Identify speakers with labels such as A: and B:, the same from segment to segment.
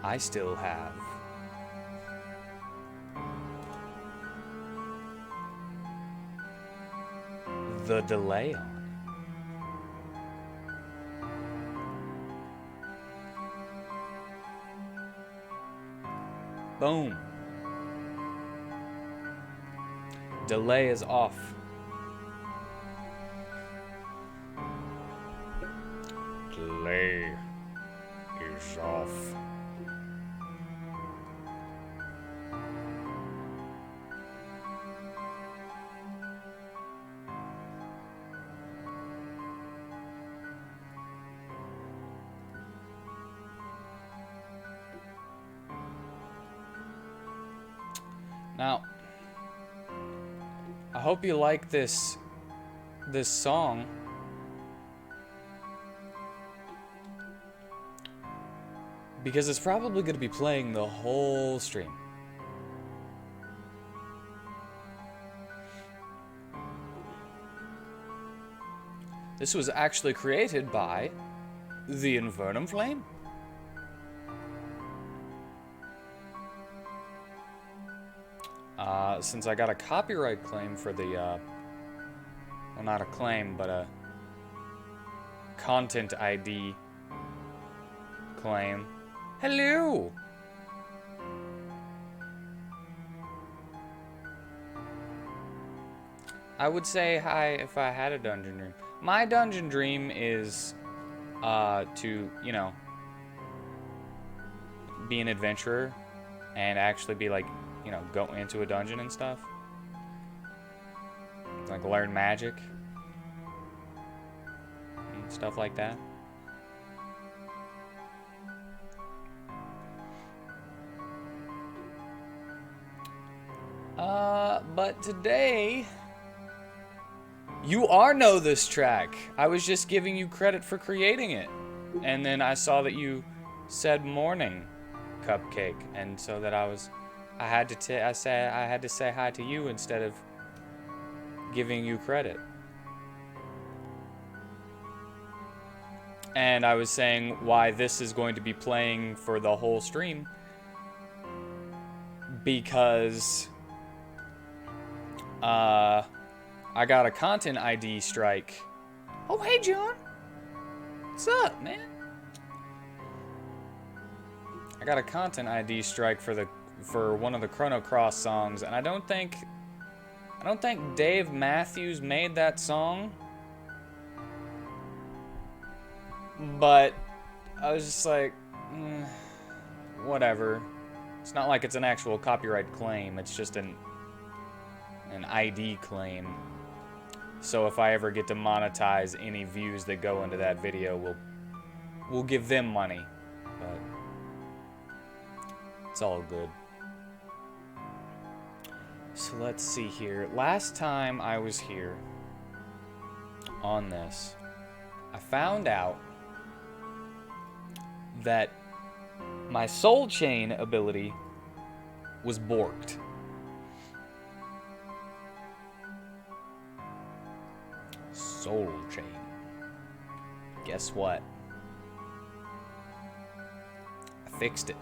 A: I still have the delay on. Boom. Delay is off. Delay is off. Now, I hope you like this song. Because it's probably going to be playing the whole stream. This was actually created by the Infernum Flame. Since I got a copyright claim for the, well, not a claim, but a content ID claim. Hello! I would say hi if I had a dungeon dream. My dungeon dream is, to, you know, be an adventurer and actually be like, you know, go into a dungeon and stuff. Like learn magic. And stuff like that. But today, you know this track. I was just giving you credit for creating it. And then I saw that you said morning cupcake. And so that I had to say hi to you instead of giving you credit. And I was saying why this is going to be playing for the whole stream. Because I got a content ID strike. Oh, hey, John. What's up, man? I got a content ID strike for one of the Chrono Cross songs, and I don't think Dave Matthews made that song. But I was just like, whatever. It's not like it's an actual copyright claim. It's just an ID claim. So if I ever get to monetize any views that go into that video, we'll give them money. But it's all good. So let's see here. Last time I was here on this, I found out that my soul chain ability was borked. Soul chain. Guess what? I fixed it.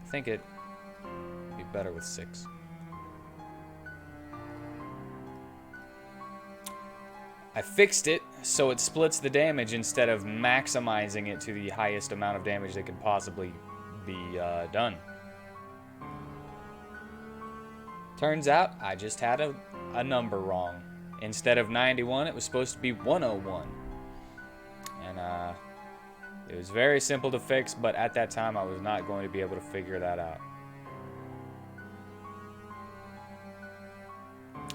A: I think it'd be better with 6. I fixed it so it splits the damage instead of maximizing it to the highest amount of damage that could possibly be done. Turns out I just had a number wrong. Instead of 91, it was supposed to be 101. And it was very simple to fix, but at that time I was not going to be able to figure that out.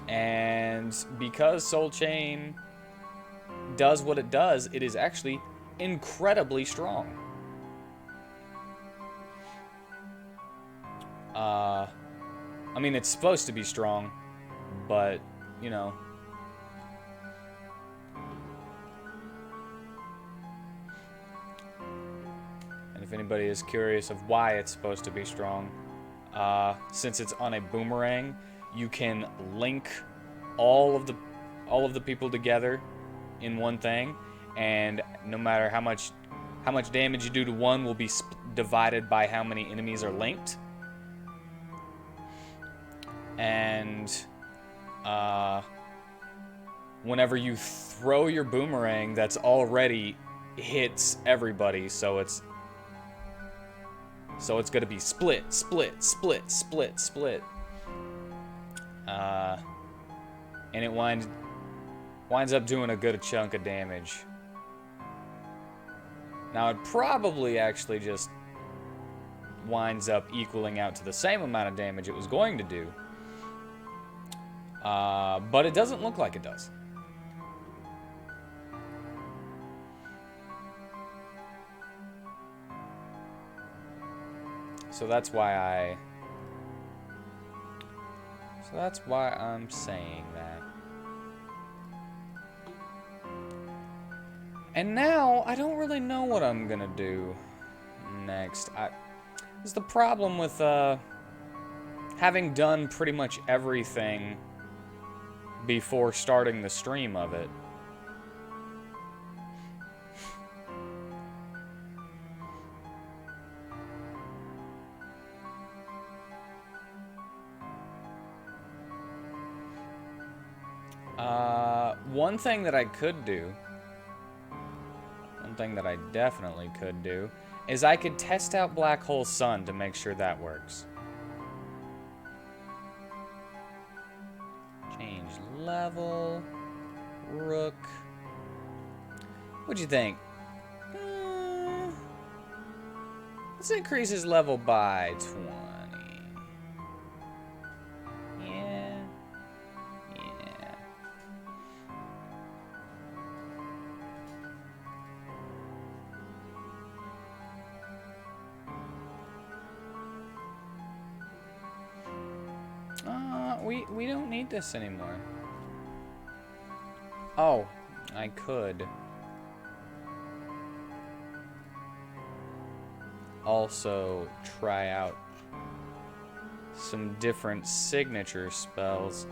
A: And because Soul Chain does what it does, it is actually incredibly strong. I mean, it's supposed to be strong, but, you know. And if anybody is curious of why it's supposed to be strong, since it's on a boomerang, you can link all of the people together in one thing, and no matter how how much damage you do to one will be divided by how many enemies are linked. And whenever you throw your boomerang, that's already hits everybody, so it's gonna be split, split, split, split, split. And it winds up doing a good chunk of damage. Now, it probably actually just winds up equaling out to the same amount of damage it was going to do. But it doesn't look like it does. So that's why I'm saying that. And now, I don't really know what I'm gonna do next. This is the problem with having done pretty much everything before starting the stream of it. One thing that I could do, one thing that I definitely could do, is I could test out Black Hole Sun to make sure that works. Change level, Rook. What'd you think? Let's increase his level by 20. We don't need this anymore. Oh, I could also try out some different signature spells.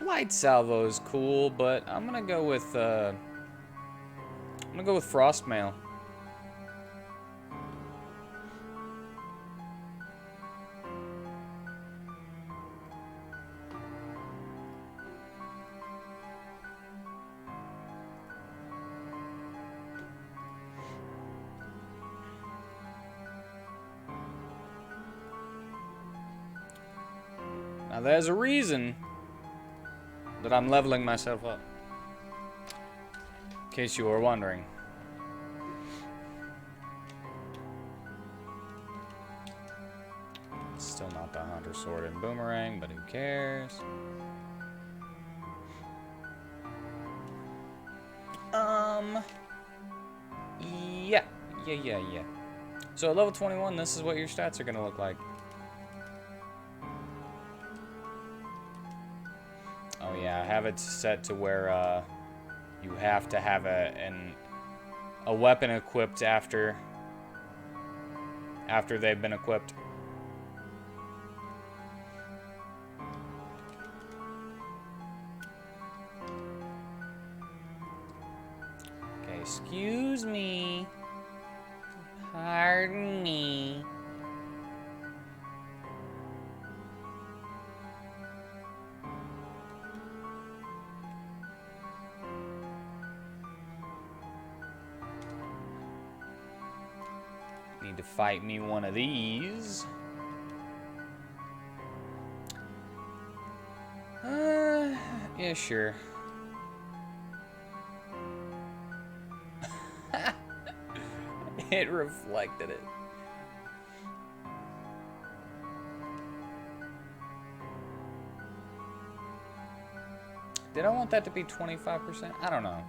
A: Light Salvo's cool, but I'm gonna go with Frostmail. Now there's a reason that I'm leveling myself up, in case you were wondering. Still not the Hunter Sword and Boomerang, but who cares? Yeah. So at level 21, this is what your stats are gonna look like. Oh yeah, I have it set to where you have to have a weapon equipped after they've been equipped. Okay, excuse me. Pardon me. Need to fight me one of these. Yeah, sure. It reflected it. Did I want that to be 25%? I don't know.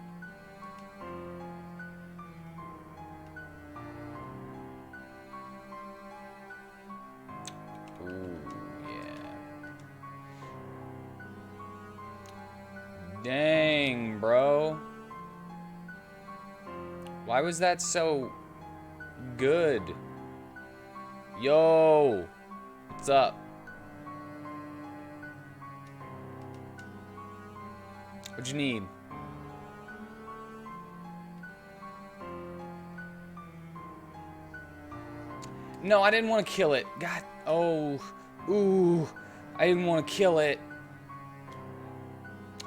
A: Ooh, yeah. Dang, bro. Why was that so good? Yo, what's up? What'd you need? No, I didn't want to kill it. God. Oh. Ooh. I didn't want to kill it.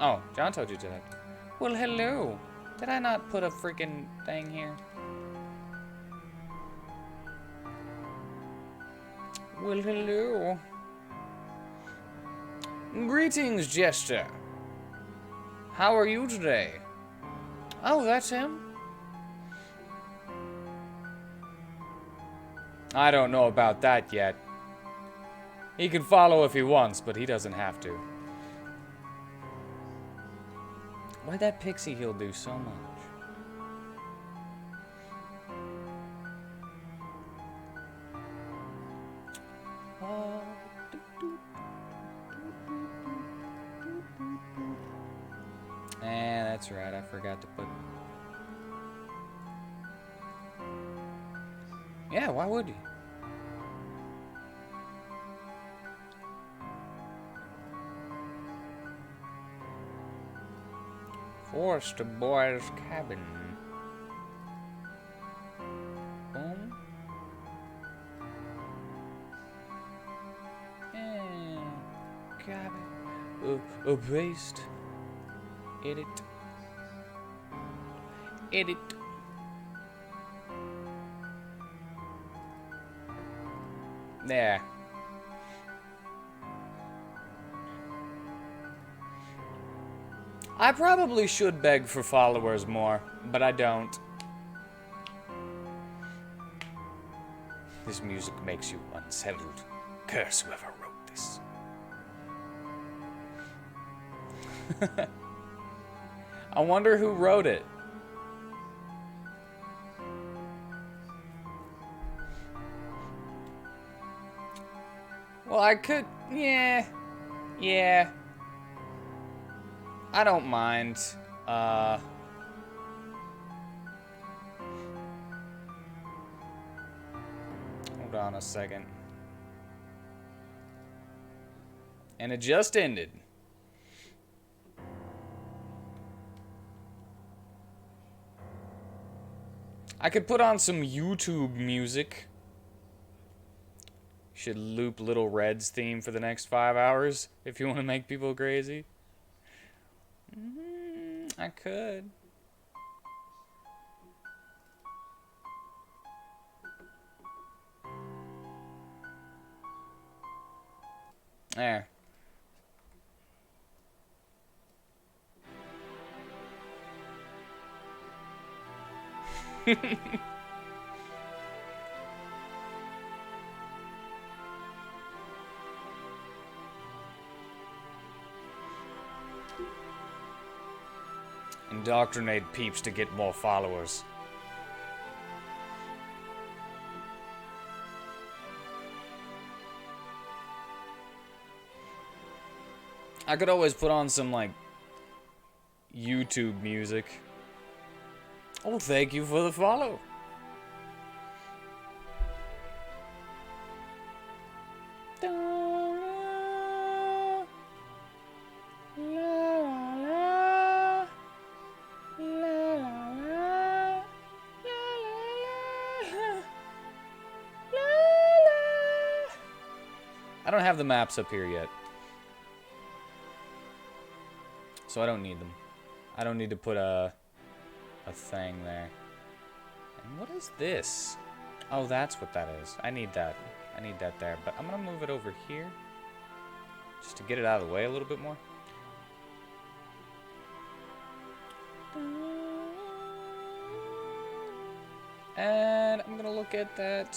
A: Oh, John told you to that. Well, hello. Did I not put a freaking thing here? Well, hello. Greetings, Jester. How are you today? Oh, that's him? I don't know about that yet. He can follow if he wants, but he doesn't have to. Why'd that pixie heal do so much? That's right, I forgot to put... Yeah, why would you? Forced boy's cabin. Boom. And cabin. Paste. Edit. Edit. There. I probably should beg for followers more, but I don't. This music makes you unsettled. Curse whoever wrote this. I wonder who wrote it. Well, I could... Yeah. Yeah. I don't mind. Hold on a second. And it just ended. I could put on some YouTube music. Should loop Little Red's theme for the next 5 hours if you want to make people crazy. I could. There. Indoctrinate peeps to get more followers. I could always put on some, like, YouTube music. Oh, thank you for the follow. I don't have the maps up here yet. So I don't need them. I don't need to put a thing there. And what is this? Oh, that's what that is. I need that. I need that there. But I'm going to move it over here. Just to get it out of the way a little bit more. And I'm going to look at that.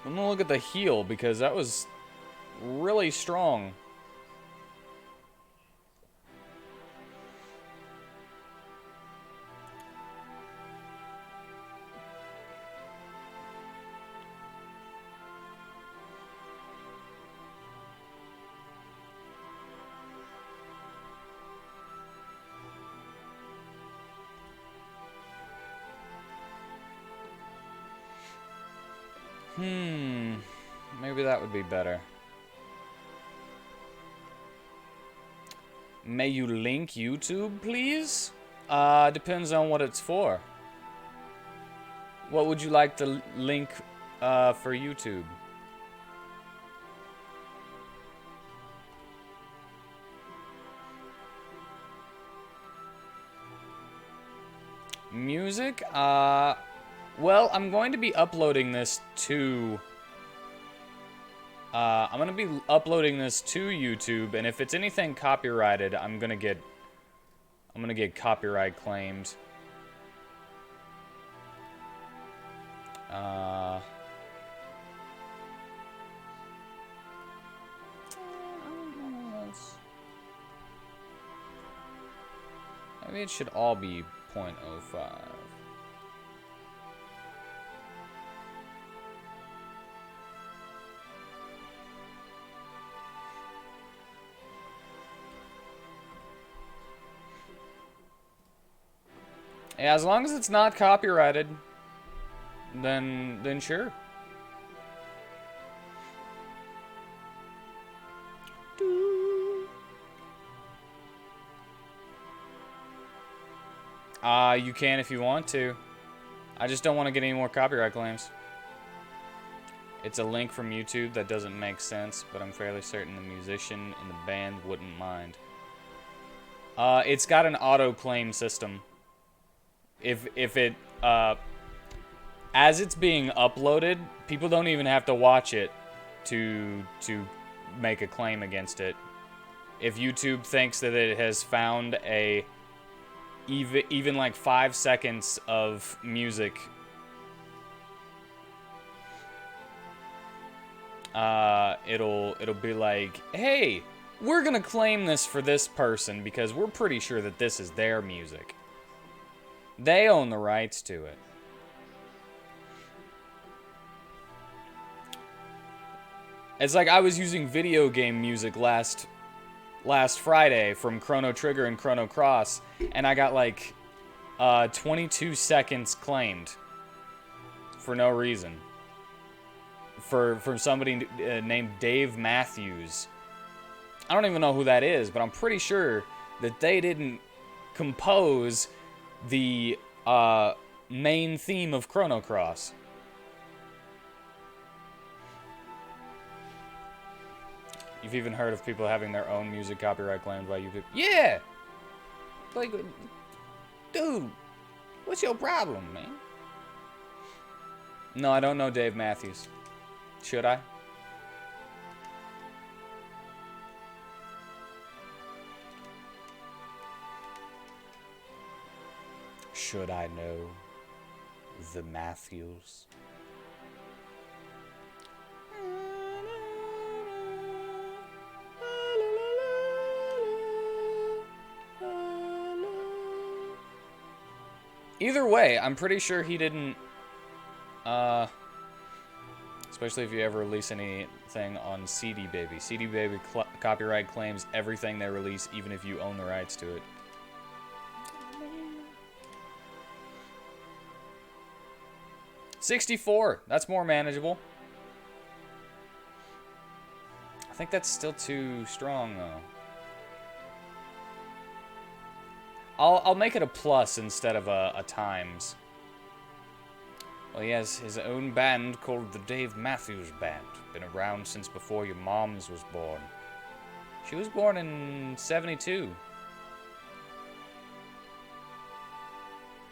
A: I'm going to look at the heal because that was really strong. Maybe that would be better. May you link YouTube, please? Depends on what it's for. What would you like to link for YouTube? Music? Well, I'm going to be uploading this to... I'm going to be uploading this to YouTube, and if it's anything copyrighted, I'm going to get copyright claimed. Maybe it should all be 0.05. Yeah, as long as it's not copyrighted, then sure. You can if you want to. I just don't want to get any more copyright claims. It's a link from YouTube that doesn't make sense, but I'm fairly certain the musician in the band wouldn't mind. It's got an auto-claim system. If it, as it's being uploaded, people don't even have to watch it to make a claim against it. If YouTube thinks that it has found a even like 5 seconds of music, it'll be like, hey, we're gonna claim this for this person because we're pretty sure that this is their music. They own the rights to it. It's like I was using video game music last Friday from Chrono Trigger and Chrono Cross, and I got like 22 seconds claimed for no reason. From somebody named Dave Matthews. I don't even know who that is, but I'm pretty sure that they didn't compose the main theme of Chrono Cross. You've even heard of people having their own music copyright claimed by YouTube. Yeah! Like, dude, what's your problem, man? No, I don't know Dave Matthews. Should I? Should I know the Matthews? Either way, I'm pretty sure he didn't, especially if you ever release anything on CD Baby. CD Baby copyright claims everything they release, even if you own the rights to it. $64. That's more manageable. I think that's still too strong, though. I'll make it a plus instead of a times. Well, he has his own band called the Dave Matthews Band. Been around since before your moms was born. She was born in 72.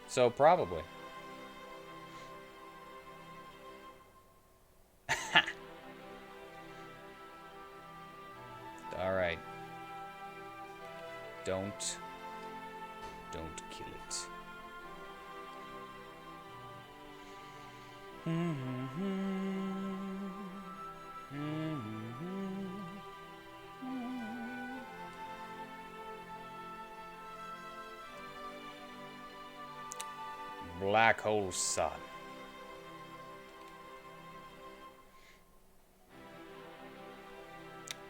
A: So probably. Alright. Don't kill it. Black hole sun.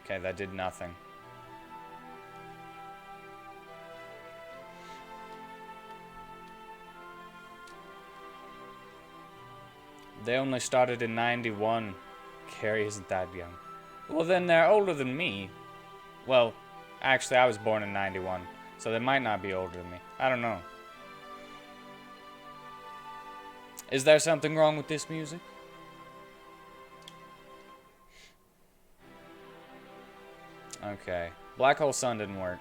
A: Okay, that did nothing. They only started in 91. Carrie isn't that young. Well, then they're older than me. Well, actually, I was born in 91, so they might not be older than me. I don't know. Is there something wrong with this music? Okay. Black Hole Sun didn't work.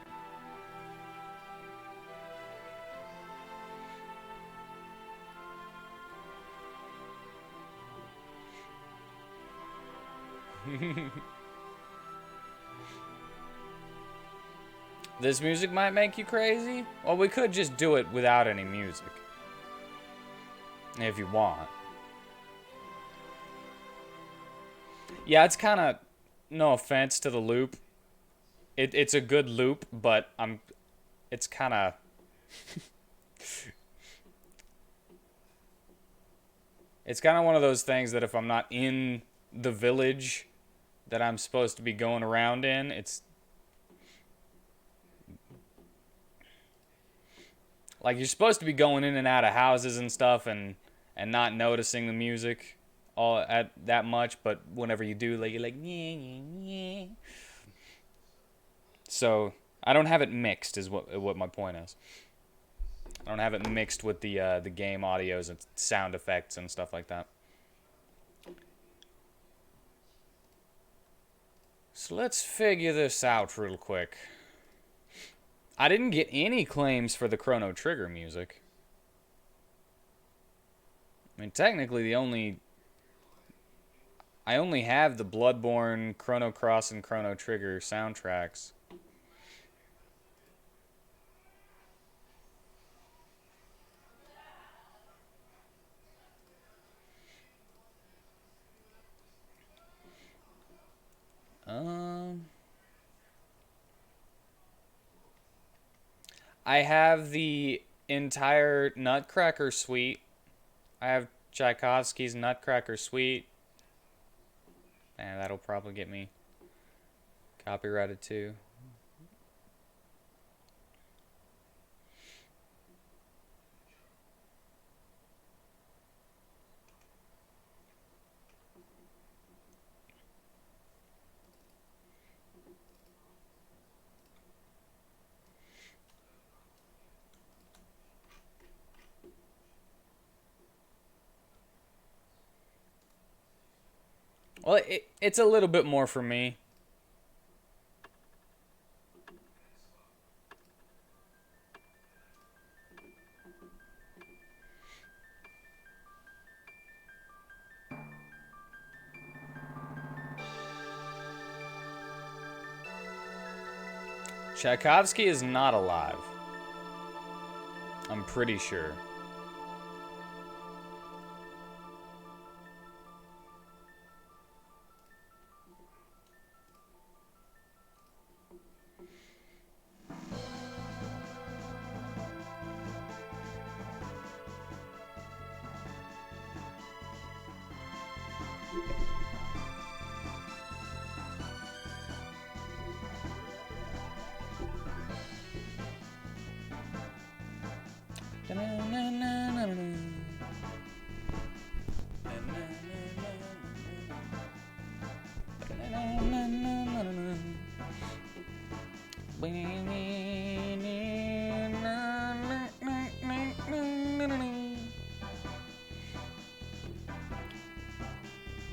A: This music might make you crazy? Well, we could just do it without any music. If you want. Yeah, it's kind of... No offense to the loop. It's a good loop, but it's kind of... It's kind of one of those things that if I'm not in the village that I'm supposed to be going around in, it's... Like, you're supposed to be going in and out of houses and stuff and not noticing the music all at that much, but whenever you do, like, you're like, yeah, yeah, yeah. So, I don't have it mixed, is what my point is. I don't have it mixed with the game audios and sound effects and stuff like that. So let's figure this out real quick. I didn't get any claims for the Chrono Trigger music. I mean, technically, I only have the Bloodborne, Chrono Cross, and Chrono Trigger soundtracks. I have the entire Nutcracker suite. I have Tchaikovsky's Nutcracker suite. And that'll probably get me copyrighted too. Well, it's a little bit more for me. Tchaikovsky is not alive. I'm pretty sure.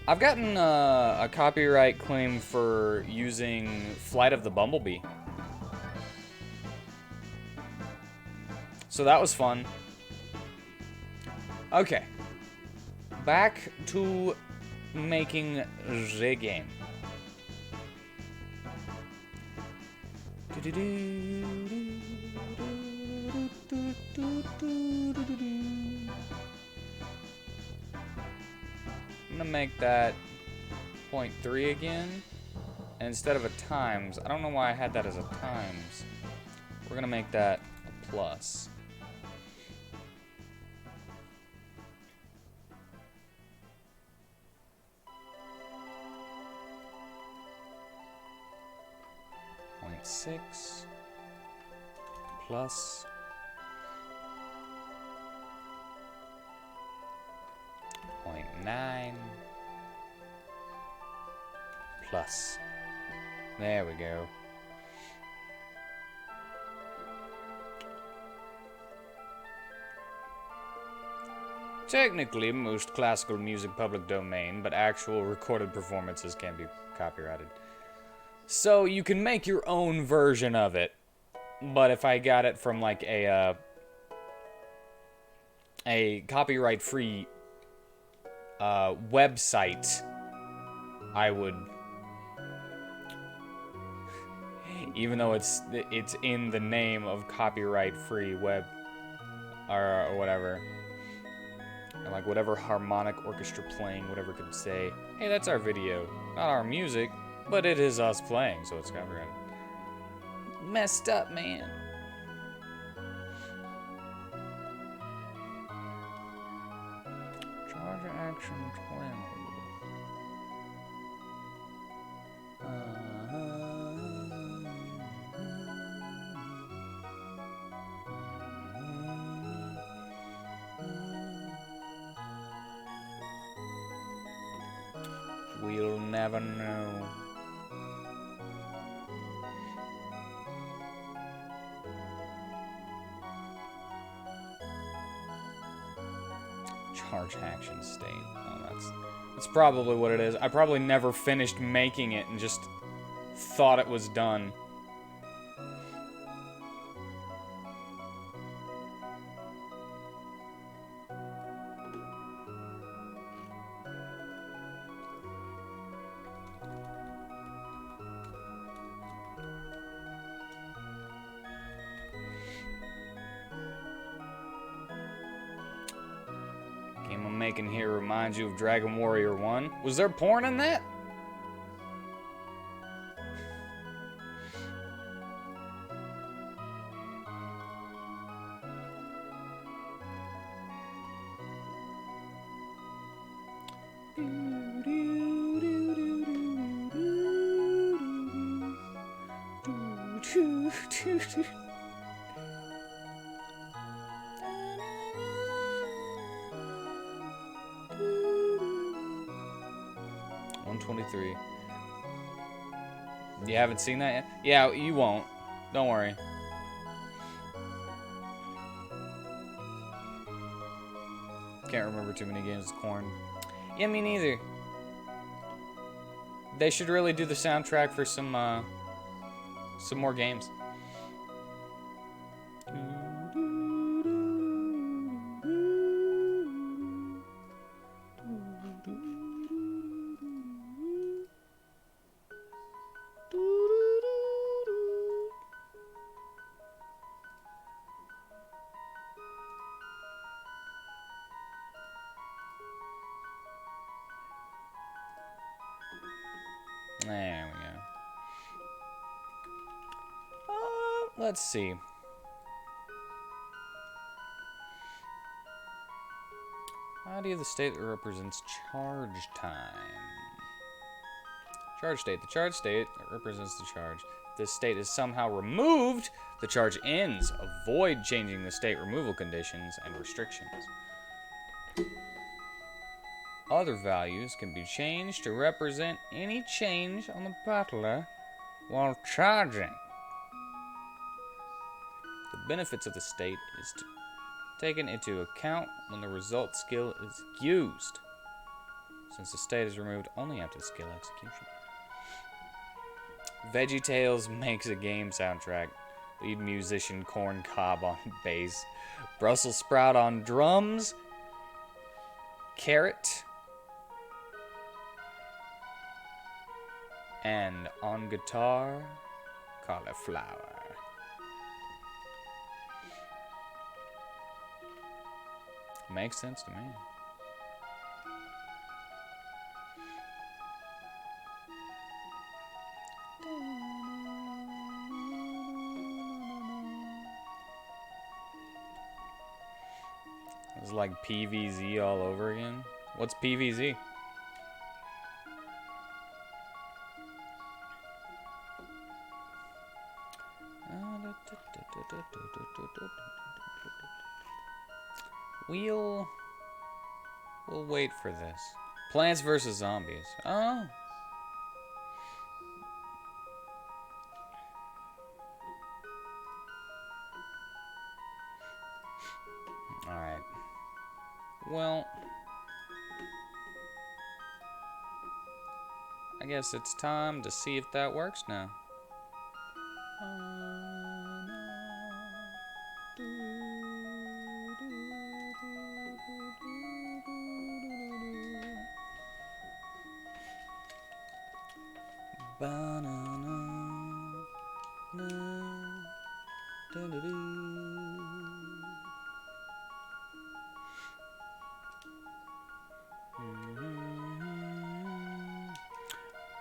A: I've gotten a copyright claim for using Flight of the Bumblebee. So that was fun. Okay. Back to making the game. I'm gonna make that 0.3 again. And instead of a times, I don't know why I had that as a times. We're gonna make that a plus. .6 plus 0.9 plus. There we go. Technically, most classical music public domain, but actual recorded performances can be copyrighted. So you can make your own version of it, but if I got it from like a copyright-free website, I would, even though it's in the name of copyright-free web or whatever. And like whatever harmonic orchestra playing, whatever could say, hey, that's our video. Not our music, but it is us playing, so it's copyrighted. Messed up, man. Charge action 12. We'll never know. Charge action state. Oh, that's probably what it is. I probably never finished making it and just thought it was done. Game I'm making here reminds you of Dragon Warrior 1. Was there porn in that? You haven't seen that yet? Yeah, you won't. Don't worry. Can't remember too many games with corn. Yeah, me neither. They should really do the soundtrack for some more games. 'There we go. Let's see. Idea of the state that represents charge time. Charge state. The charge state that represents the charge. If this state is somehow removed, the charge ends. Avoid changing the state removal conditions and restrictions. Other values can be changed to represent any change on the battler while charging. The benefits of the state is taken into account when the result skill is used, since the state is removed only after the skill execution. VeggieTales makes a game soundtrack. Lead musician Corn Cob on bass, Brussels Sprout on drums, Carrot, and on guitar, Cauliflower. Makes sense to me. It's like PVZ all over again. What's PVZ? We'll wait for this. Plants vs. Zombies. Oh. Alright. Well, I guess it's time to see if that works now.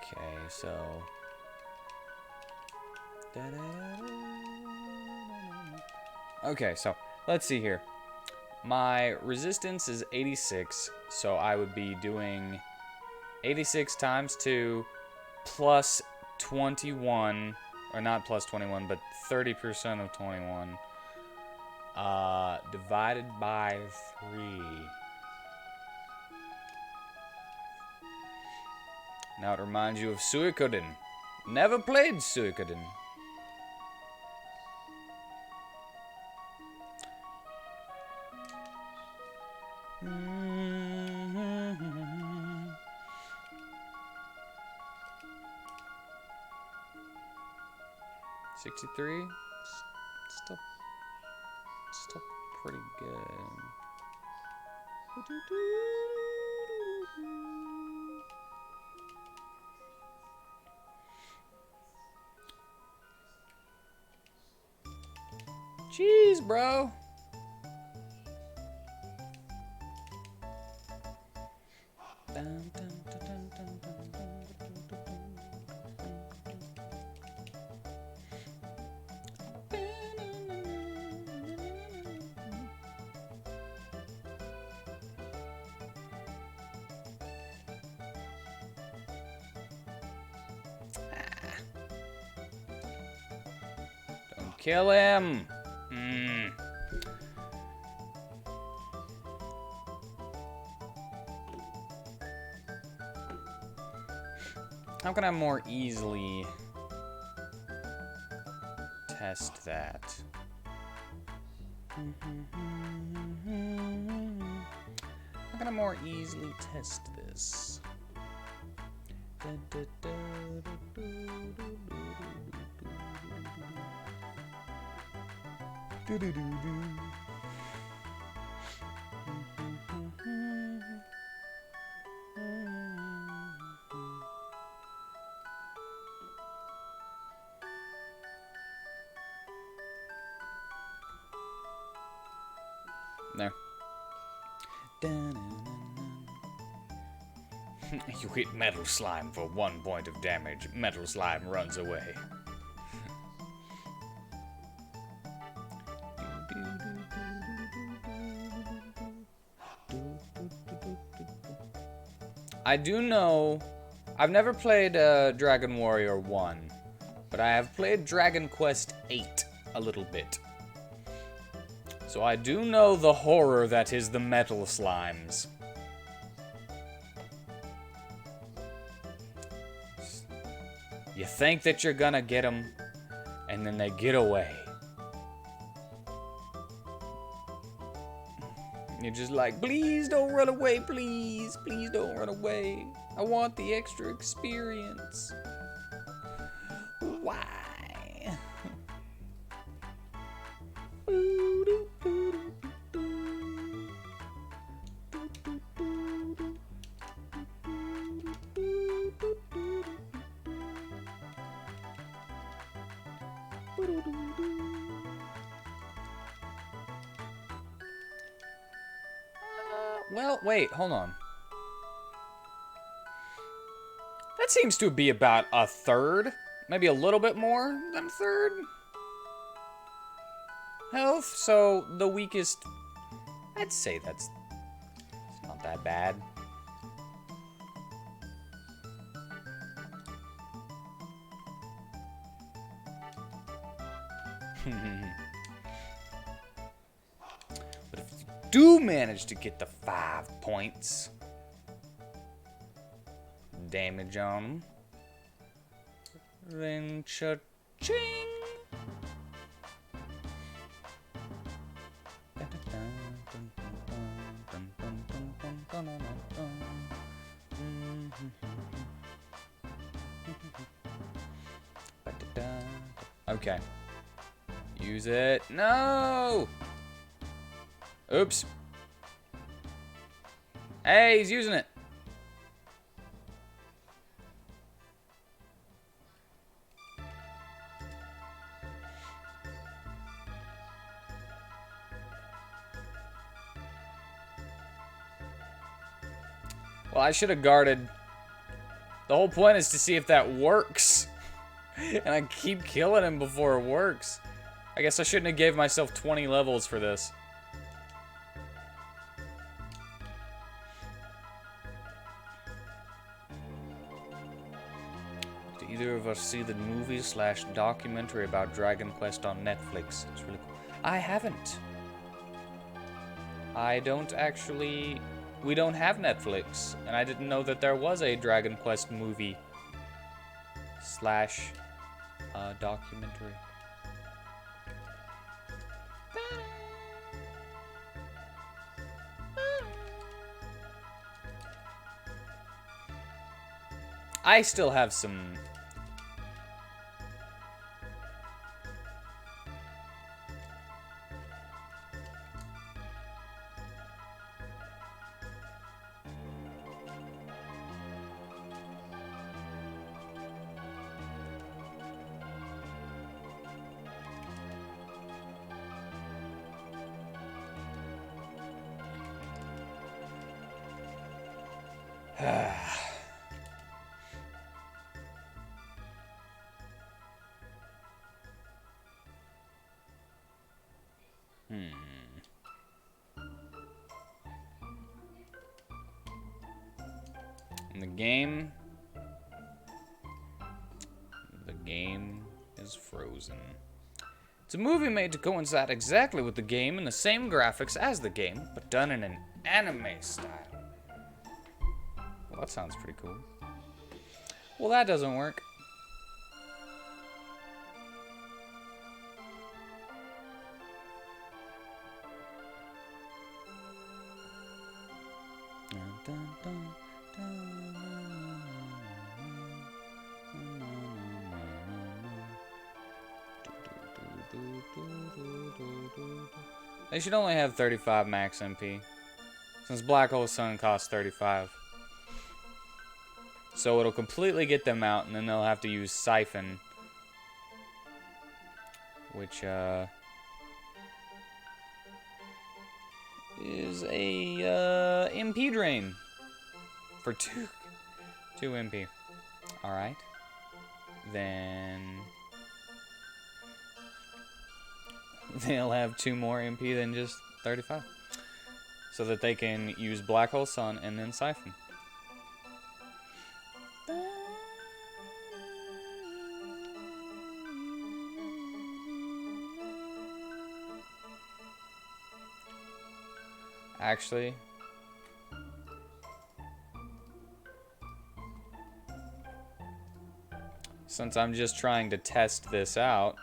A: Okay, so okay, so let's see here. My resistance is 86, so I would be doing 86 times 2 plus 21, or not plus 21, but 30% of 21, divided by 3. Now it reminds you of Suikoden. Never played Suikoden. $63. Still pretty good. Jeez, bro. Don't kill him. How can I more easily test that? How can I more easily test this? There. You hit Metal Slime for 1 point of damage. Metal Slime runs away. I do know... I've never played Dragon Warrior 1, but I have played Dragon Quest 8 a little bit. So I do know the horror that is the metal slimes. You think that you're gonna get them, and then they get away. You're just like, please don't run away, please. Please don't run away. I want the extra experience. Why? Well, wait, hold on. That seems to be about a third, maybe a little bit more than a third health. So the weakest, I'd say that's not that bad. But if you do manage to get the 5 points damage on them, then cha-ching! Okay. Use it. No! Oops. Hey, he's using it. Well, I should have guarded. The whole point is to see if that works. And I keep killing him before it works. I guess I shouldn't have gave myself 20 levels for this. Did either of us see the movie / documentary about Dragon Quest on Netflix? It's really cool. I haven't. I don't actually... We don't have Netflix, and I didn't know that there was a Dragon Quest movie / documentary. I still have some... In the game is frozen. It's a movie made to coincide exactly with the game and the same graphics as the game, but done in an anime style. Well, that sounds pretty cool. Well, that doesn't work. They should only have 35 max MP, since Black Hole Sun costs 35. So it'll completely get them out, and then they'll have to use Siphon, which is a MP drain for 2 MP. All right, then they'll have 2 more MP than just 35, so that they can use Black Hole Sun and then Siphon. Actually, since I'm just trying to test this out,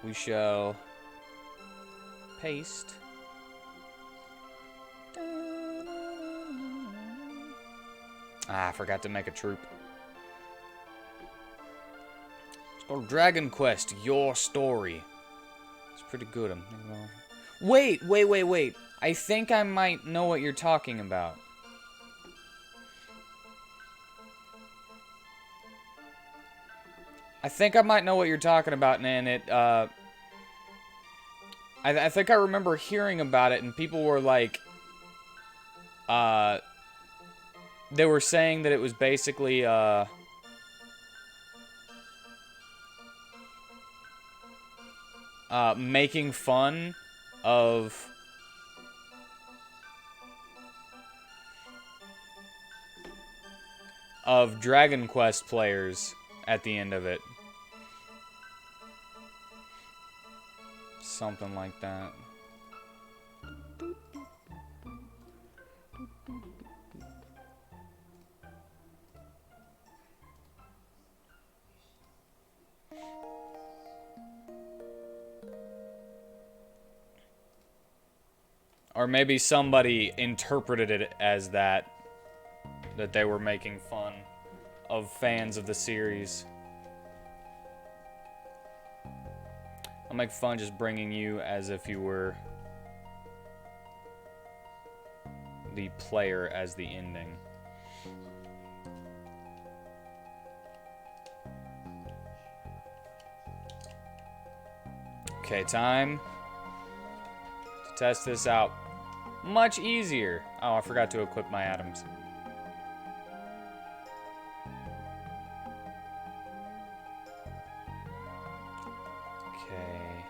A: we shall paste. Ah, I forgot to make a troop. It's called Dragon Quest, Your Story. It's pretty good. I'm thinking about... Wait. I think I might know what you're talking about. I think I might know what you're talking about, and it, I think I remember hearing about it, and people were like, they were saying that it was basically, making fun of Dragon Quest players at the end of it. Something like that. Or maybe somebody interpreted it as that they were making fun of fans of the series. I'll make fun just bringing you as if you were the player as the ending. Okay, time to test this out. Much easier. Oh, I forgot to equip my atoms. Okay.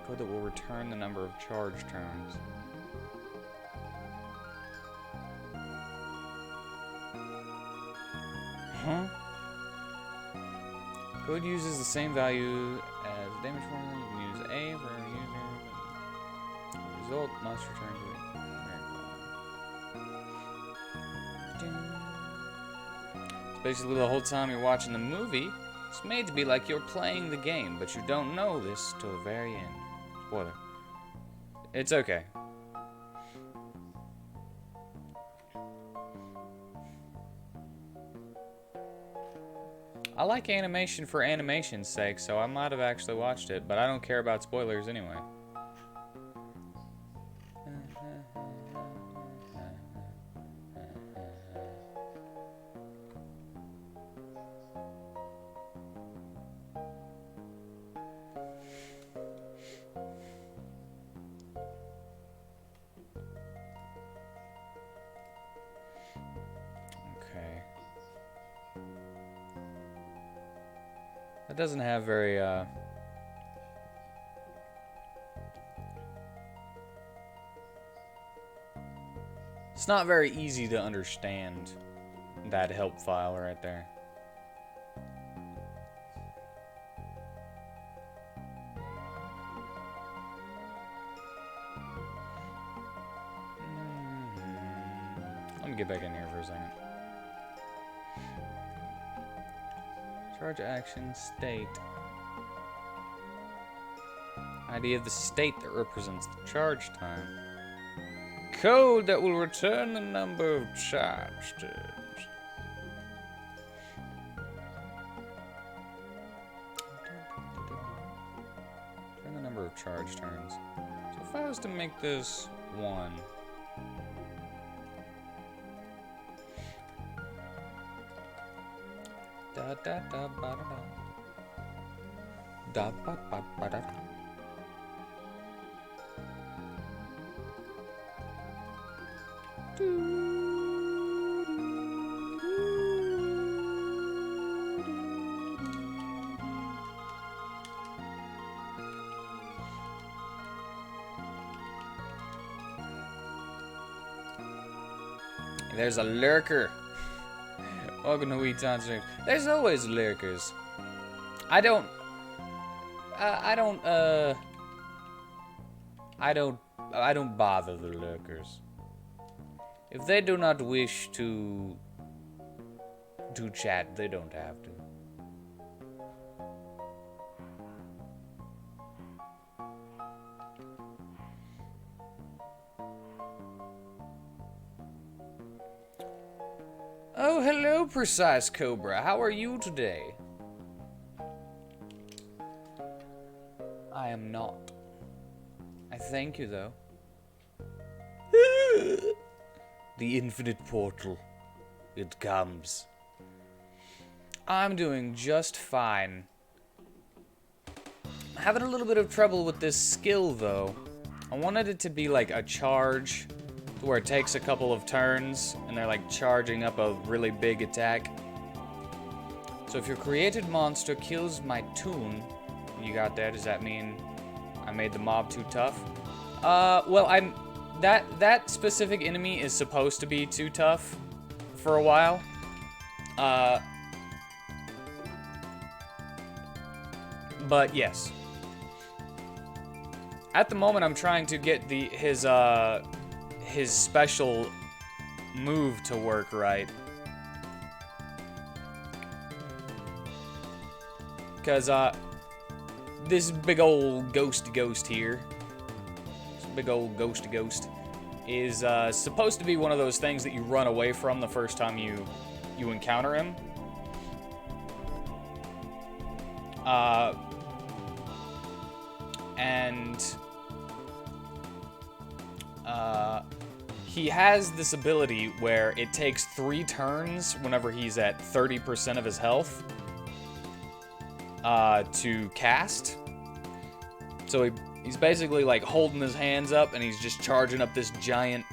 A: Code that will return the number of charge turns. Huh? Code uses the same value as damage formula. You can use A for a user. The result must return to it. It's basically the whole time you're watching the movie. It's made to be like you're playing the game, but you don't know this till the very end. Spoiler. It's okay. I like animation for animation's sake, so I might have actually watched it, but I don't care about spoilers anyway. That doesn't have very, it's not very easy to understand that help file right there. Let me get back in here for a second. Charge action state. ID of the state that represents the charge time. Code that will return the number of charge turns. Return the number of charge turns. So if I was to make this 1. Da da da ba da da. Da ba ba ba da da. There's a lurker. Welcome to WheatTon stream. There's always lurkers. I don't bother the lurkers. If they do not wish to chat, they don't have to. Oh, hello, Precise Cobra. How are you today? I am not. I thank you, though. The infinite portal. It comes. I'm doing just fine. Having a little bit of trouble with this skill, though. I wanted it to be like a charge, where it takes a couple of turns, and they're like charging up a really big attack. So if your created monster kills my toon, you got that? Does that mean I made the mob too tough? Well, that specific enemy is supposed to be too tough for a while. But yes. At the moment, I'm trying to get his special move to work right. Because, this big old ghost here, this big old ghost is, supposed to be one of those things that you run away from the first time you encounter him. He has this ability where it takes 3 turns whenever he's at 30% of his health to cast. So he's basically like holding his hands up and he's just charging up this giant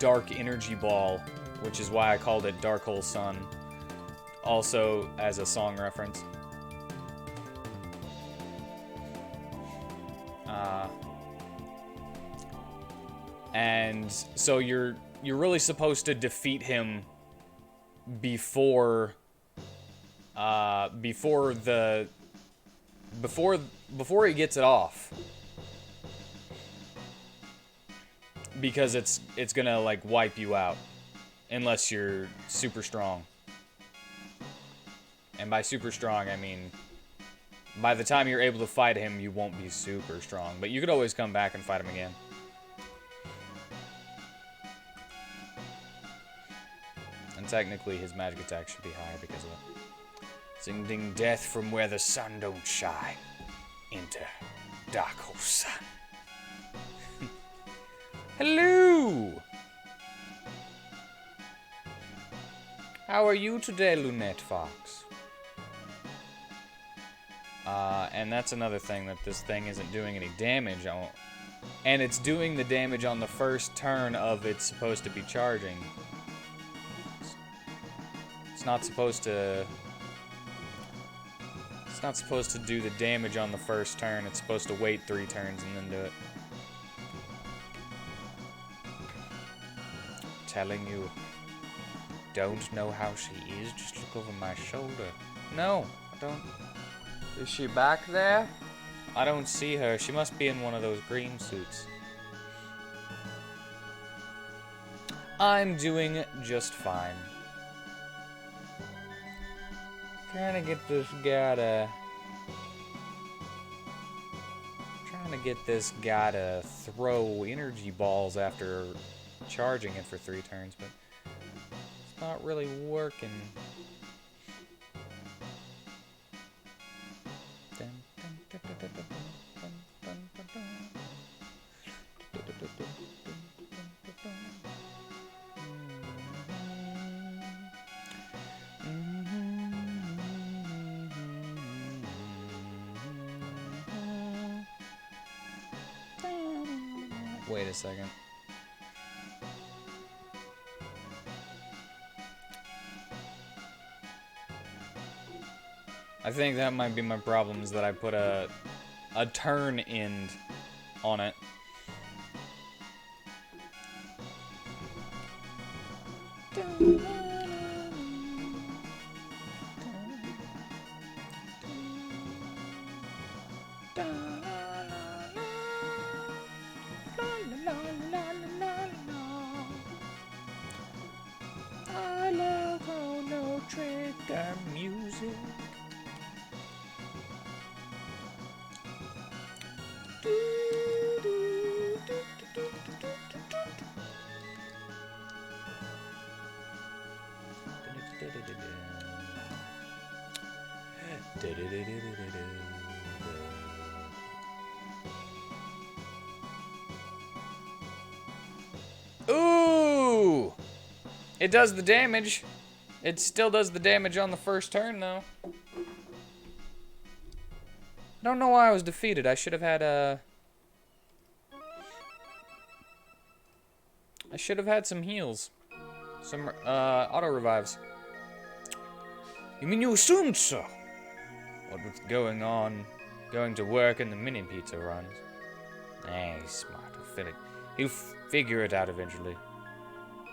A: dark energy ball, which is why I called it Dark Hole Sun, also as a song reference. And so you're really supposed to defeat him before he gets it off, because it's gonna like wipe you out unless you're super strong. And by super strong, I mean by the time you're able to fight him, you won't be super strong, but you could always come back and fight him again. And technically, his magic attack should be higher because of it. Sending death from where the sun don't shine into Dark Hole Sun. Hello! How are you today, Lunette Fox? And that's another thing, that this thing isn't doing any damage on, and it's doing the damage on the first turn of it's supposed to be charging. It's not supposed to do the damage on the first turn. It's supposed to wait 3 turns and then do it. Telling you, don't know how she is, just look over my shoulder. No, I don't. Is she back there? I don't see her. She must be in one of those green suits. I'm doing just fine. Trying to get this guy to throw energy balls after charging it for 3 turns, but it's not really working. Wait a second. I think that might be my problem, is that I put a turn end on it. I love Chrono Trigger music. Ooh! It does the damage. It still does the damage on the first turn, though. I don't know why I was defeated. I should have had some heals. Some, auto revives. You mean you assumed so? What was going to work in the mini pizza runs? Hey, smart. He'll figure it out eventually.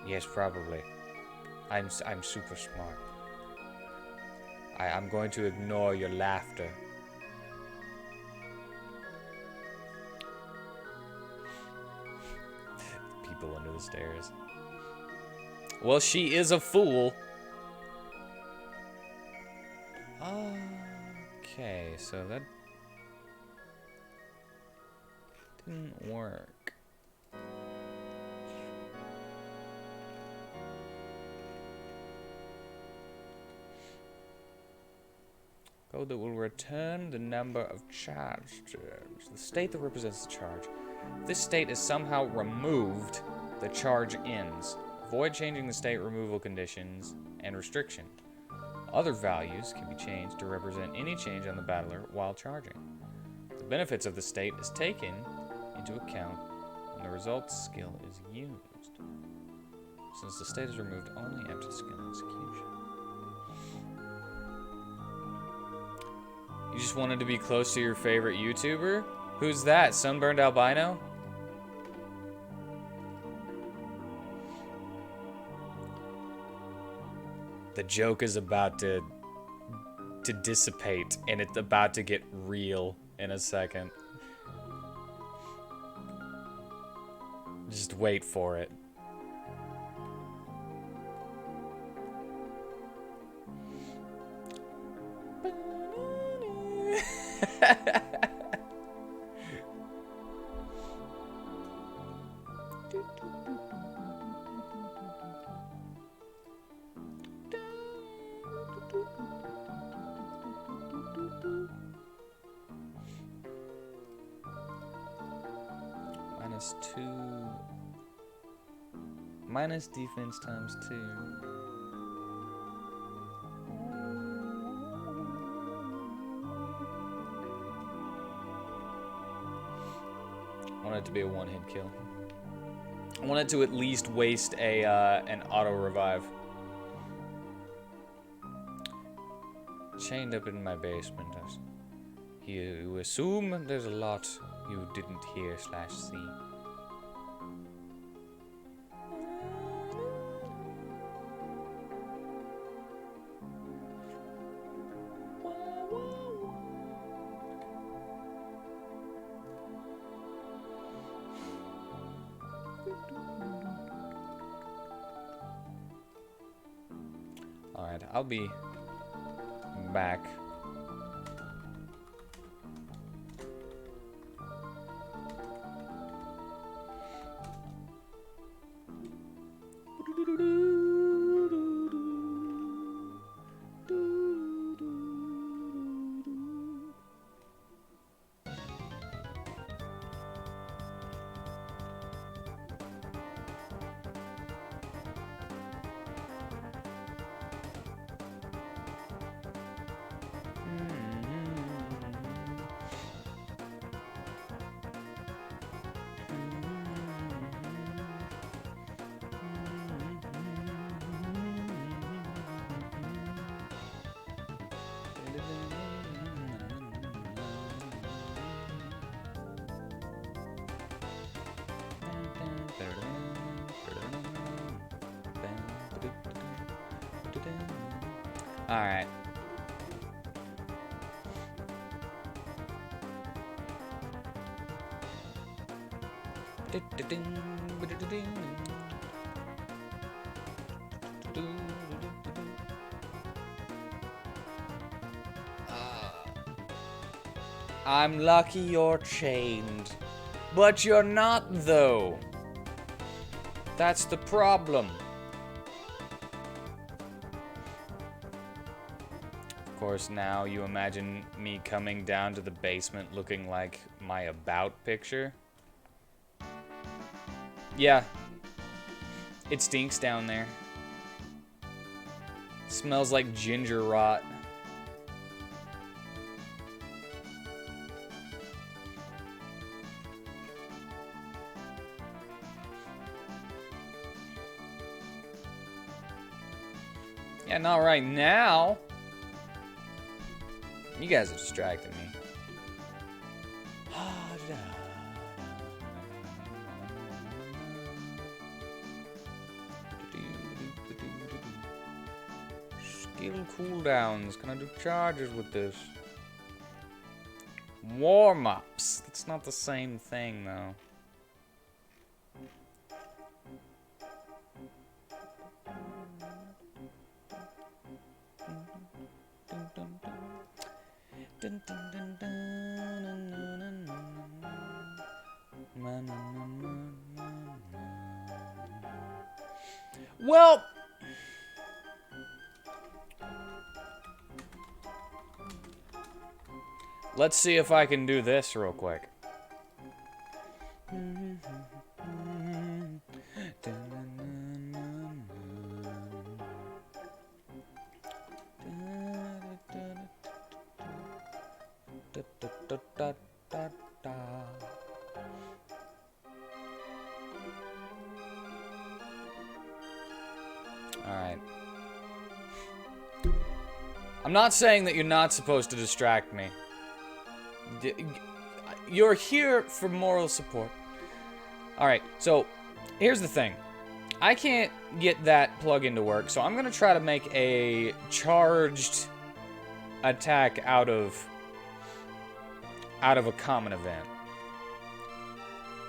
A: Yes, probably. I'm super smart. I'm going to ignore your laughter. People under the stairs. Well, she is a fool. Okay, so that didn't work. Code that will return the number of charged. The state that represents the charge. If this state is somehow removed, the charge ends. Avoid changing the state removal conditions and restriction. Other values can be changed to represent any change on the battler while charging. The benefits of the state is taken into account when the results skill is used. Since the state is removed only after the skill execution. You just wanted to be close to your favorite YouTuber? Who's that? Sunburned Albino? The joke is about to dissipate, and it's about to get real in a second. Just wait for it. -2. Minus defense times 2. I want it to be a one-hit kill. I want it to at least waste a an auto revive. Chained up in my basement. You assume there's a lot you didn't hear / see. Alright, I'll be back. Alright. I'm lucky you're chained. But you're not, though. That's the problem. Of course, now you imagine me coming down to the basement looking like my about picture. Yeah. It stinks down there. Smells like ginger rot. Yeah, not right now. You guys are distracting me. Skill cooldowns. Can I do charges with this? Warm-ups. That's not the same thing, though. Well, let's see if I can do this real quick. Alright. I'm not saying that you're not supposed to distract me. You're here for moral support. Alright, so here's the thing. I can't get that plug-in to work, so I'm gonna try to make a charged attack out of a common event.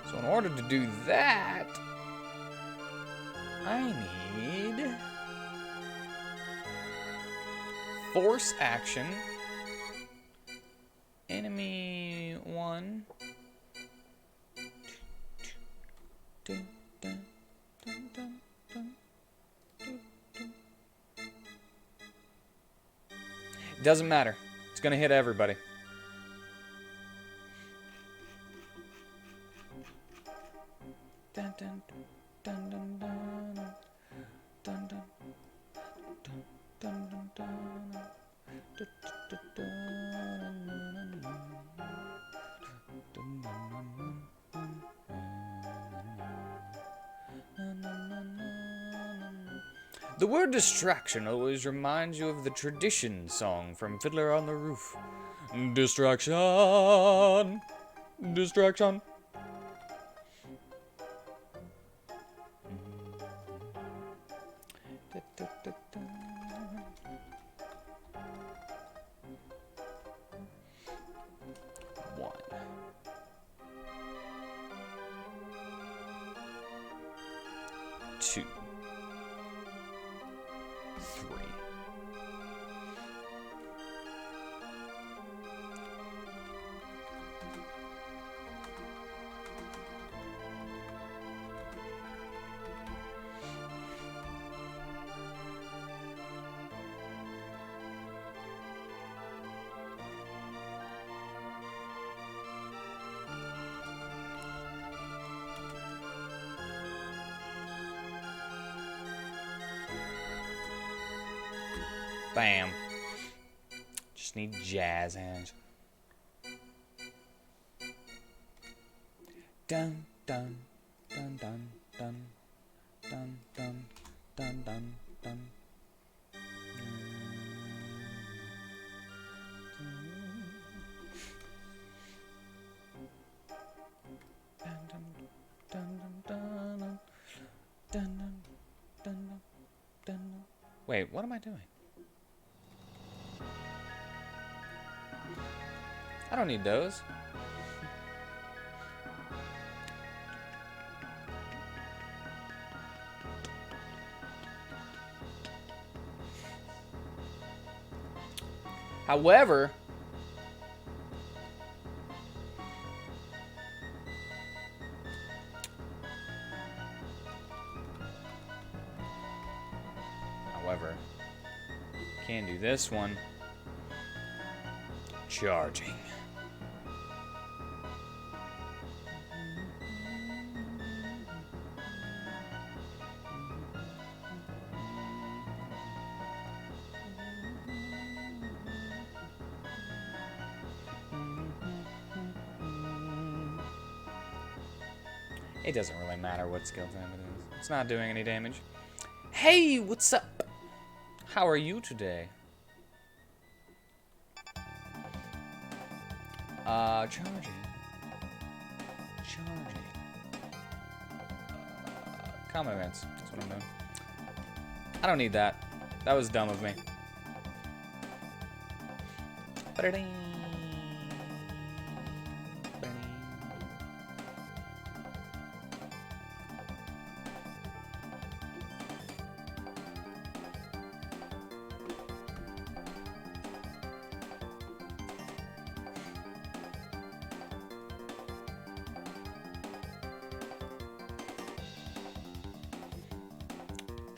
A: So in order to do that, I need force action, enemy 1. It doesn't matter. It's gonna hit everybody. Dun, dun, dun, dun, dun, dun, dun, dun, dun, dun, dun, The word distraction always reminds you of the tradition song from Fiddler on the Roof. Distraction! Distraction! One. 2. 3. Bam. Just need jazz hands. Dun dun dun dun dun dun dun dun dun dun. Wait, what am I doing? I don't need those. However, can do this one. Charging. It doesn't really matter what skill type it is. It's not doing any damage. Hey, what's up? How are you today? Charging. Charging. Common events. That's what I'm doing. I don't need that. That was dumb of me. Ba-da-ding.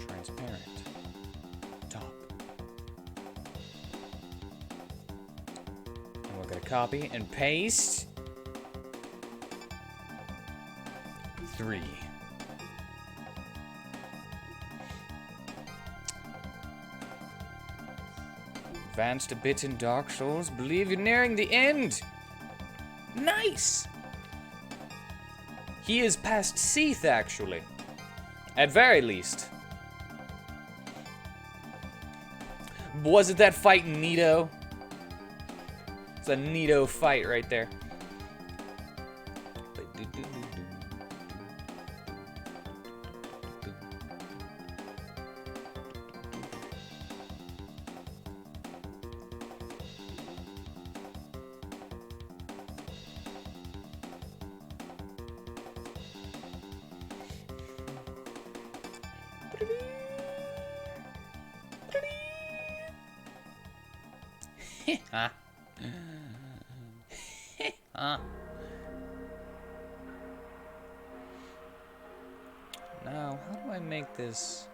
A: Transparent. Top. And we're gonna copy and paste. 3. Advanced a bit in Dark Souls. Believe you're nearing the end. Nice. He is past Seath, actually. At very least. Was it that fight in Nito? It's a Nito fight right there. Huh? Huh? Now, how do I make this?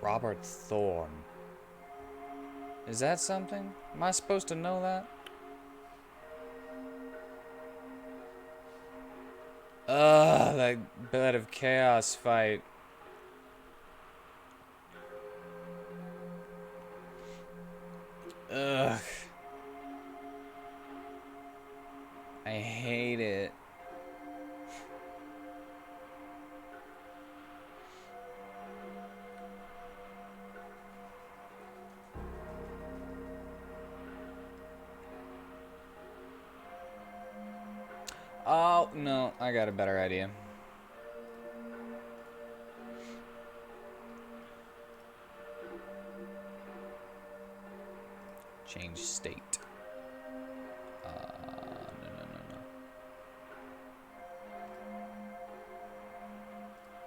A: Robert Thorne. Is that something? Am I supposed to know that? Ugh, that Bed of Chaos fight. Ugh. I hate it. Oh, no, I got a better idea. Change state. No.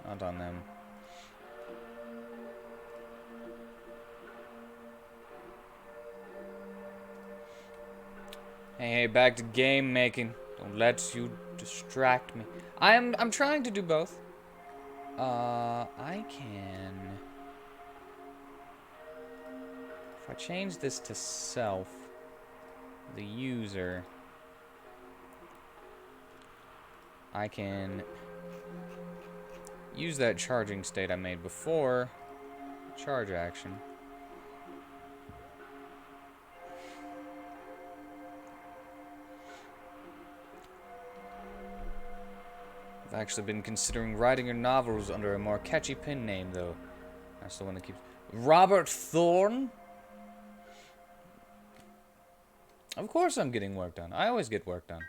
A: Not on them. Hey, back to game making. Don't let you distract me. I'm trying to do both. I can. If I change this to self, the user, I can use that charging state I made before. Charge action. I've actually been considering writing your novels under a more catchy pen name, though. That's the one that keeps... Robert Thorne? Of course I'm getting work done. I always get work done.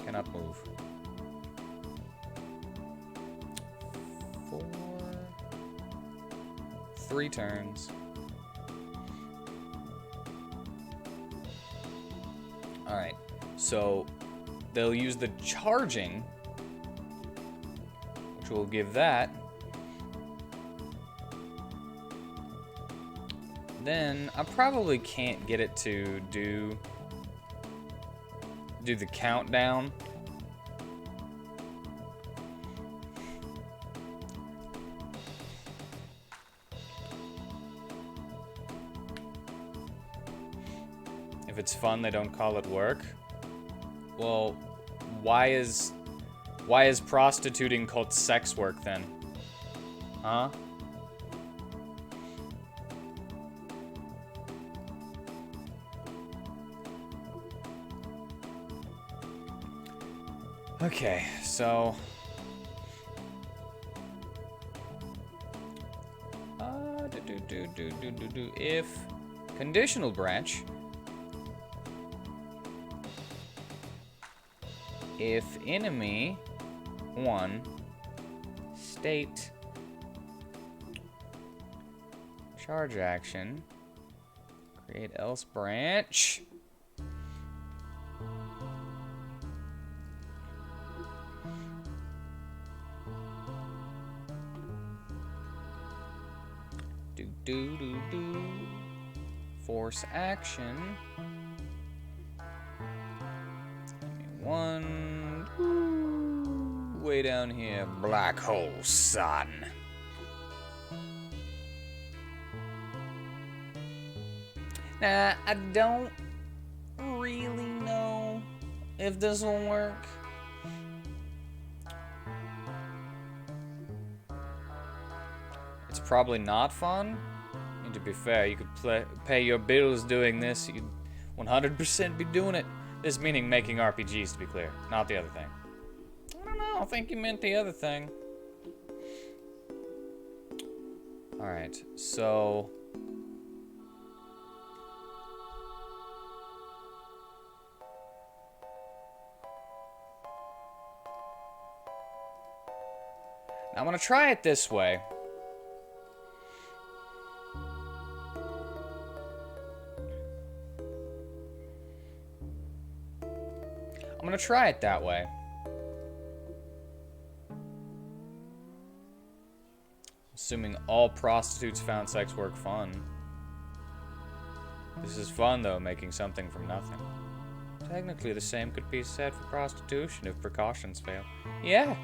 A: Cannot move. 4... 3 turns. Alright, so they'll use the charging, which will give that. Then I probably can't get it to do the countdown. If it's fun, they don't call it work. Well, why is prostituting called sex work then? Huh? Okay, so... If conditional branch, if enemy 1 state charge action, create else branch. Do. Force action. Give me 1. Ooh, way down here. Black hole sun. Nah, I don't really know if this will work. It's probably not fun. And to be fair, you could pay your bills doing this. You'd 100% be doing it. This meaning making RPGs, to be clear, not the other thing. I don't know. I think you meant the other thing. Alright, so... I'm gonna try it this way. I'm gonna try it that way. Assuming all prostitutes found sex work fun. This is fun, though, making something from nothing. Technically, the same could be said for prostitution if precautions fail. Yeah.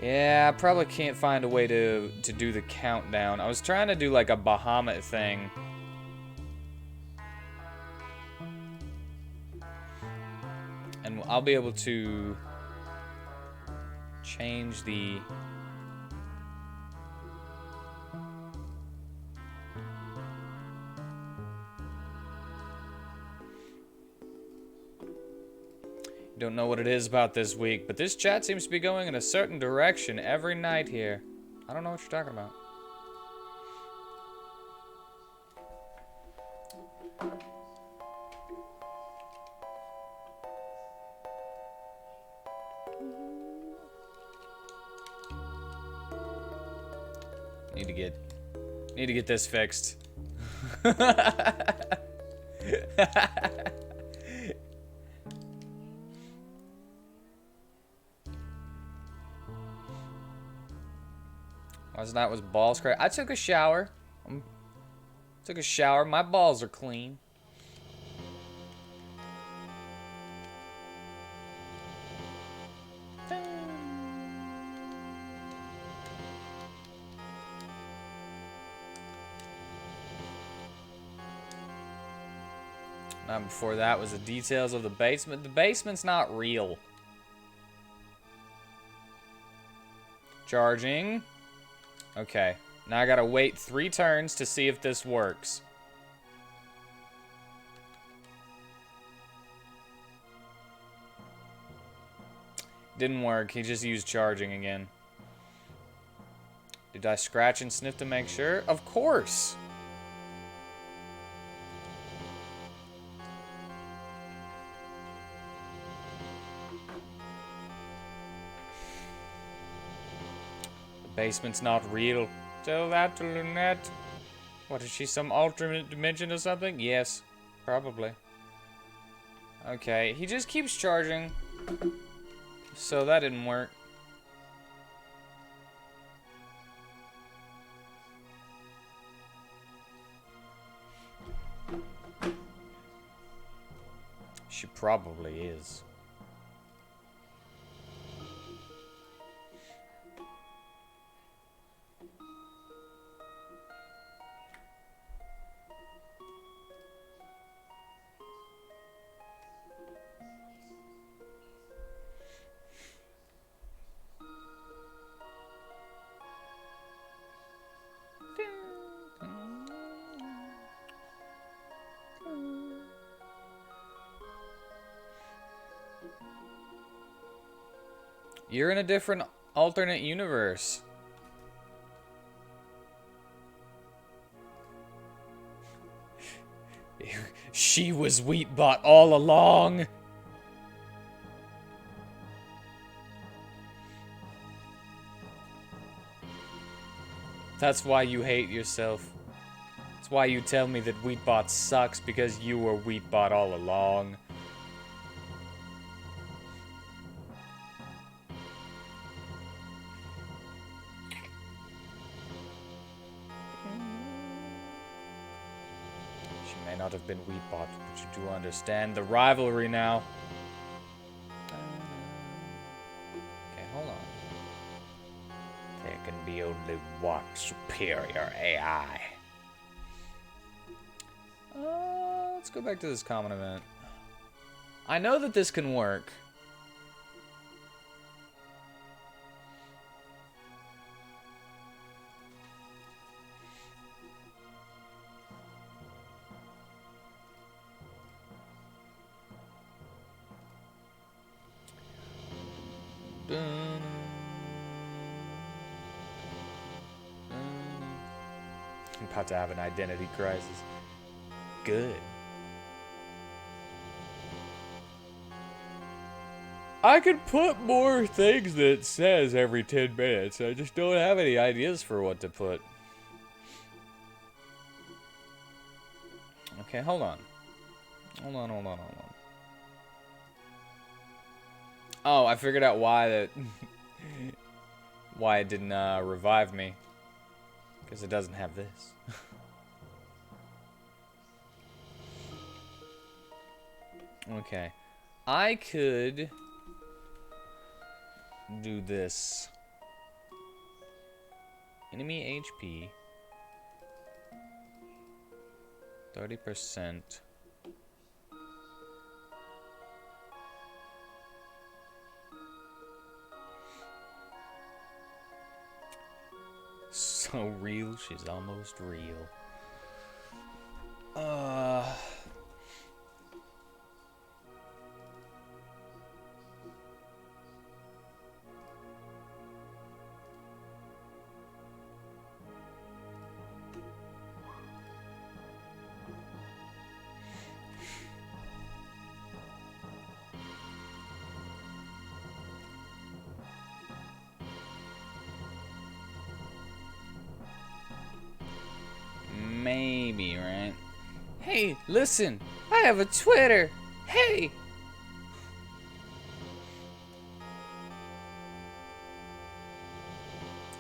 A: Yeah, I probably can't find a way to do the countdown. I was trying to do like a Bahamut thing. And I'll be able to change the... Don't know what it is about this week, but this chat seems to be going in a certain direction every night here. I don't know what you're talking about. Need to get this fixed. Last night was balls crazy. I took a shower. My balls are clean. Night before that was the details of the basement. The basement's not real. Charging. Okay, now I gotta wait 3 turns to see if this works. Didn't work, he just used charging again. Did I scratch and sniff to make sure? Of course! Basement's not real. Tell that to Lynette. What, is she some alternate dimension or something? Yes, probably. Okay, he just keeps charging. So that didn't work. She probably is. You're in a different alternate universe. She was WheatBot all along. That's why you hate yourself. That's why you tell me that WheatBot sucks, because you were WheatBot all along. She may not have been WheatBot, but you do understand the rivalry now. Okay, hold on. There can be only one superior AI. Let's go back to this common event. I know that this can work. I'm about to have an identity crisis. Good. I could put more things that it says every 10 minutes. I just don't have any ideas for what to put. Okay, hold on. Hold on. Oh, I figured out why that... why it didn't revive me. Because it doesn't have this. Okay. I could... do this. Enemy HP 30%. So real, she's almost real. Maybe, right? Hey, listen, I have a Twitter. Hey.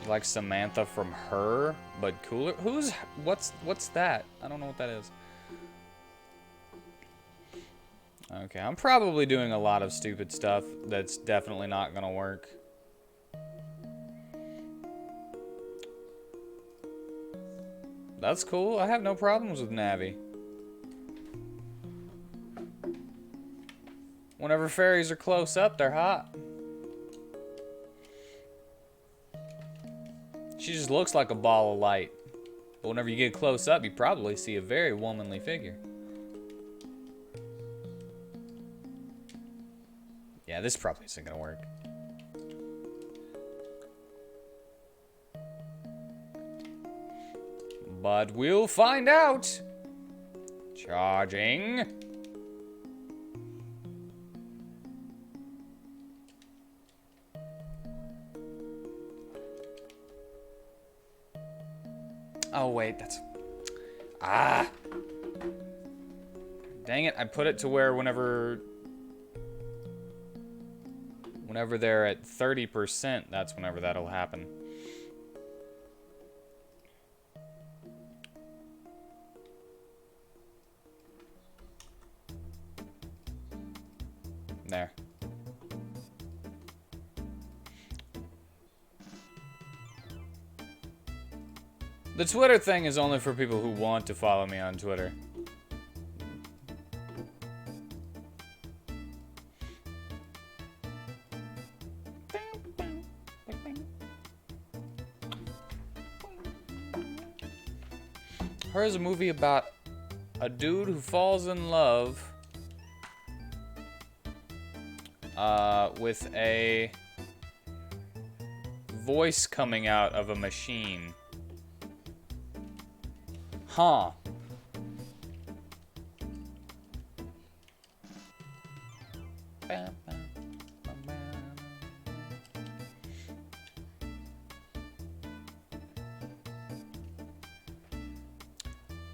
A: Like Samantha from Her, but cooler. What's that? I don't know what that is. Okay, I'm probably doing a lot of stupid stuff that's definitely not gonna work. That's cool. I have no problems with Navi. Whenever fairies are close up, they're hot. She just looks like a ball of light. But whenever you get close up, you probably see a very womanly figure. Yeah, this probably isn't gonna work. But we'll find out. Charging. Oh, wait, that's... Ah! Dang it, I put it to where whenever they're at 30%, that's whenever that'll happen. There. The Twitter thing is only for people who want to follow me on Twitter. Her is a movie about a dude who falls in love with a voice coming out of a machine. Huh.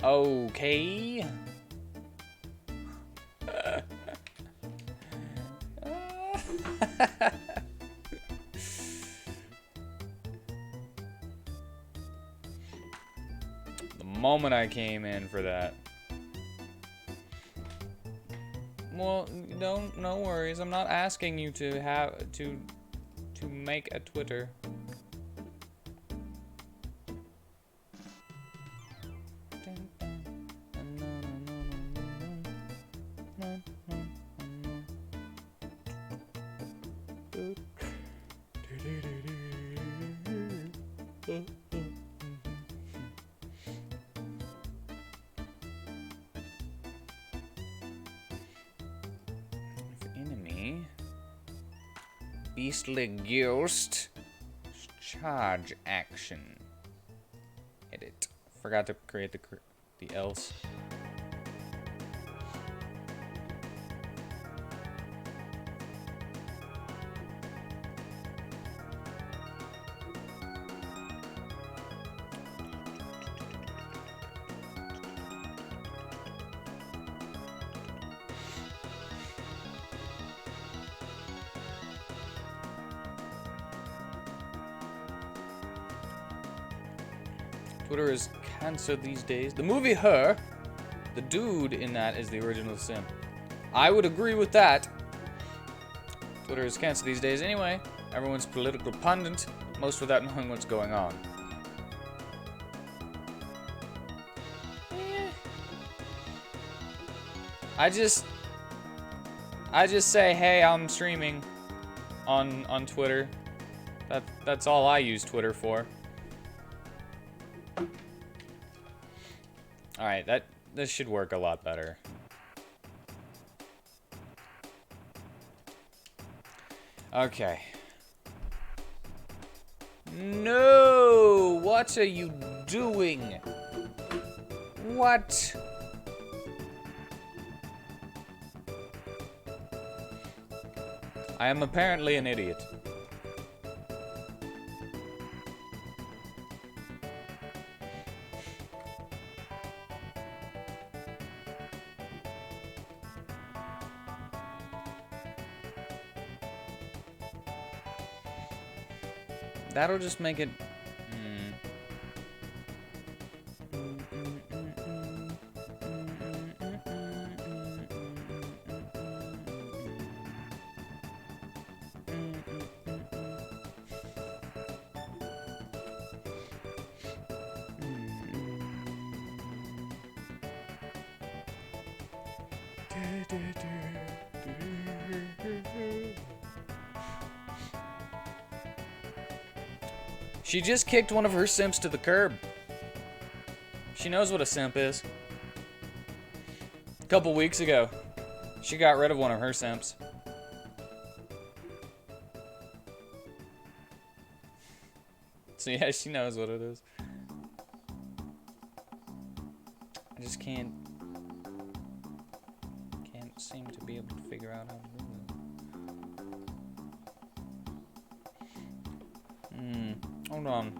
A: Okay. The moment I came in for that. Well, no worries. I'm not asking you to have to make a Twitter. Enemy. Beastly Ghost. Charge action. Edit. Forgot to create the else. Twitter is cancer these days. The movie Her, the dude in that is the original Sim. I would agree with that. Twitter is cancer these days anyway. Everyone's political pundit, most without knowing what's going on. I just say, hey, I'm streaming on Twitter. That's all I use Twitter for. Alright, this should work a lot better. Okay. No! What are you doing? What? I am apparently an idiot. That'll just make it... She just kicked one of her simps to the curb. She knows what a simp is. A couple weeks ago, she got rid of one of her simps. So yeah, she knows what it is. I just can't seem to be able to figure out how to do it. Hold on.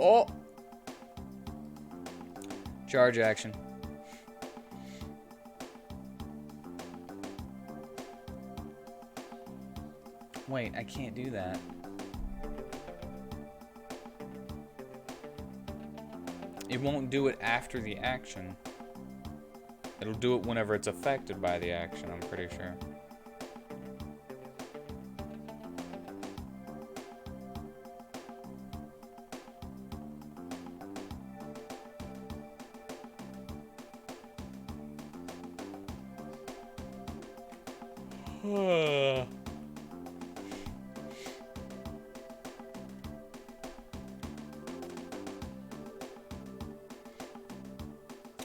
A: Oh. Charge action. Wait, I can't do that. It won't do it after the action. It'll do it whenever it's affected by the action, I'm pretty sure.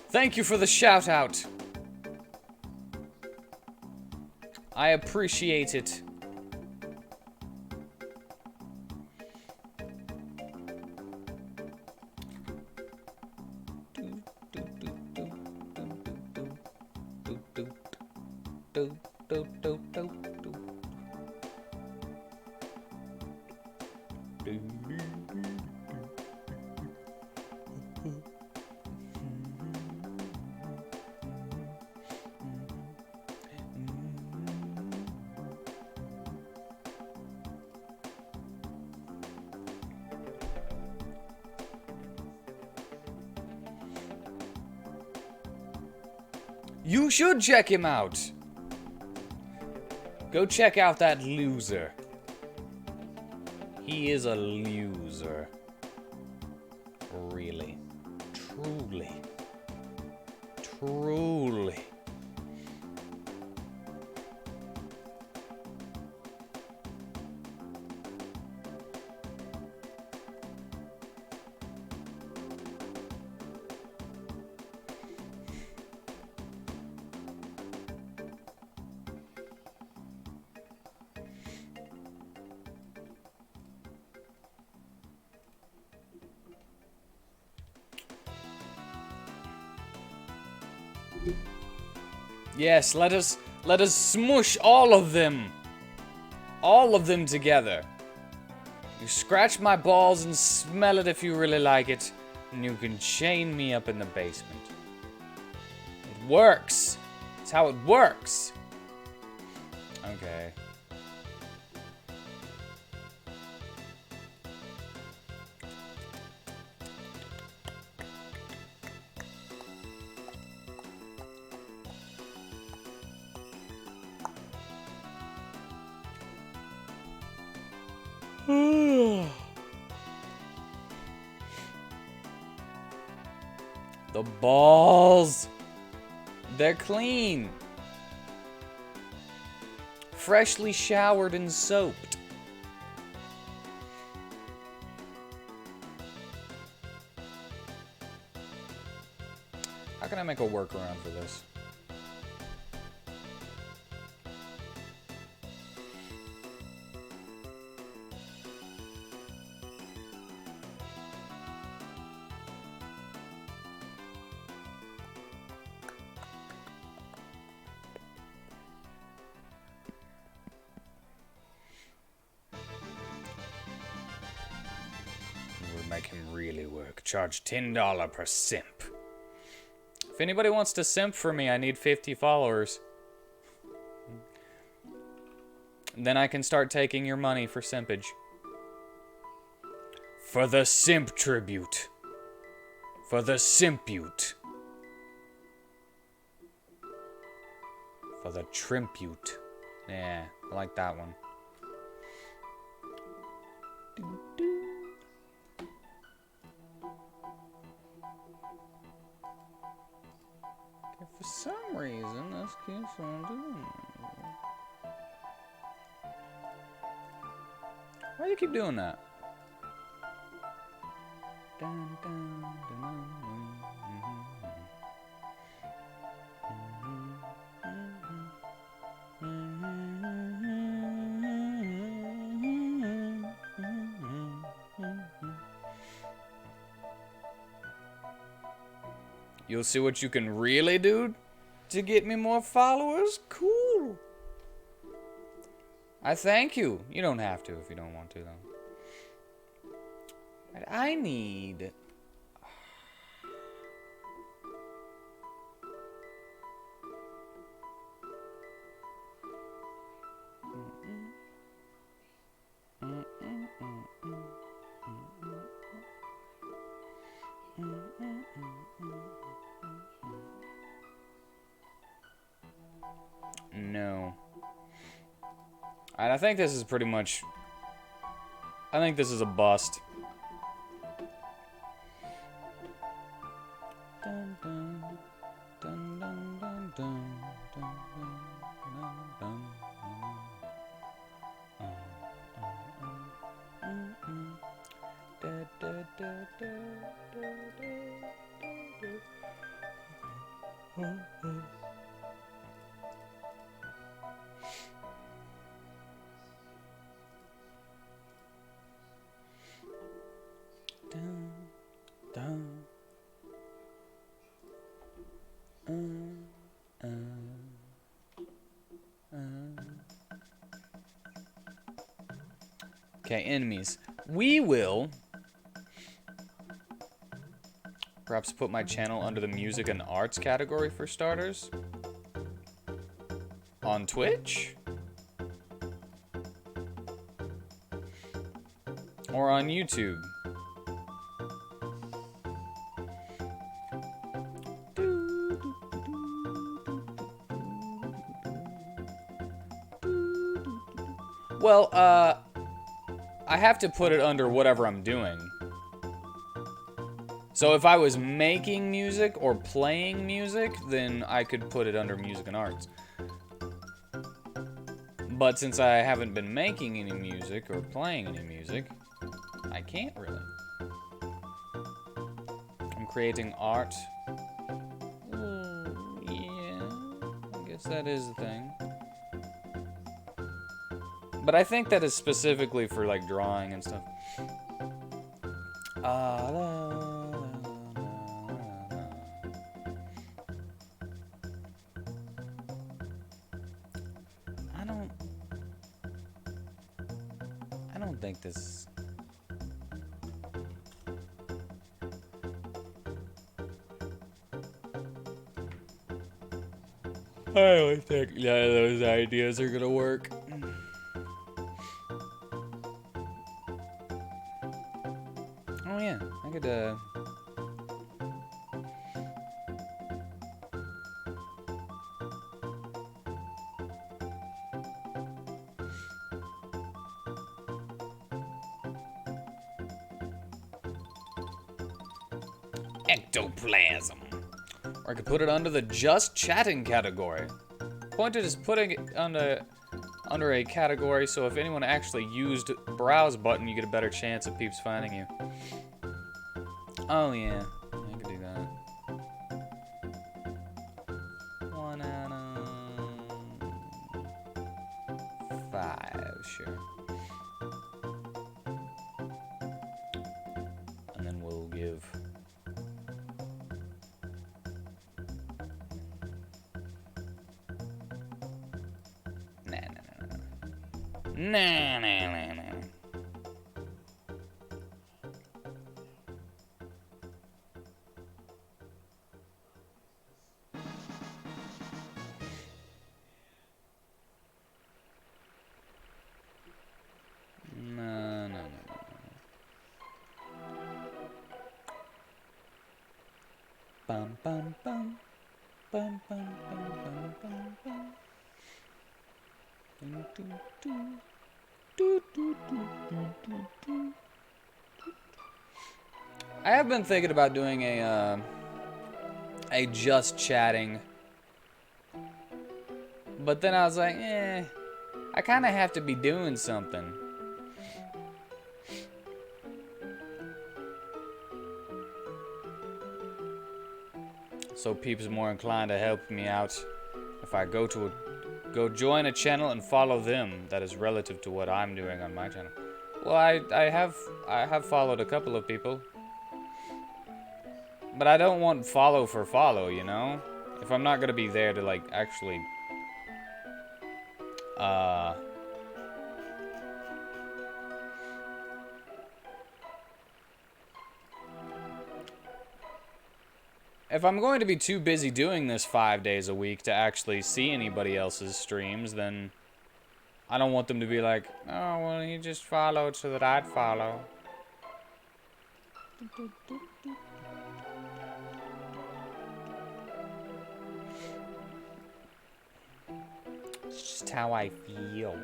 A: Thank you for the shout out. I appreciate it. You should check him out. Go check out that loser. He is a loser. Really. Truly. Truly. Yes, let us smush all of them. All of them together. You scratch my balls and smell it if you really like it, and you can chain me up in the basement. It works. It's how it works. Okay. The balls. They're clean. Freshly showered and soaped. How can I make a workaround for this? Make him really work. Charge $10 per simp. If anybody wants to simp for me, I need 50 followers. Then I can start taking your money for simpage. For the simp tribute. For the simpute. For the trimpute. Yeah, I like that one. For some reason, this keeps on doing it. Why do you keep doing that? Dun, dun, dun, dun, You'll see what you can really do to get me more followers? Cool. I thank you. You don't have to if you don't want to, though. But I need... No. And I think this is pretty much... I think this is a bust. Dun, dun, dun, dun, dun, Okay, enemies. We will perhaps put my channel under the music and arts category for starters. On Twitch? Or on YouTube? Well, I have to put it under whatever I'm doing. So if I was making music or playing music, then I could put it under music and arts. But since I haven't been making any music or playing any music, I can't really. I'm creating art. Yeah, I guess that is the thing. But I think that is specifically for like drawing and stuff. I don't think this. I don't think none of those ideas are gonna work. Oh yeah, I could ectoplasm. Or I could put it under the just chatting category. Point is putting it under a category so if anyone actually used browse button, you get a better chance of peeps finding you. Oh yeah, I could do that. 1 out of 5, sure. And then we'll give. Nah. No. Bum bum bum. Bum bum bum bum bum bum. Do do do. Do do do do do. I have been thinking about doing a just chatting, but then I was like, I kind of have to be doing something. So peeps are more inclined to help me out if I go join a channel and follow them. That is relative to what I'm doing on my channel. Well, I have followed a couple of people. But I don't want follow for follow, you know? If I'm not gonna be there to, like, actually... If I'm going to be too busy doing this 5 days a week to actually see anybody else's streams, then... I don't want them to be like, oh, well, he just followed so that I'd follow. It's just how I feel.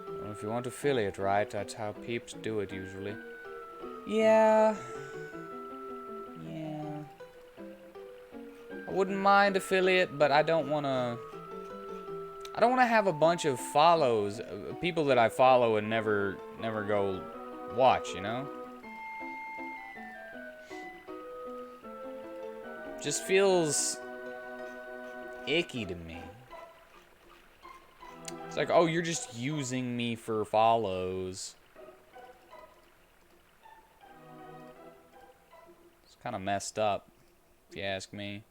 A: I don't know if You want affiliate, right? That's how peeps do it usually. Yeah. Yeah. I wouldn't mind affiliate, but I don't want to... I don't want to have a bunch of follows, people that I follow and never go watch, you know? Just feels icky to me. It's like, oh, you're just using me for follows. It's kind of messed up, if you ask me.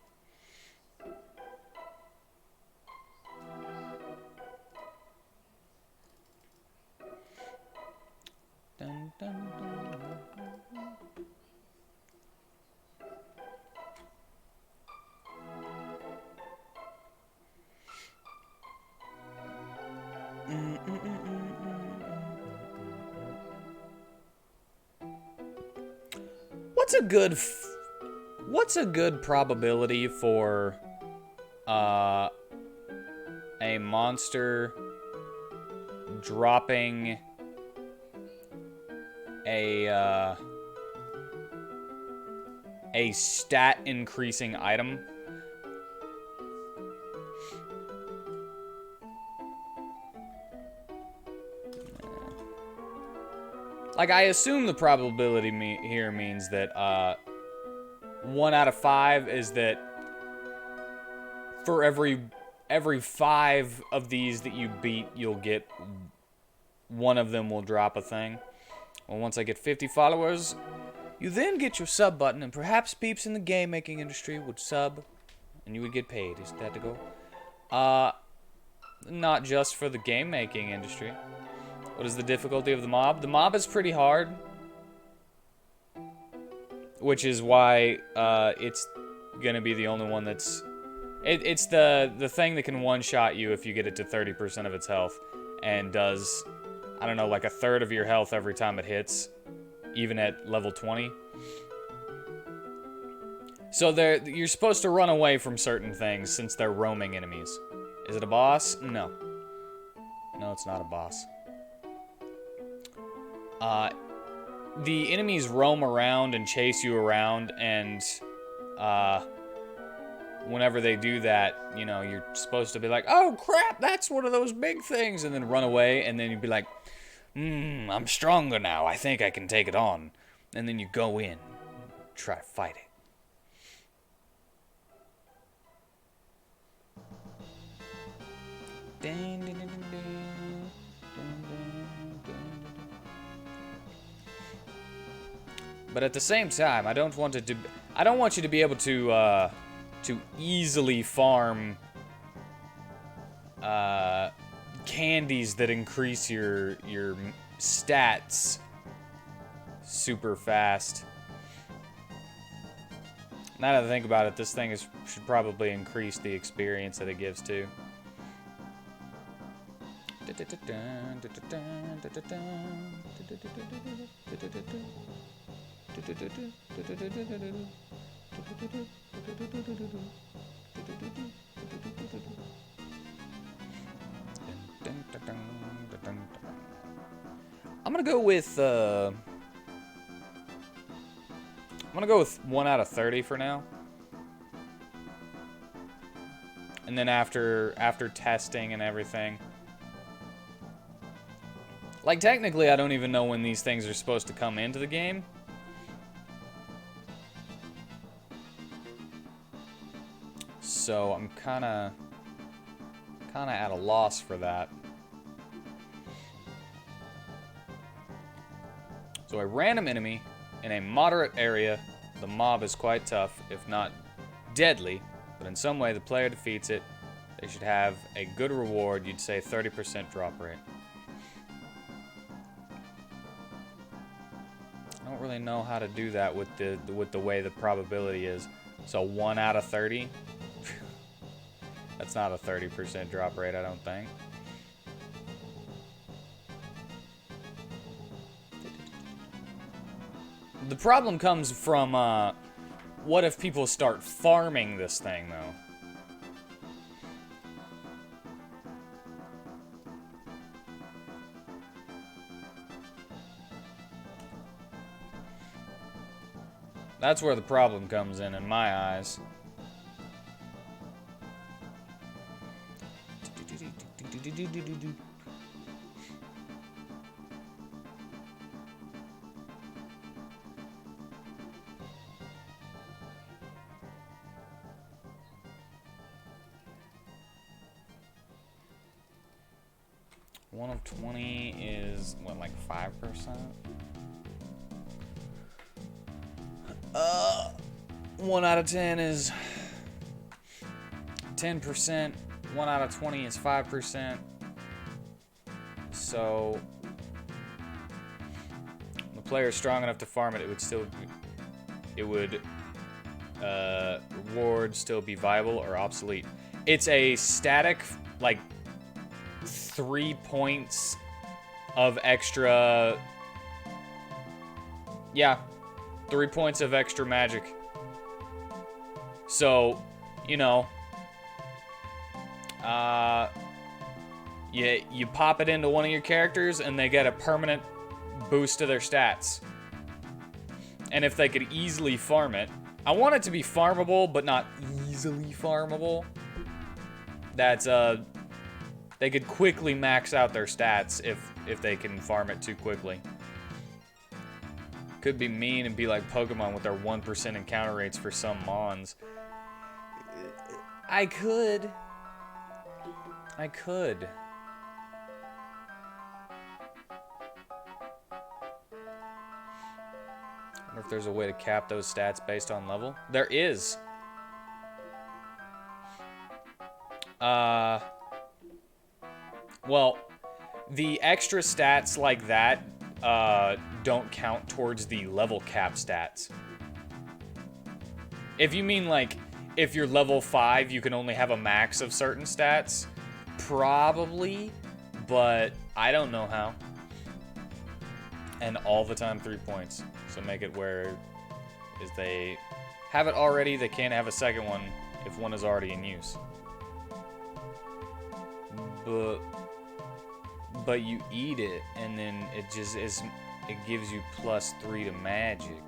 A: Dun, dun, dun. What's a good probability for a monster dropping a stat increasing item? Like, I assume the probability here means that 1 out of 5 is that for every 5 of these that you beat, you'll get one of them will drop a thing. Well, once I get 50 followers, you then get your sub button, and perhaps peeps in the game making industry would sub, and you would get paid. Is that the goal? Not just for the game making industry. What is the difficulty of the mob? The mob is pretty hard, which is why it's gonna be the only one that's... It's the thing that can one-shot you if you get it to 30% of its health, and does, I don't know, like a third of your health every time it hits, even at level 20. So you're supposed to run away from certain things since they're roaming enemies. Is it a boss? No. No, it's not a boss. The enemies roam around and chase you around, and whenever they do that, you know, you're supposed to be like, oh crap, that's one of those big things, and then run away, and then you'd be like, I'm stronger now, I think I can take it on. And then you go in, try to fight it. But at the same time, I don't want it to. I don't want you to be able to easily farm candies that increase your stats super fast. Now that I think about it, this thing should probably increase the experience that it gives too. I'm gonna go with 1 out of 30 for now. And then after testing and everything. Like, technically, I don't even know when these things are supposed to come into the game. So I'm kind of at a loss for that. So a random enemy in a moderate area. The mob is quite tough, if not deadly, but in some way the player defeats it. They should have a good reward. You'd say 30% drop rate. I don't really know how to do that with the way the probability is. So 1 out of 30. That's not a 30% drop rate, I don't think. The problem comes from, what if people start farming this thing, though? That's where the problem comes in my eyes. One of 20 is what, like 5%? 1 out of 10 is 10%. 1 out of 20 is 5%. So the player is strong enough to farm it. Reward still be viable or obsolete. It's a static, like 3 points of extra. Yeah, 3 points of extra magic. So, you know, you pop it into one of your characters and they get a permanent boost to their stats. And if they could easily farm it, I want it to be farmable, but not easily farmable. That's they could quickly max out their stats if they can farm it too quickly. Could be mean and be like Pokemon with their 1% encounter rates for some mons. I could. I wonder if there's a way to cap those stats based on level. There is. Well, the extra stats like that don't count towards the level cap stats. If you mean like, if you're level 5, you can only have a max of certain stats, probably, but I don't know how. And all the time 3 points. So make it where if they have it already, they can't have a second one if one is already in use. But you eat it, and then it just is. It gives you +3 to magic.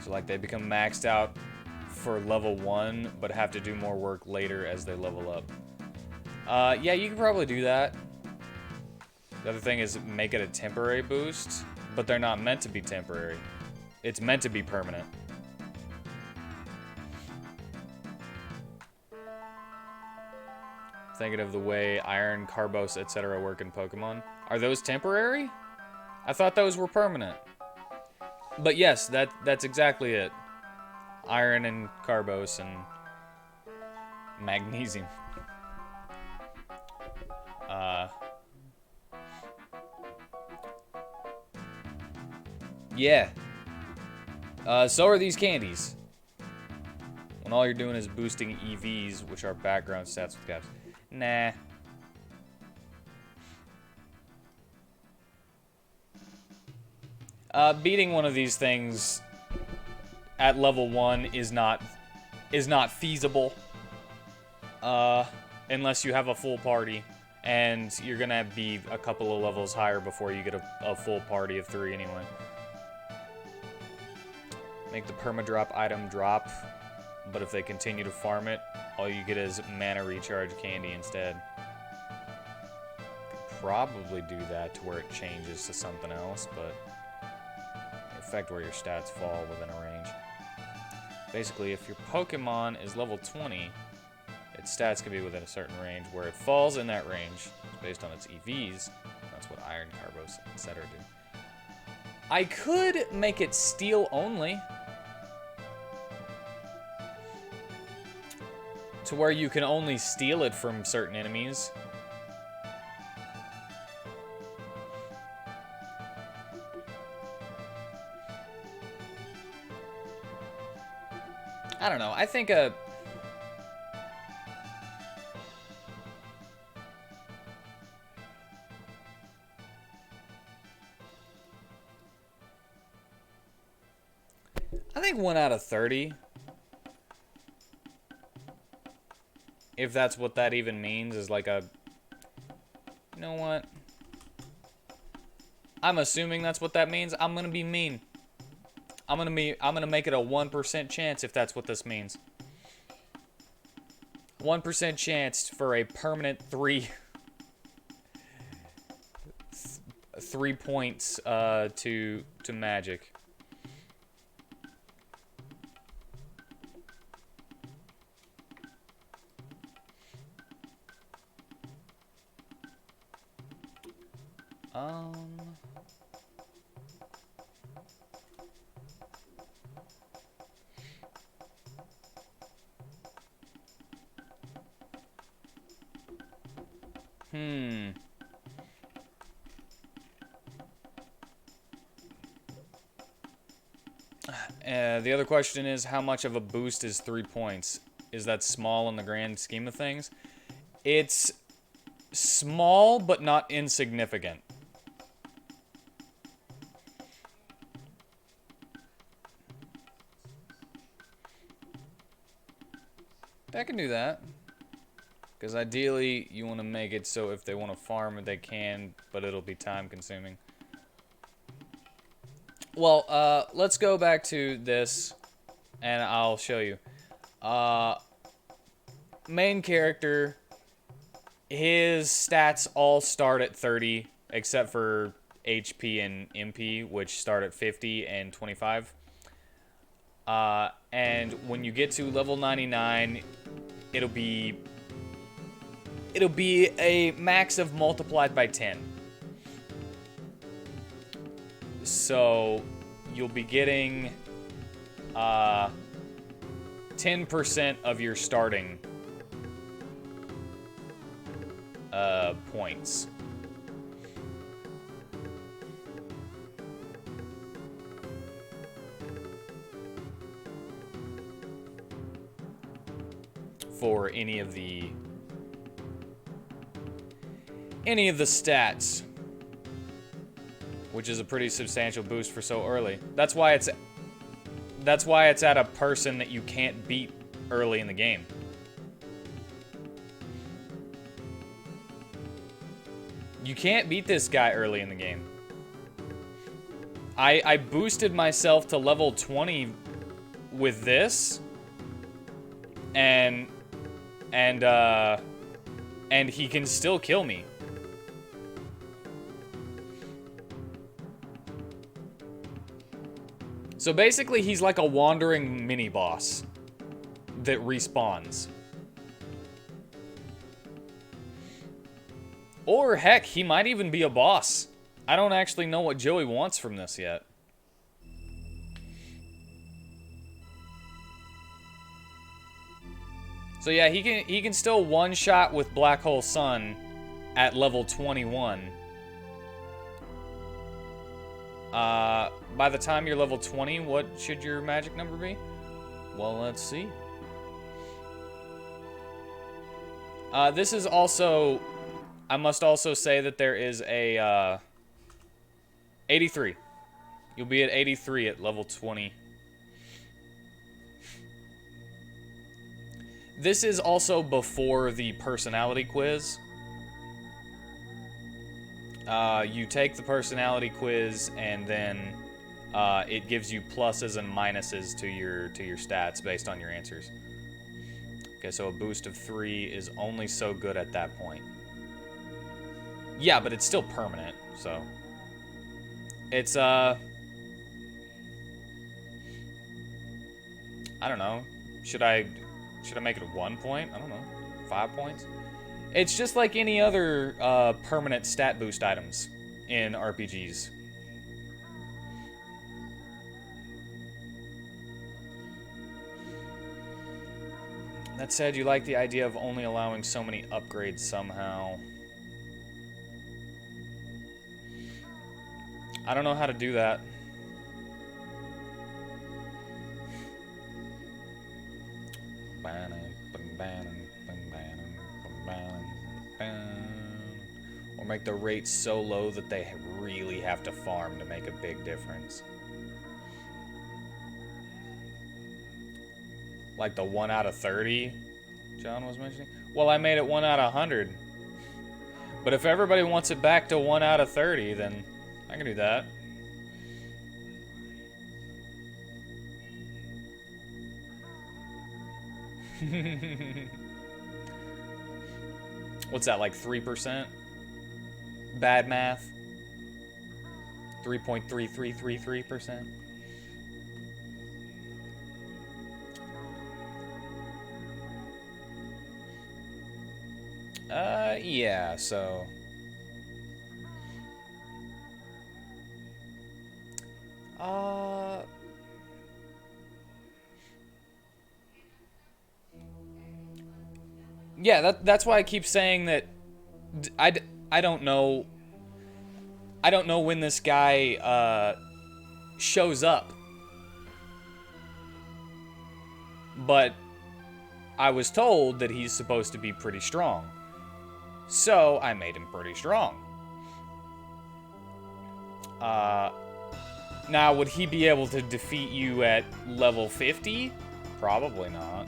A: So like they become maxed out for level 1, but have to do more work later as they level up. Yeah, you can probably do that. The other thing is make it a temporary boost, but they're not meant to be temporary. It's meant to be permanent. Thinking of the way iron, carbos, etc. work in Pokemon. Are those temporary? I thought those were permanent. But yes, that's exactly it. Iron and carbos and magnesium. Yeah. So are these candies. When all you're doing is boosting EVs, which are background stats with caps. Nah. Beating one of these things at level 1 is not feasible. Unless you have a full party. And you're gonna be a couple of levels higher before you get a full party of 3 anyway. Make the permadrop item drop, but if they continue to farm it, all you get is mana recharge candy instead. Could probably do that to where it changes to something else, but affect where your stats fall within a range. Basically, if your Pokemon is level 20, its stats can be within a certain range. Where it falls in that range, based on its EVs, that's what iron, carbos, etc. do. I could make it steel only, to where you can only steal it from certain enemies. I don't know. I think I think 1 out of 30. If that's what that even means, is like a... You know what? I'm assuming that's what that means. I'm gonna be mean. I'm gonna make it a 1% chance if that's what this means. 1% chance for a permanent 3 points to magic. The other question is, how much of a boost is 3 points? Is that small in the grand scheme of things? It's small, but not insignificant. I can do that. Because ideally, you want to make it so if they want to farm, they can, but it'll be time consuming. Well, let's go back to this, and I'll show you. Main character, his stats all start at 30, except for HP and MP, which start at 50 and 25. And when you get to level 99, it'll be a max of multiplied by 10. So you'll be getting 10% of your starting points. For any of the stats, which is a pretty substantial boost for so early. That's why it's at a person that you can't beat early in the game. You can't beat this guy early in the game. I boosted myself to level 20 with this, and he can still kill me. So basically, he's like a wandering mini-boss that respawns. Or heck, he might even be a boss. I don't actually know what Joey wants from this yet. So yeah, he can still one-shot with Black Hole Sun at level 21. By the time you're level 20, what should your magic number be? Well, let's see. This is also... I must also say that there is a 83. You'll be at 83 at level 20. This is also before the personality quiz. You take the personality quiz, and then it gives you pluses and minuses to your stats based on your answers. Okay, so a boost of 3 is only so good at that point. Yeah, but it's still permanent, so it's I don't know. Should I make it 1 point? I don't know. 5 points? It's just like any other permanent stat boost items in RPGs. That said, you like the idea of only allowing so many upgrades somehow. I don't know how to do that. Or make the rates so low that they really have to farm to make a big difference. Like the 1 out of 30 John was mentioning. Well, I made it 1 out of 100. But if everybody wants it back to 1 out of 30, then I can do that. What's that, like 3%? Bad math. 3.3333%. Yeah, so... Yeah, that's why I keep saying that I don't know... I don't know when this guy, shows up. But I was told that he's supposed to be pretty strong. So, I made him pretty strong. Now, would he be able to defeat you at level 50? Probably not.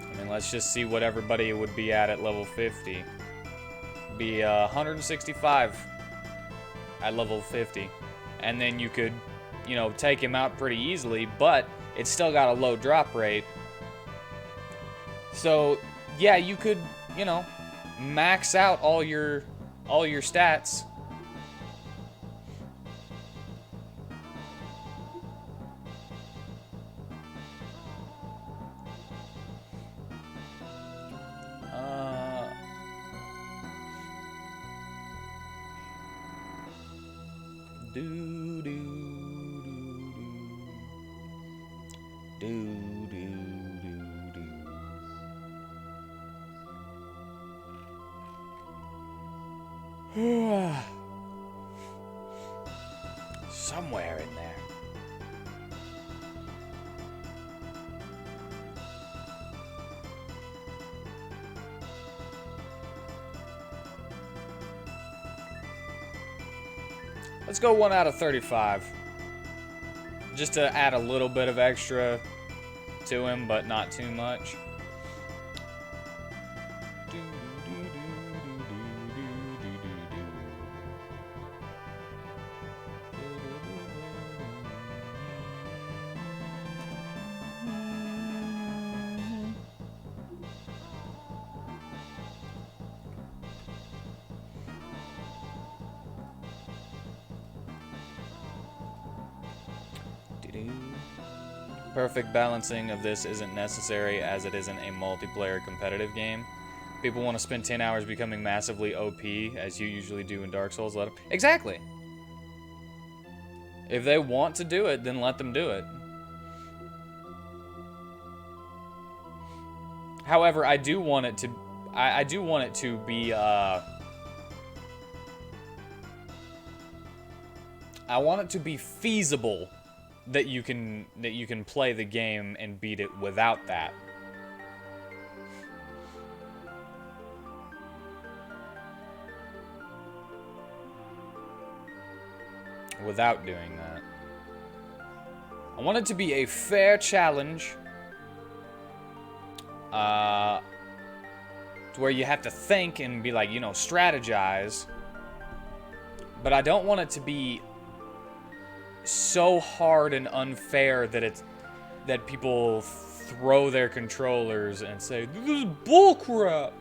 A: I mean, let's just see what everybody would be at level 50. Be 165 at level 50. And then you could, you know, take him out pretty easily, but it's still got a low drop rate. So, yeah, you could, you know, max out all your stats. Somewhere in there. Let's go 1 out of 35. Just to add a little bit of extra to him, but not too much. Perfect balancing of this isn't necessary as it isn't a multiplayer competitive game. People want to spend 10 hours becoming massively OP, as you usually do in Dark Souls. Let them... Exactly. If they want to do it, then let them do it. However, I do want it to... I do want it to be, I want it to be feasible that you can play the game and beat it without that. Without doing that. I want it to be a fair challenge. To where you have to think and be like, you know, strategize. But I don't want it to be so hard and unfair that people throw their controllers and say, "This is bullcrap."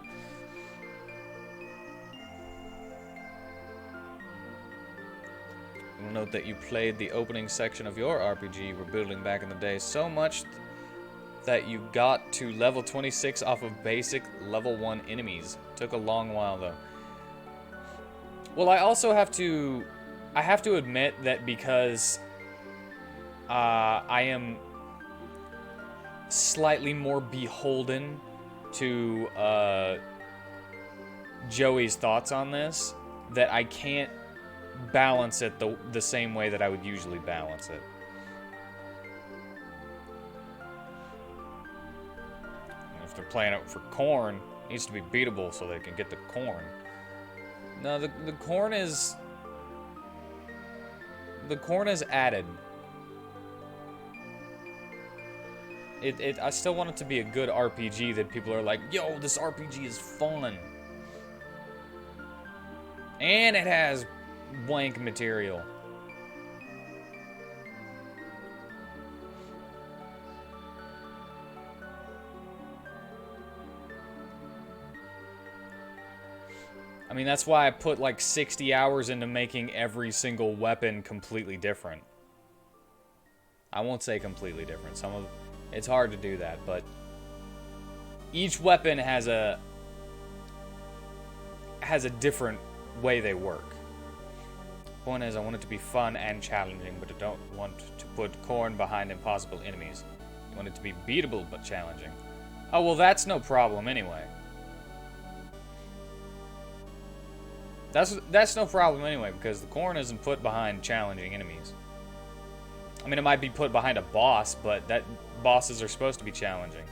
A: You'll note that you played the opening section of your RPG we're building back in the day so much that you got to level 26 off of basic level 1 enemies. Took a long while though. Well, I also have to admit that because I am slightly more beholden to Joey's thoughts on this, that I can't balance it the same way that I would usually balance it. If they're playing it for corn, it needs to be beatable so they can get the corn. No, the corn is... The corn is added. I still want it to be a good RPG that people are like, yo, this RPG is fun. And it has blank material. I mean, that's why I put like 60 hours into making every single weapon completely different. I won't say completely different. It's hard to do that, but each weapon has a different way they work. Point is, I want it to be fun and challenging, but I don't want to put corn behind impossible enemies. I want it to be beatable but challenging. Oh, well, that's no problem anyway. That's no problem anyway, because the corn isn't put behind challenging enemies. I mean, it might be put behind a boss, but bosses are supposed to be challenging.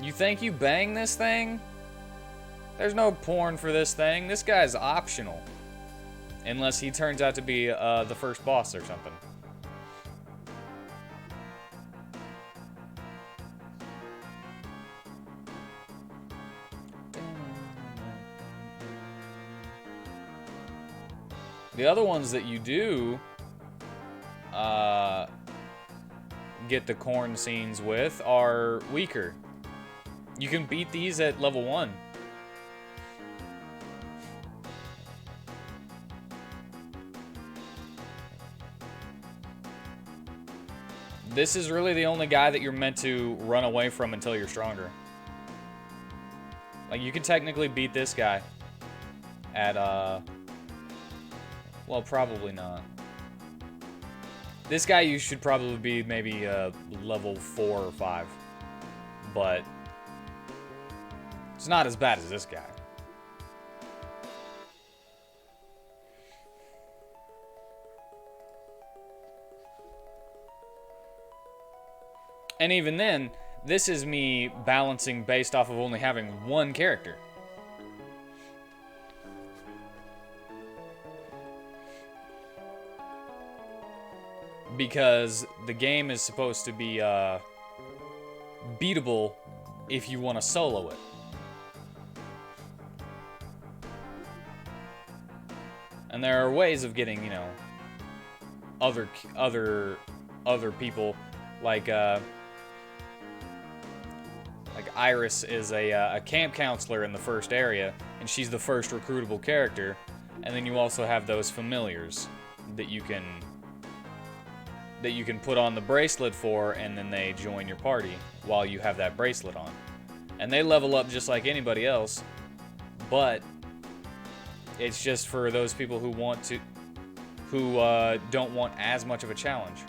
A: You think you bang this thing? There's no porn for this thing. This guy's optional. Unless he turns out to be the first boss or something. The other ones that you do get the corn scenes with are weaker. You can beat these at level 1. This is really the only guy that you're meant to run away from until you're stronger. Like, you can technically beat this guy at, well, probably not. This guy you should probably be maybe level 4 or 5. But it's not as bad as this guy. And even then, this is me balancing based off of only having one character. Because the game is supposed to be beatable if you want to solo it. And there are ways of getting, you know, other people, like Iris is a camp counselor in the first area, and she's the first recruitable character. And then you also have those familiars that you can put on the bracelet for, and then they join your party while you have that bracelet on. And they level up just like anybody else, but it's just for those people who don't want as much of a challenge.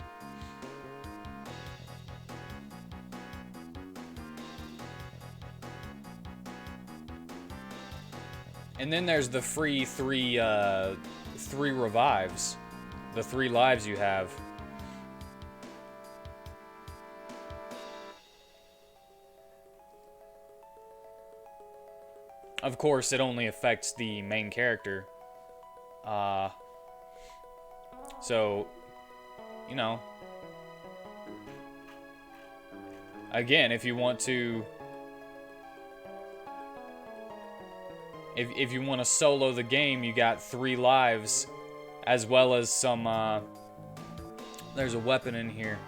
A: And then there's the free three revives, the 3 lives you have. Of course, it only affects the main character. So, you know, again, if you want to, if you want to solo the game, you got 3 lives, as well as some. There's a weapon in here.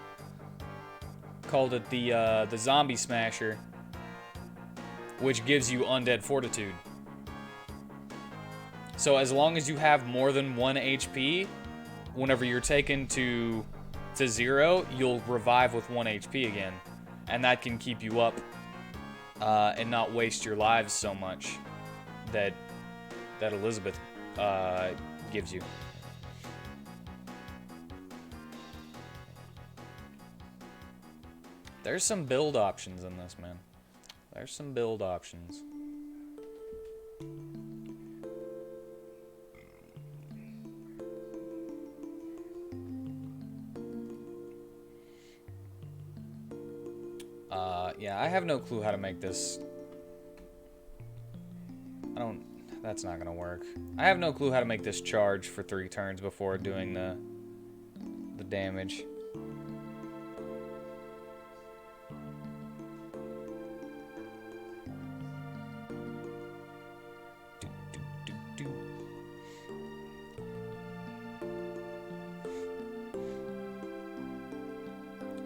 A: Called it the Zombie Smasher, which gives you undead fortitude. So as long as you have more than 1 HP, whenever you're taken to 0, you'll revive with 1 HP again. And that can keep you up and not waste your lives so much that Elizabeth gives you. There's some build options in this, man. There's some build options. Yeah, I have no clue how to make this. That's not gonna work. I have no clue how to make this charge for 3 turns before doing the damage.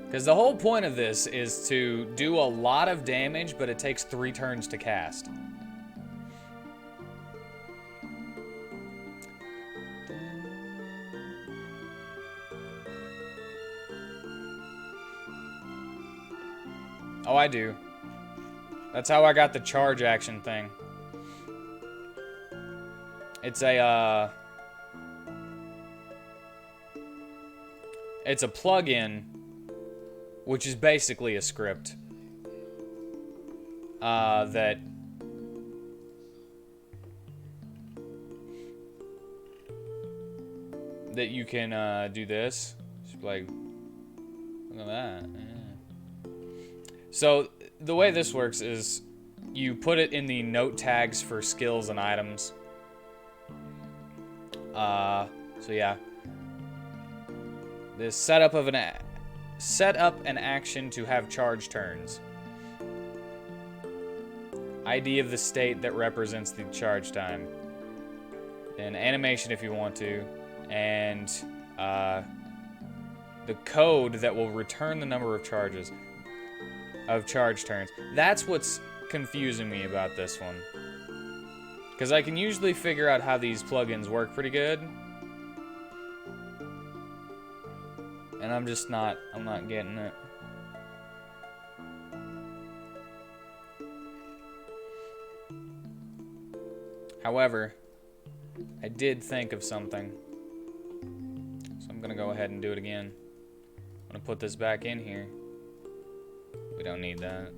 A: Because the whole point of this is to do a lot of damage, but it takes 3 turns to cast. Oh, I do. That's how I got the charge action thing. It's a, it's a plugin, which is basically a script that you can do this. Just like, look at that. Yeah. So the way this works is you put it in the note tags for skills and items. So yeah, this set up an action to have charge turns. ID of the state that represents the charge time. Then animation if you want to, and the code that will return the number of charge turns. That's what's confusing me about this one. Because I can usually figure out how these plugins work pretty good. And I'm not getting it. However, I did think of something. So I'm gonna go ahead and do it again. I'm gonna put this back in here. We don't need that.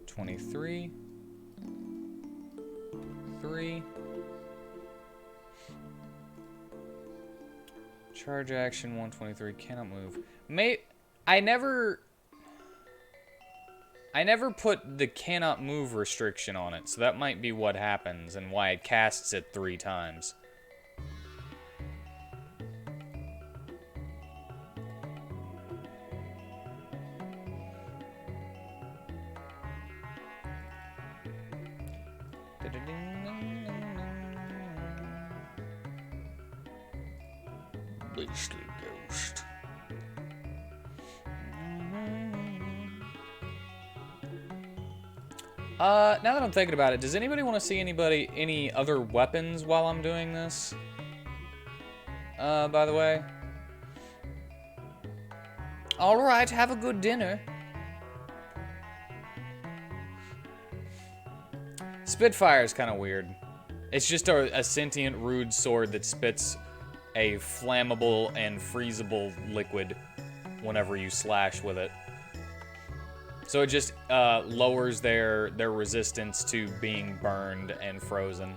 A: $23. 3. Charge action 123 cannot move. I never put the cannot move restriction on it, so that might be what happens and why it casts it 3 times. Beastly ghost. Now that I'm thinking about it, does anybody want to see any other weapons while I'm doing this? By the way. Alright, have a good dinner. Spitfire is kind of weird. It's just a sentient rude sword that spits a flammable and freezable liquid whenever you slash with it. So it just lowers their resistance to being burned and frozen.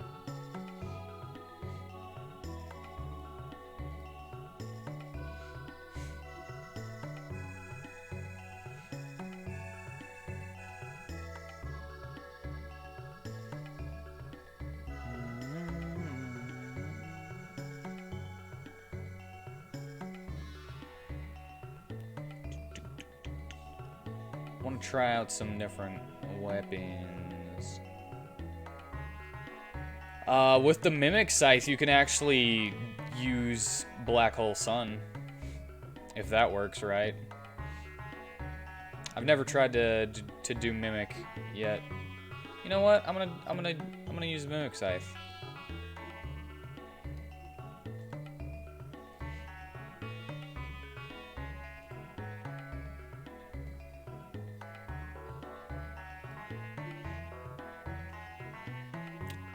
A: I want to try out some different weapons. With the Mimic Scythe, you can actually use Black Hole Sun, if that works right. I've never tried to do Mimic yet. You know what? I'm gonna use Mimic Scythe.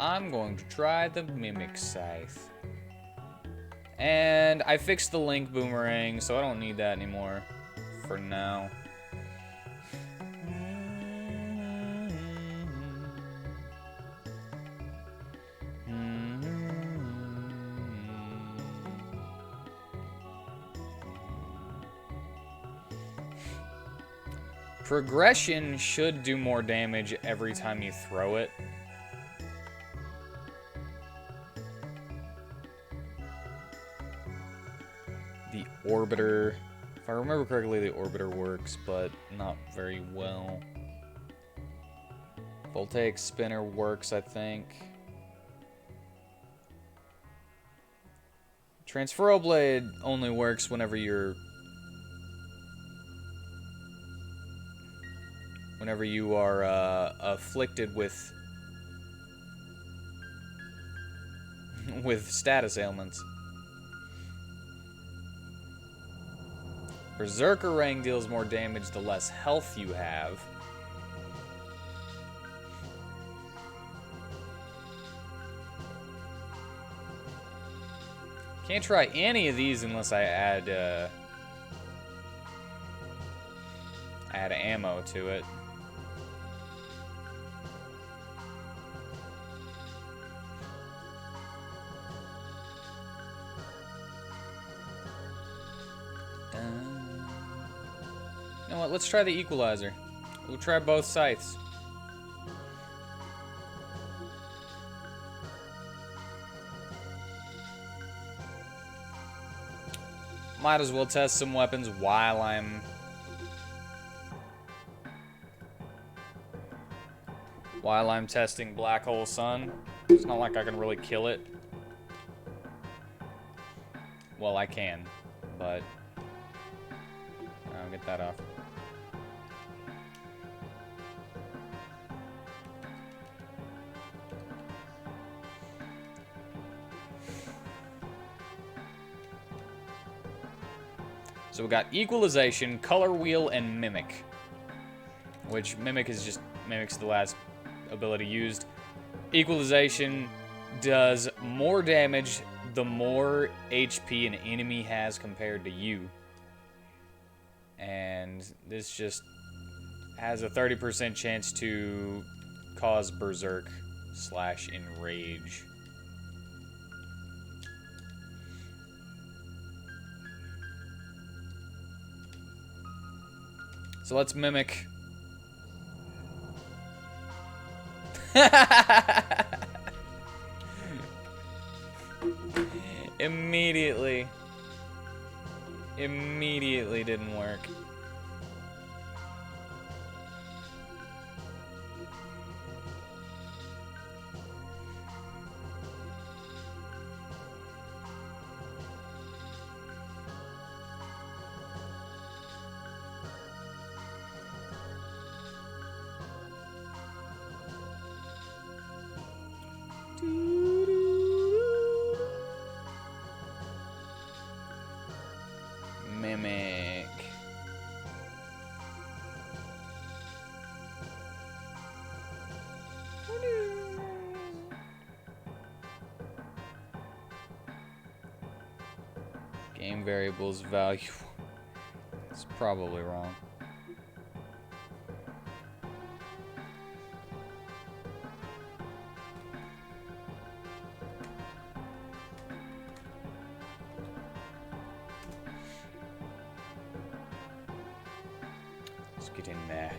A: I'm going to try the Mimic Scythe. And I fixed the Link Boomerang, so I don't need that anymore for now. Progression should do more damage every time you throw it. The Orbiter. If I remember correctly, the Orbiter works, but not very well. Voltaic Spinner works, I think. Transferal Blade only works whenever you are afflicted with status ailments. Berserker Ring deals more damage the less health you have. Can't try any of these unless I add ammo to it. You know what? Let's try the equalizer. We'll try both scythes. Might as well test some weapons while I'm testing Black Hole Sun. It's not like I can really kill it. Well, I can, but I'll get that off. So we got Equalization, Color Wheel, and Mimic. Which Mimic is just mimics the last ability used. Equalization does more damage the more HP an enemy has compared to you. And this just has a 30% chance to cause Berserk / Enrage. So let's Mimic. Immediately didn't work. Mimic. Game variables value. It's probably wrong. Let's get in there.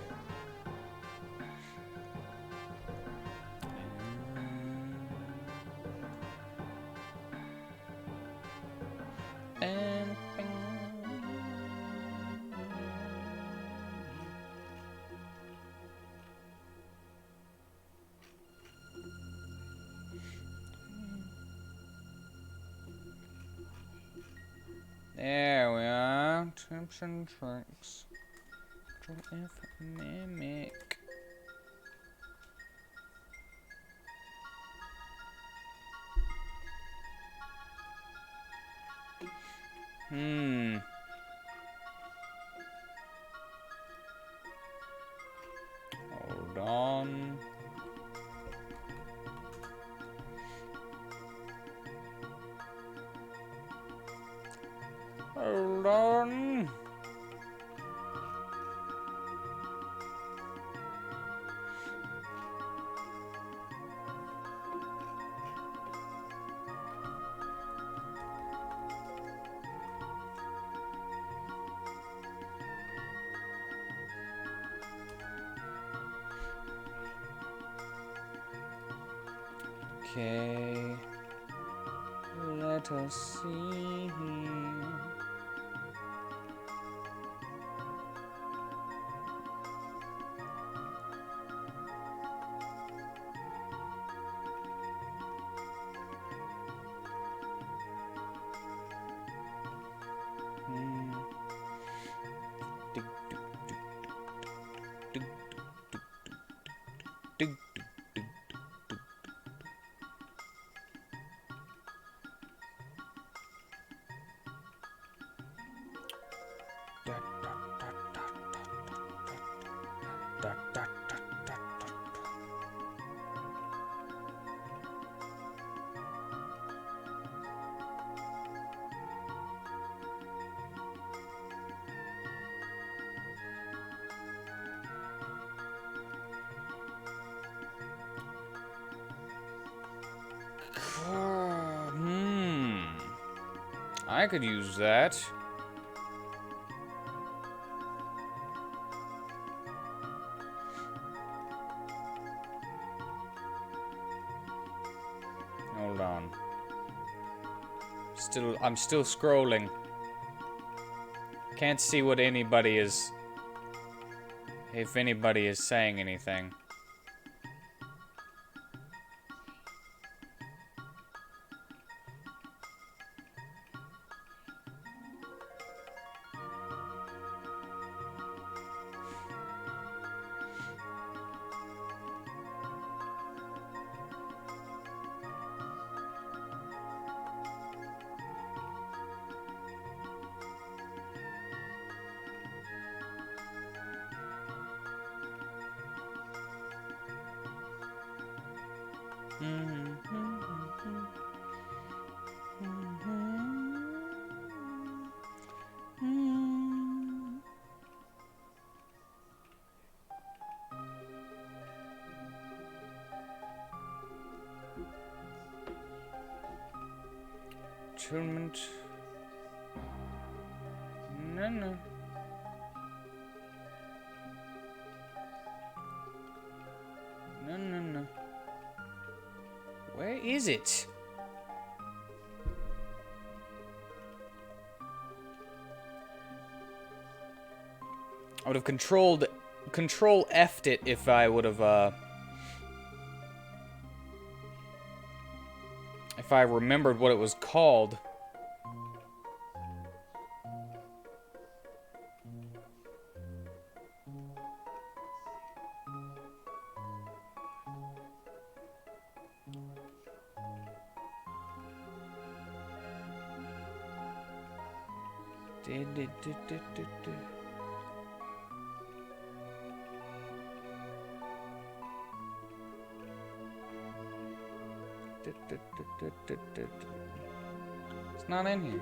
A: There we are. Tips and tricks. Mimic. Hold on. Hold on. Okay. Let us see. I could use that. Hold on. I'm still scrolling. Can't see what anybody is... if anybody is saying anything. Attunement. No, no. No, no, no. Where is it? I would have control F'd it if I would have, if I remembered what it was called. It's not in here.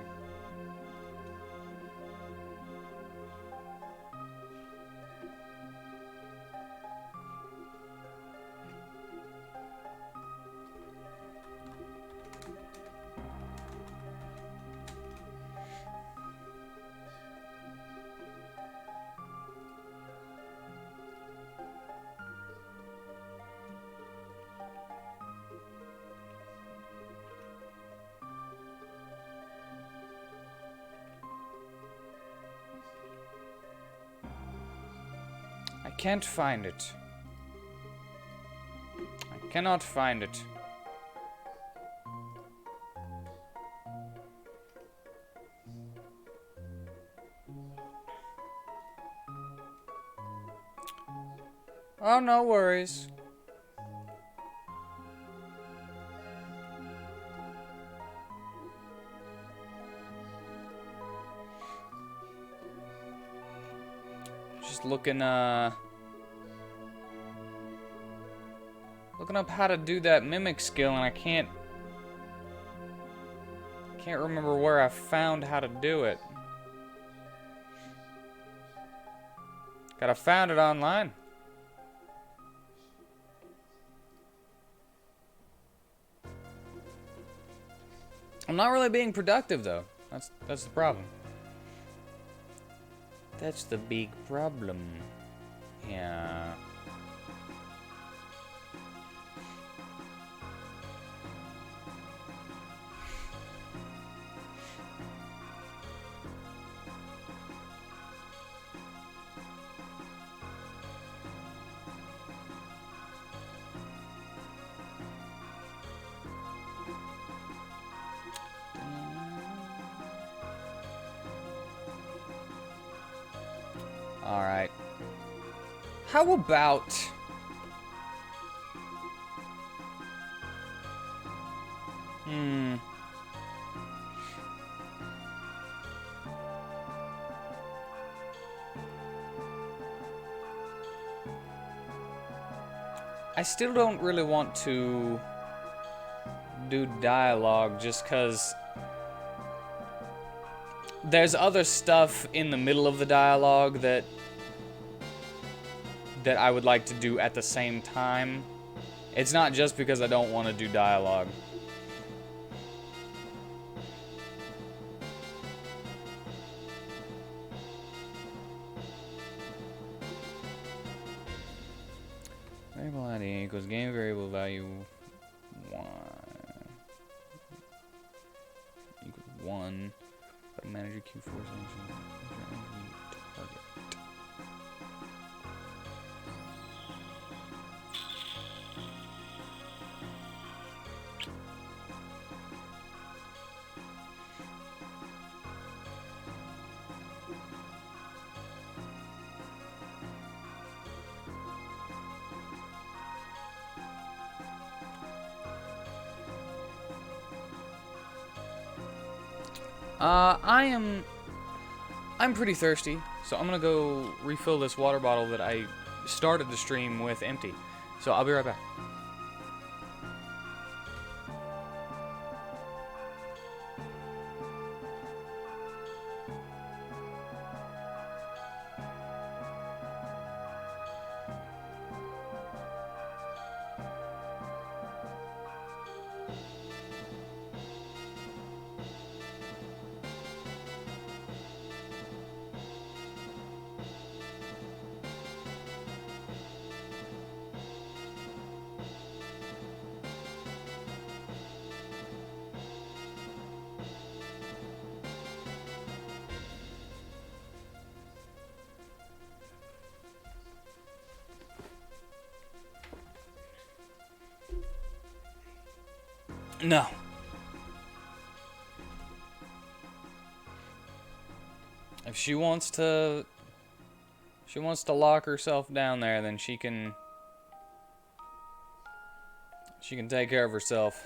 A: I can't find it. I cannot find it. Oh, no worries. Just looking up how to do that mimic skill, and I can't remember where I found how to do it. I found it online. I'm not really being productive though. That's the problem. That's the big problem. Yeah. Alright. How about... I still don't really want to do dialogue just because there's other stuff in the middle of the dialogue that I would like to do at the same time. It's not just because I don't want to do dialogue. Variable ID equals game variable value 1 equals 1. But manager Q4 function target. I'm pretty thirsty, so I'm gonna go refill this water bottle that I started the stream with empty. So I'll be right back. No. If she wants to lock herself down there, then she can take care of herself.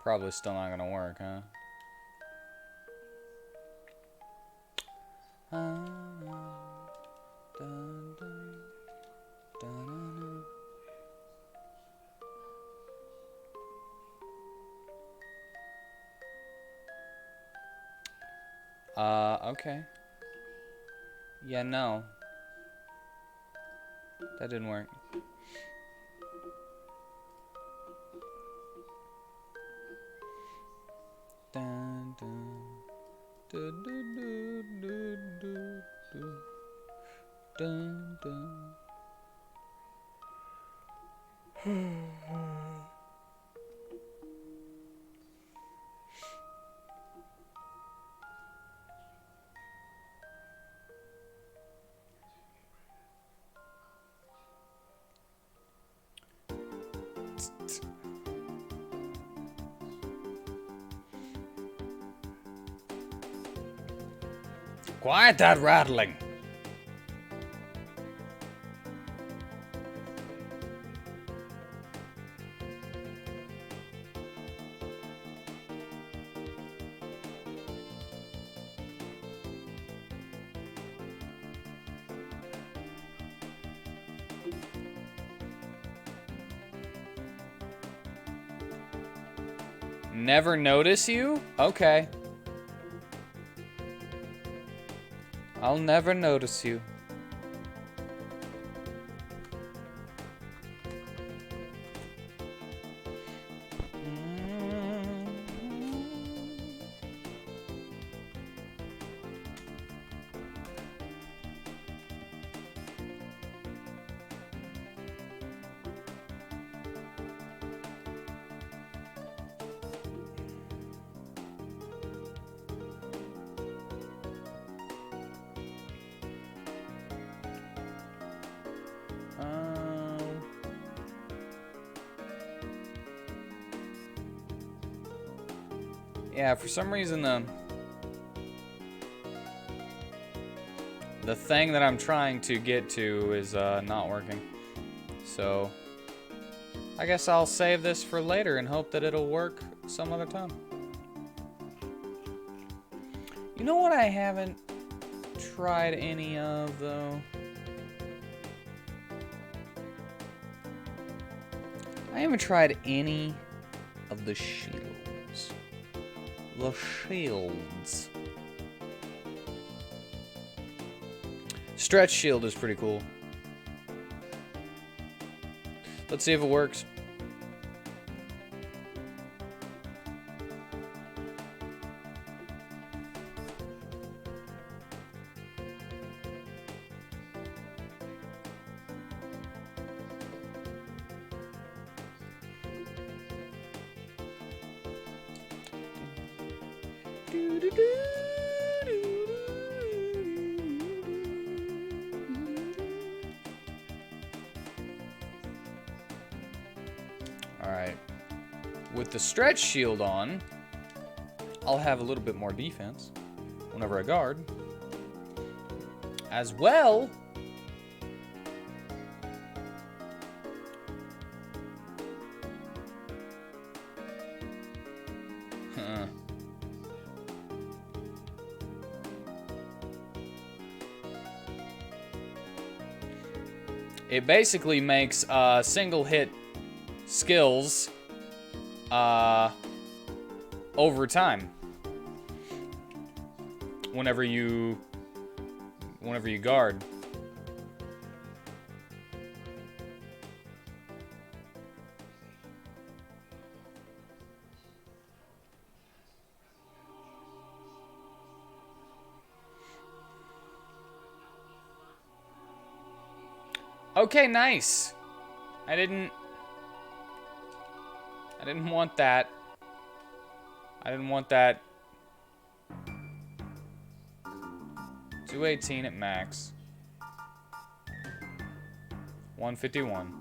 A: Probably still not gonna work, huh? Okay. Yeah, no. That didn't work. Dun, dun, dun, dun, dun, dun, dun, dun, dun. Quiet that rattling. Never notice you? Okay. I'll never notice you. Yeah, for some reason the thing that I'm trying to get to is not working. So I guess I'll save this for later and hope that it'll work some other time. You know what I haven't tried any of, though? I haven't tried any of the shields. The shields. Stretch shield is pretty cool. Let's see if it works. Alright. With the stretch shield on, I'll have a little bit more defense whenever I guard. As well, it basically makes single hit skills over time whenever you guard. Okay, nice. I didn't want that. I didn't want that. 218 at max. 151.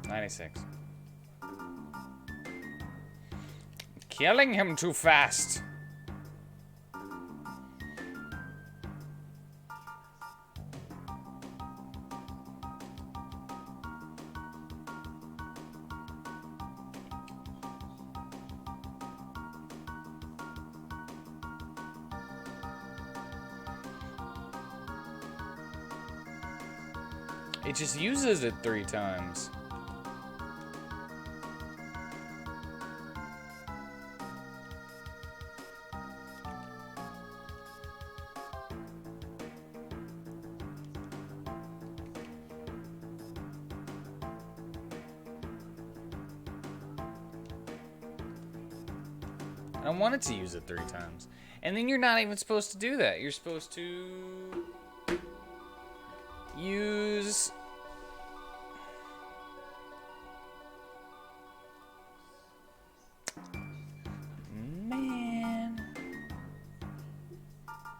A: 96. Killing him too fast. It just uses it 3 times. I want it to use it 3 times. And then you're not even supposed to do that. You're supposed to use... Man.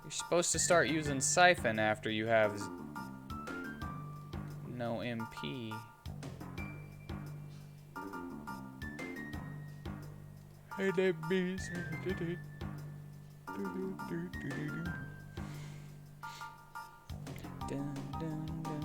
A: You're supposed to start using Siphon after you have no MP. Hey, that beast. Dun, dun, dun, dun, dun, dun.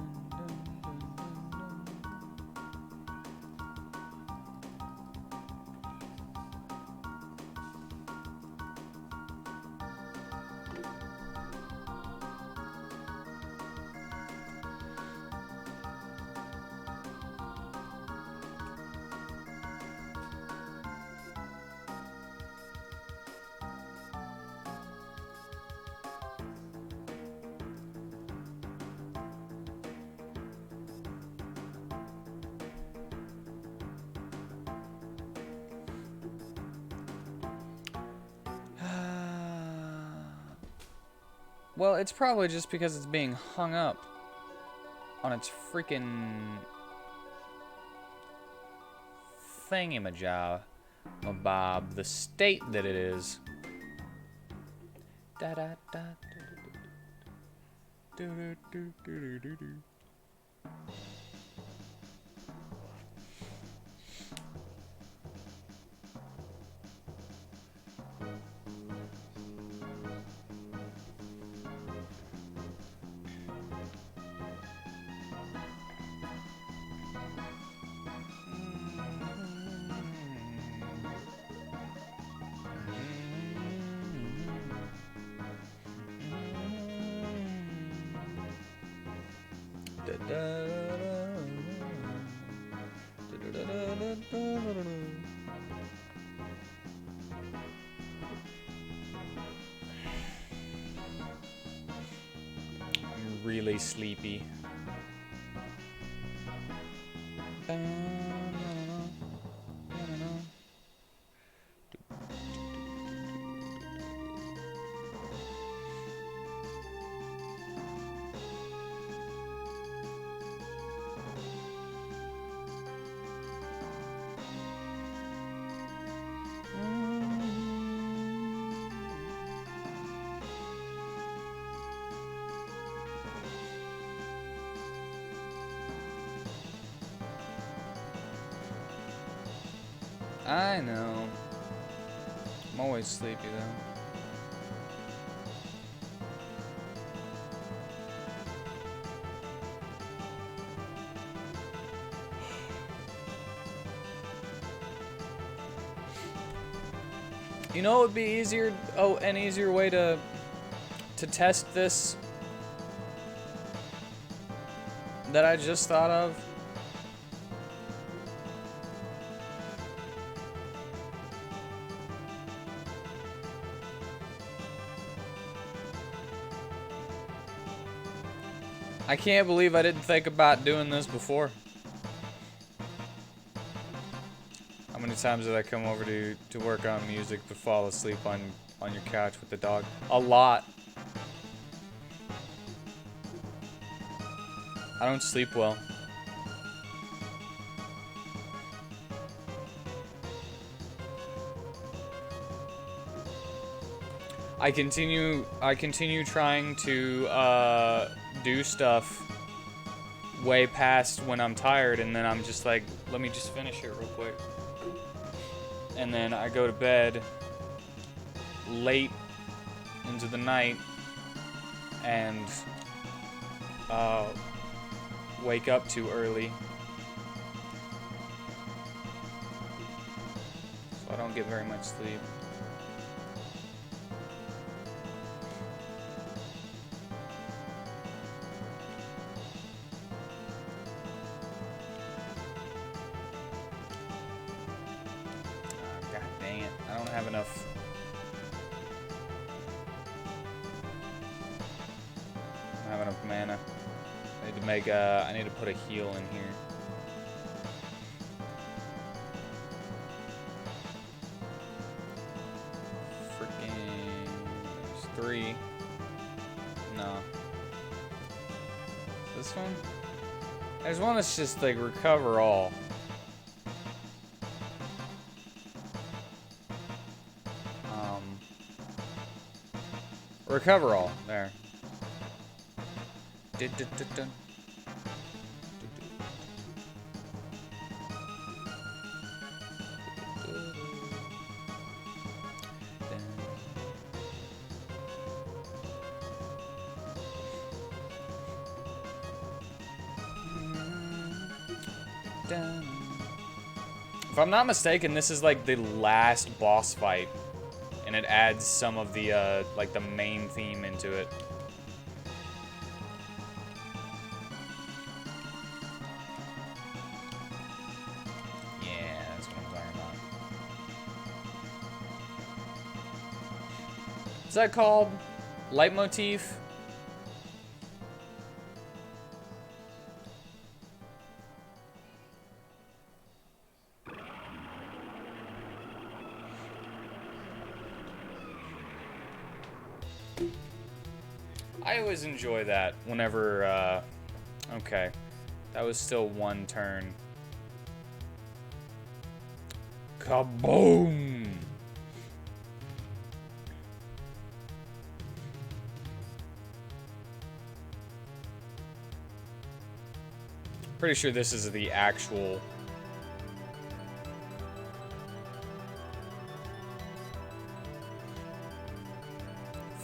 A: Well, it's probably just because it's being hung up on its freaking thingamabob, the state that it is. Da da da do do do do do do. I'm really sleepy. I know. I'm always sleepy though. You know, it would be easier. Oh, an easier way to test this that I just thought of. I can't believe I didn't think about doing this before. How many times did I come over to work on music to fall asleep on your couch with the dog? A lot. I don't sleep well. I continue trying to do stuff way past when I'm tired, and then I'm just like, let me just finish it real quick. And then I go to bed late into the night and wake up too early. So I don't get very much sleep. I don't have enough. I don't have enough mana. I need to make I need to put a heal in here. Freaking, there's 3. No. This one? There's one that's just like recover all. Recover all. There. If I'm not mistaken, this is like the last boss fight. And it adds some of the, like, the main theme into it. Yeah, that's what I'm talking about. Is that called leitmotif? I always enjoy that whenever, okay. That was still 1 turn. Kaboom! Pretty sure this is the actual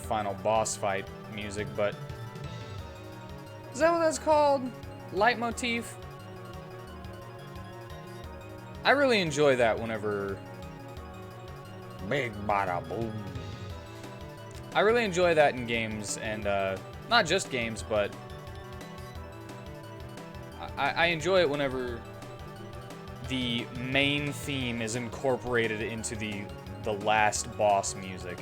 A: final boss fight music, but is that what that's called? Leitmotif? I really enjoy that whenever big bada boom. I really enjoy that in games, and not just games, but I enjoy it whenever the main theme is incorporated into the last boss music.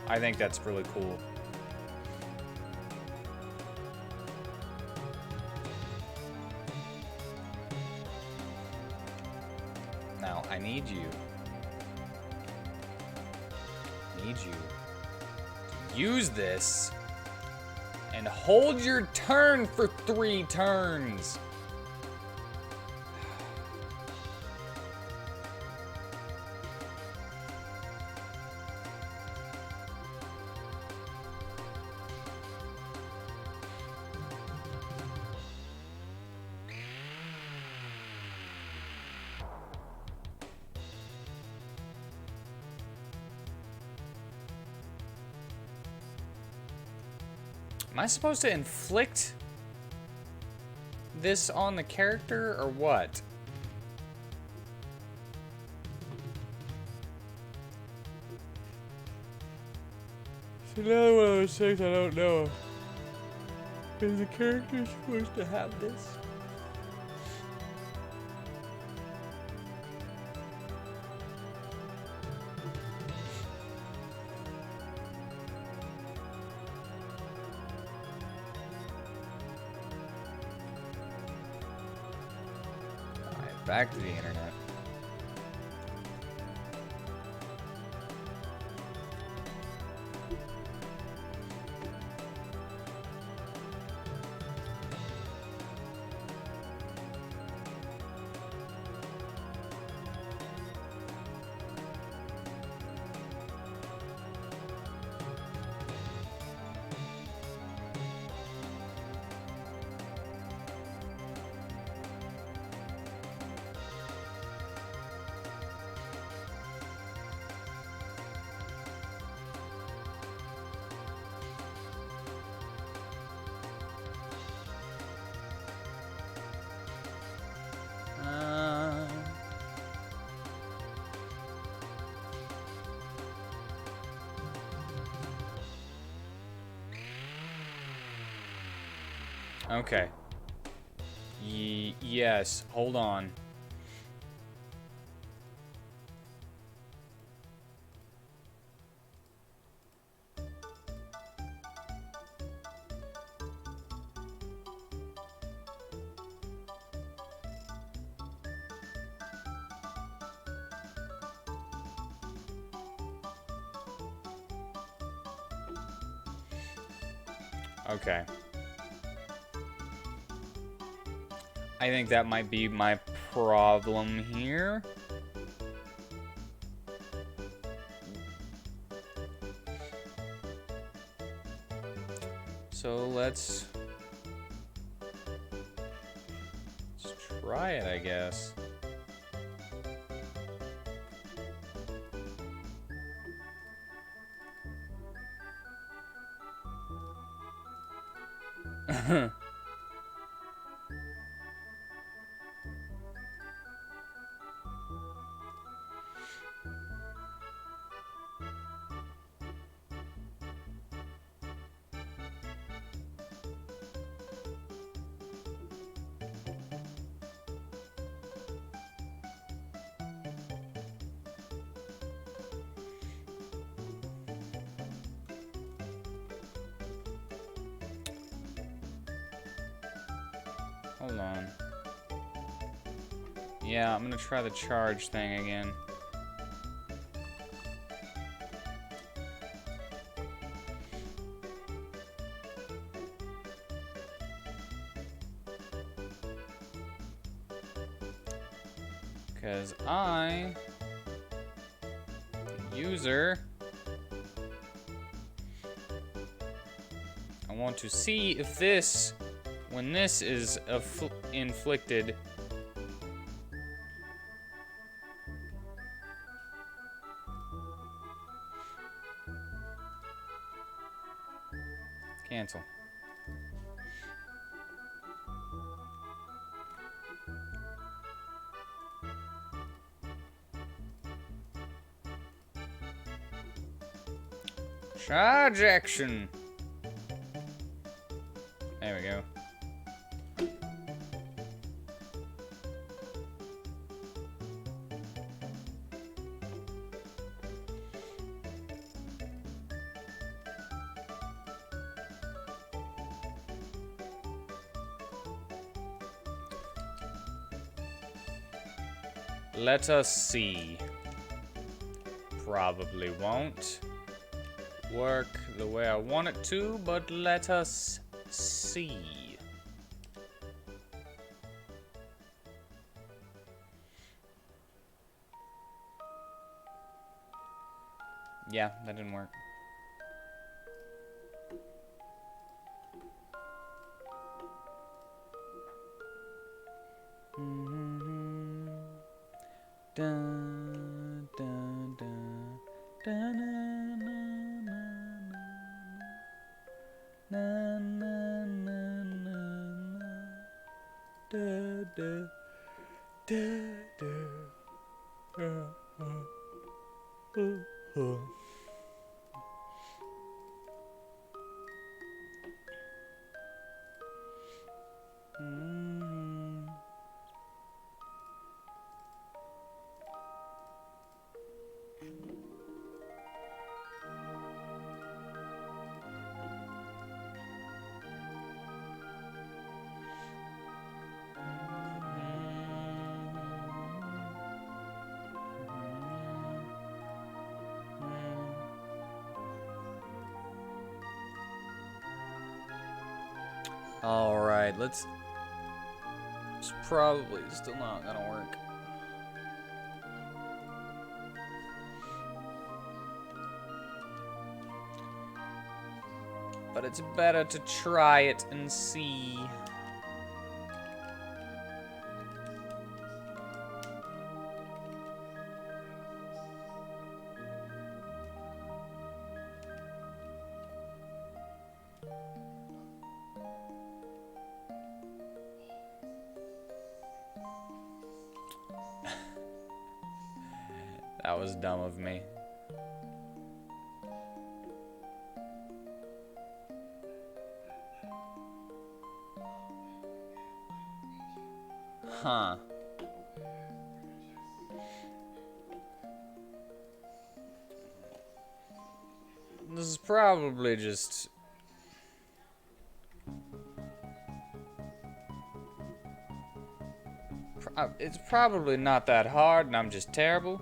A: I think that's really cool. Now, I need you to use this and hold your turn for 3 turns. Am I supposed to inflict this on the character, or what? It's another one of those things I don't know. Is the character supposed to have this? Back to the internet. Okay. Yes, hold on. Okay. I think that might be my problem here. So let's try it, I guess. Hold on. Yeah, I'm gonna try the charge thing again. Because I, user, I want to see if this, when this is inflicted, cancel. Charge action. There we go. Let us see. Probably won't work the way I want it to, but let us see. Yeah, that didn't work. Dun, dun, dun, dun, na, na, na, na, da, da, da, da, Alright, let's... It's probably still not gonna work. But it's better to try it and see. That was dumb of me. Huh. This is probably just... It's probably not that hard and I'm just terrible.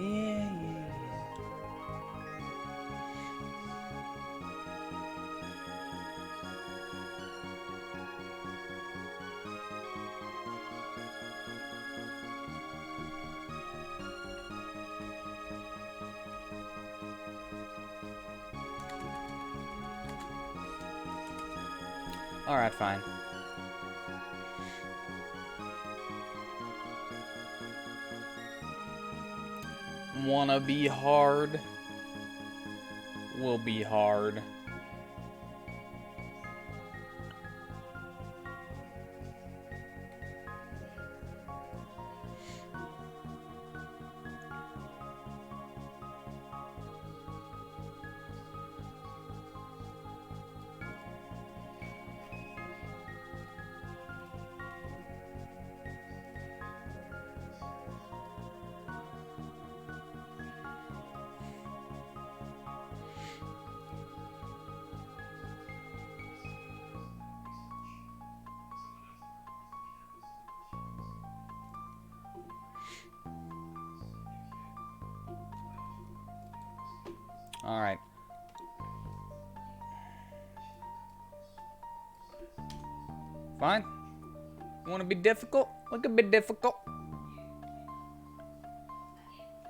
A: Yeah. Alright, fine. Wanna be hard? Will be hard. All right. Fine. You want to be difficult? We can be difficult.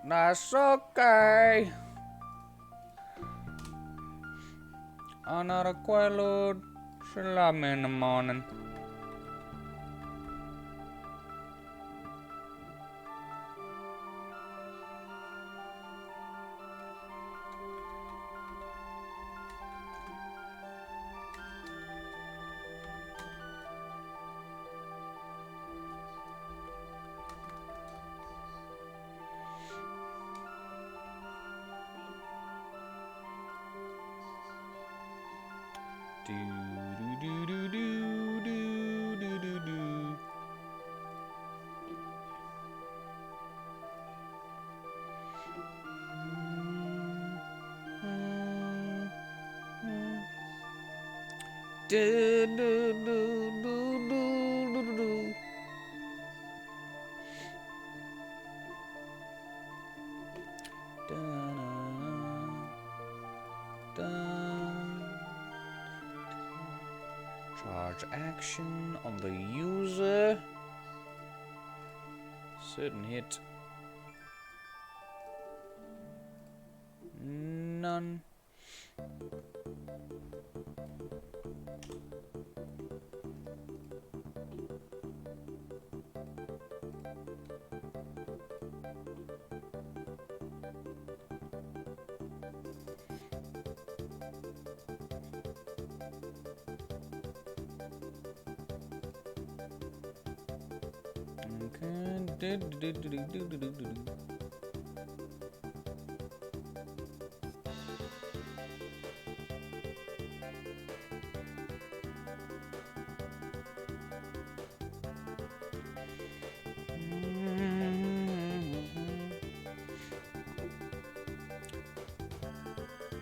A: That's okay. Another quaalude. She love me in the morning. Do do do do do do do do. Do do do do do do do. Charge action on the user. Certain hit. None.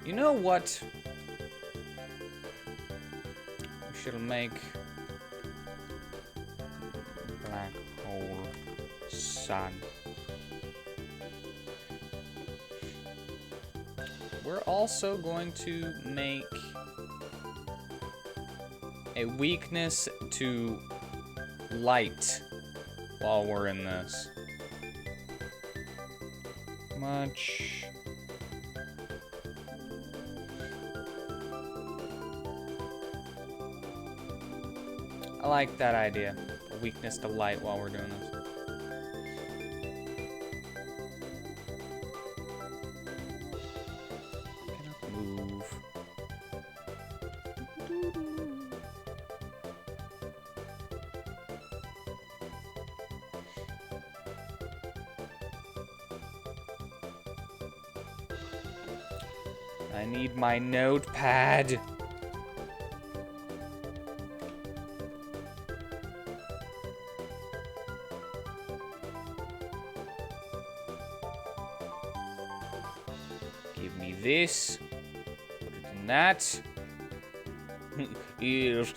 A: You know what? We should make black hole sun. We're also going to make a weakness to light while we're in this. Much. I like that idea. A weakness to light while we're doing this. Cannot move. I need my notepad. Give me this. Put it in that. Ears.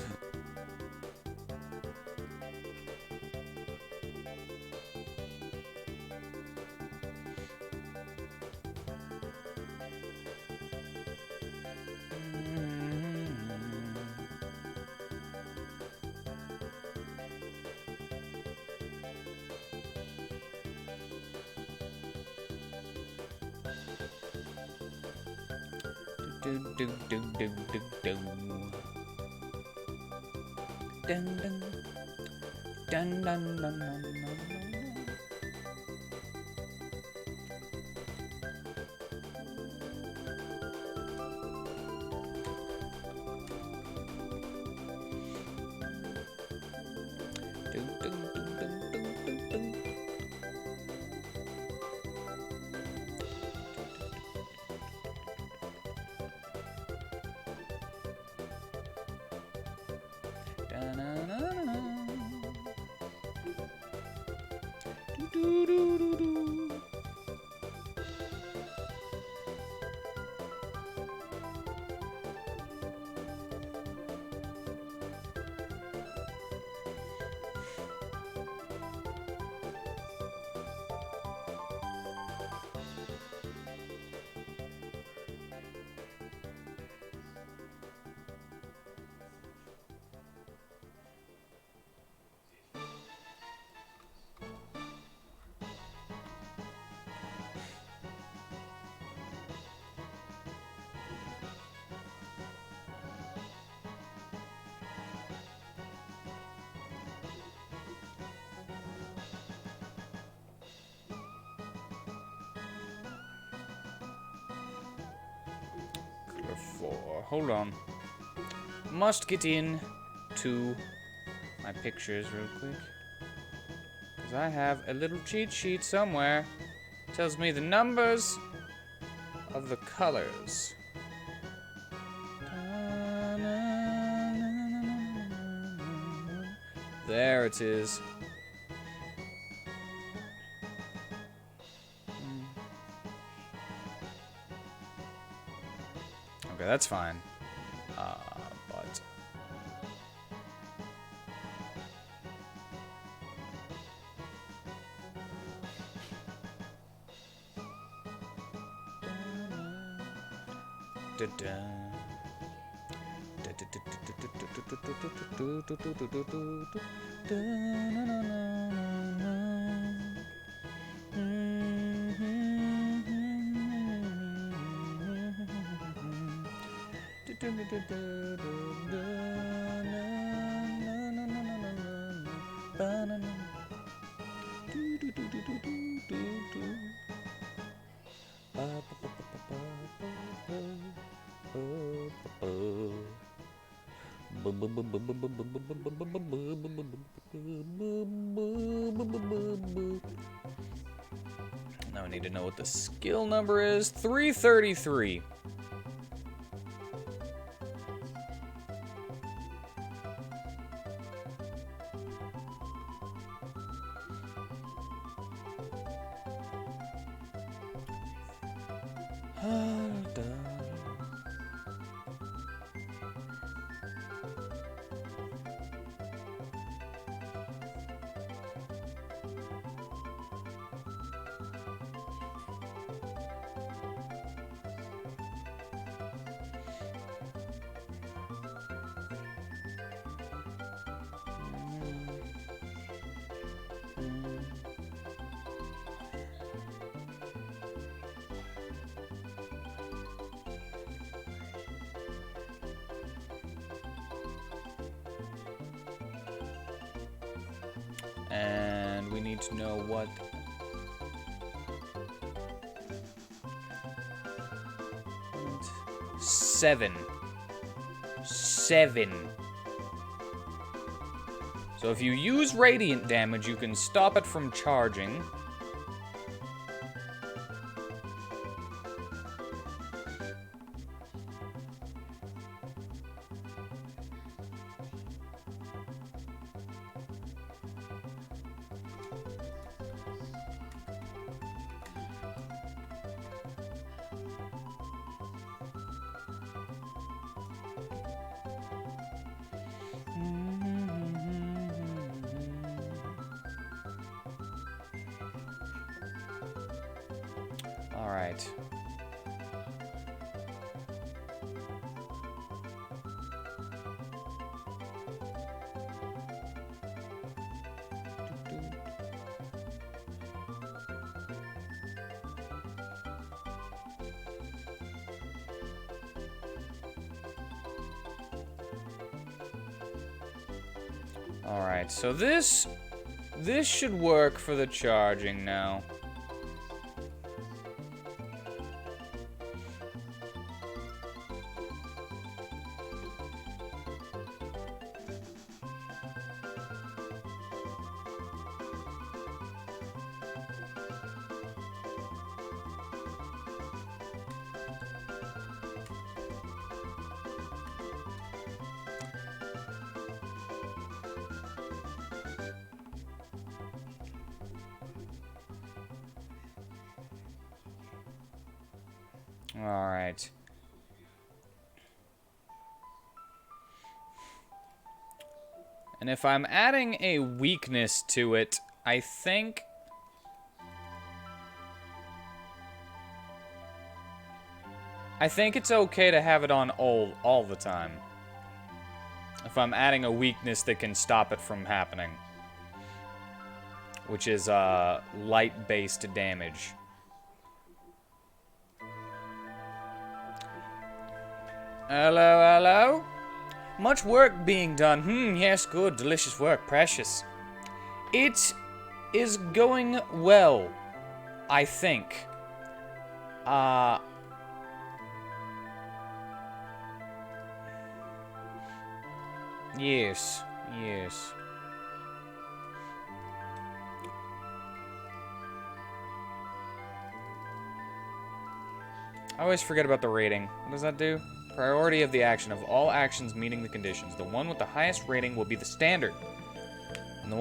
A: Do do do do do do. Dun dun dun dun dun dun dun. Do do do do do do do. for? Hold on. Must get in to my pictures real quick. Because I have a little cheat sheet somewhere. Tells me the numbers of the colors. There it is. Okay, that's fine. But... Now I need to know what the skill number is. 333. And we need to know what... Seven. So if you use radiant damage, you can stop it from charging. Alright. Alright, so this should work for the charging now. Alright. And if I'm adding a weakness to it, I think... it's okay to have it on all the time. If I'm adding a weakness that can stop it from happening. Which is, light-based damage. Hello, hello? Much work being done. Yes, good. Delicious work. Precious. It is going well, I think. Yes. Yes. I always forget about the rating. What does that do? Priority of the action. Of all actions meeting the conditions, the one with the highest rating will be the standard. And the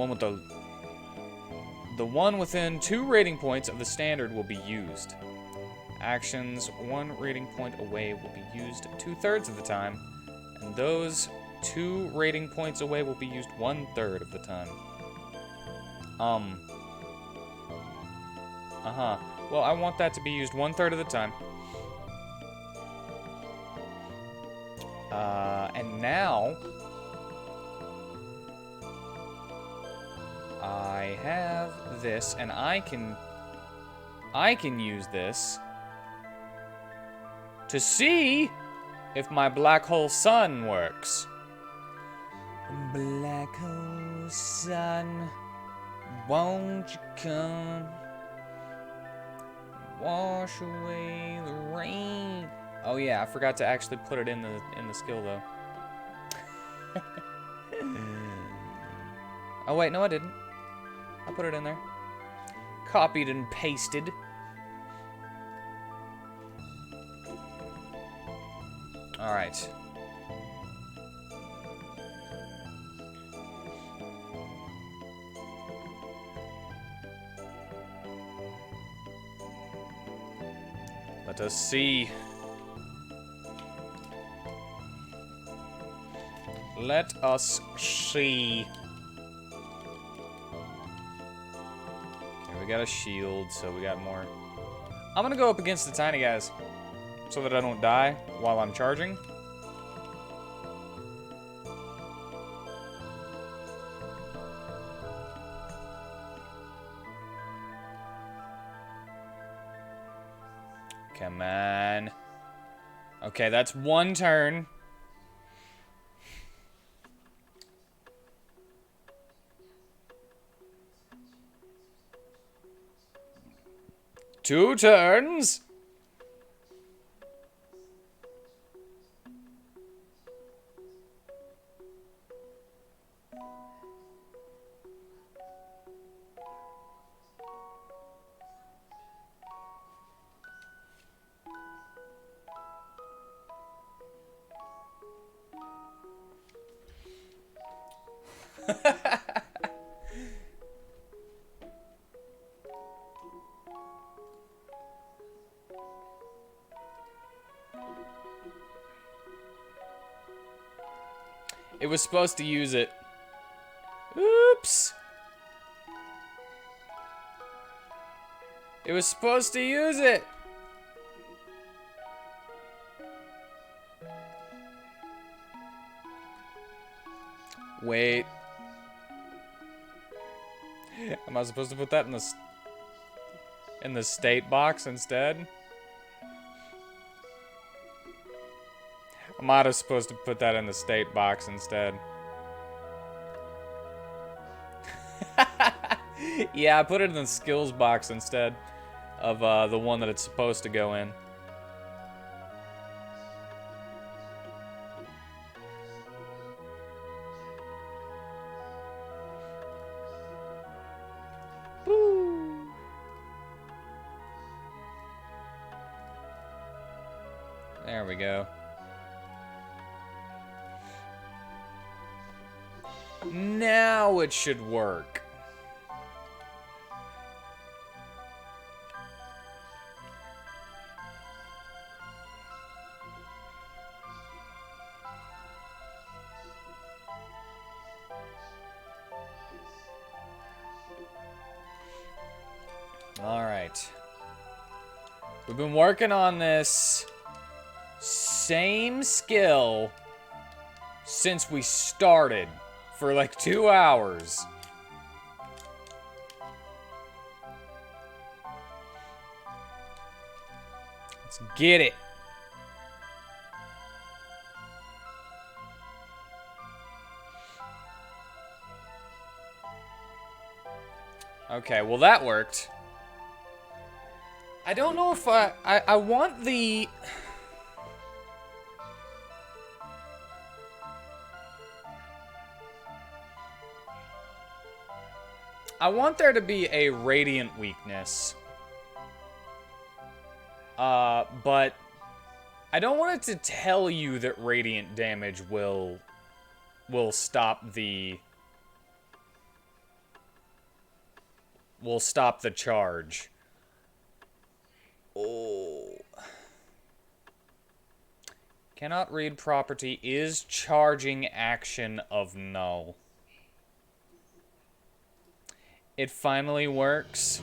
A: one within 2 rating points of the standard will be used. Actions 1 rating point away will be used 2/3 of the time, and those 2 rating points away will be used 1/3 of the time. Well, I want that to be used 1/3 of the time. And now I have this, and I can use this to see if my black hole sun works. Black hole sun, won't you come wash away the rain? Oh yeah, I forgot to actually put it in the skill though. Oh wait, no I didn't. I put it in there. Copied and pasted. All right. Let us see. Let us see. Okay, we got a shield, so we got more. I'm gonna go up against the tiny guys so that I don't die while I'm charging. Come on. Okay, that's 1 turn. Two turns. It was supposed to use it. Oops. It was supposed to use it. Wait. Am I supposed to put that in the state box instead? I might have supposed to put that in the state box instead. Yeah, I put it in the skills box instead of the one that it's supposed to go in. Boo. There we go. Now it should work. All right. We've been working on this same skill since we started. For like 2 hours. Let's get it. Okay, well that worked. I don't know if I want the... I want there to be a radiant weakness. But I don't want it to tell you that radiant damage will stop the charge. Oh. Cannot read property is charging action of null. It finally works.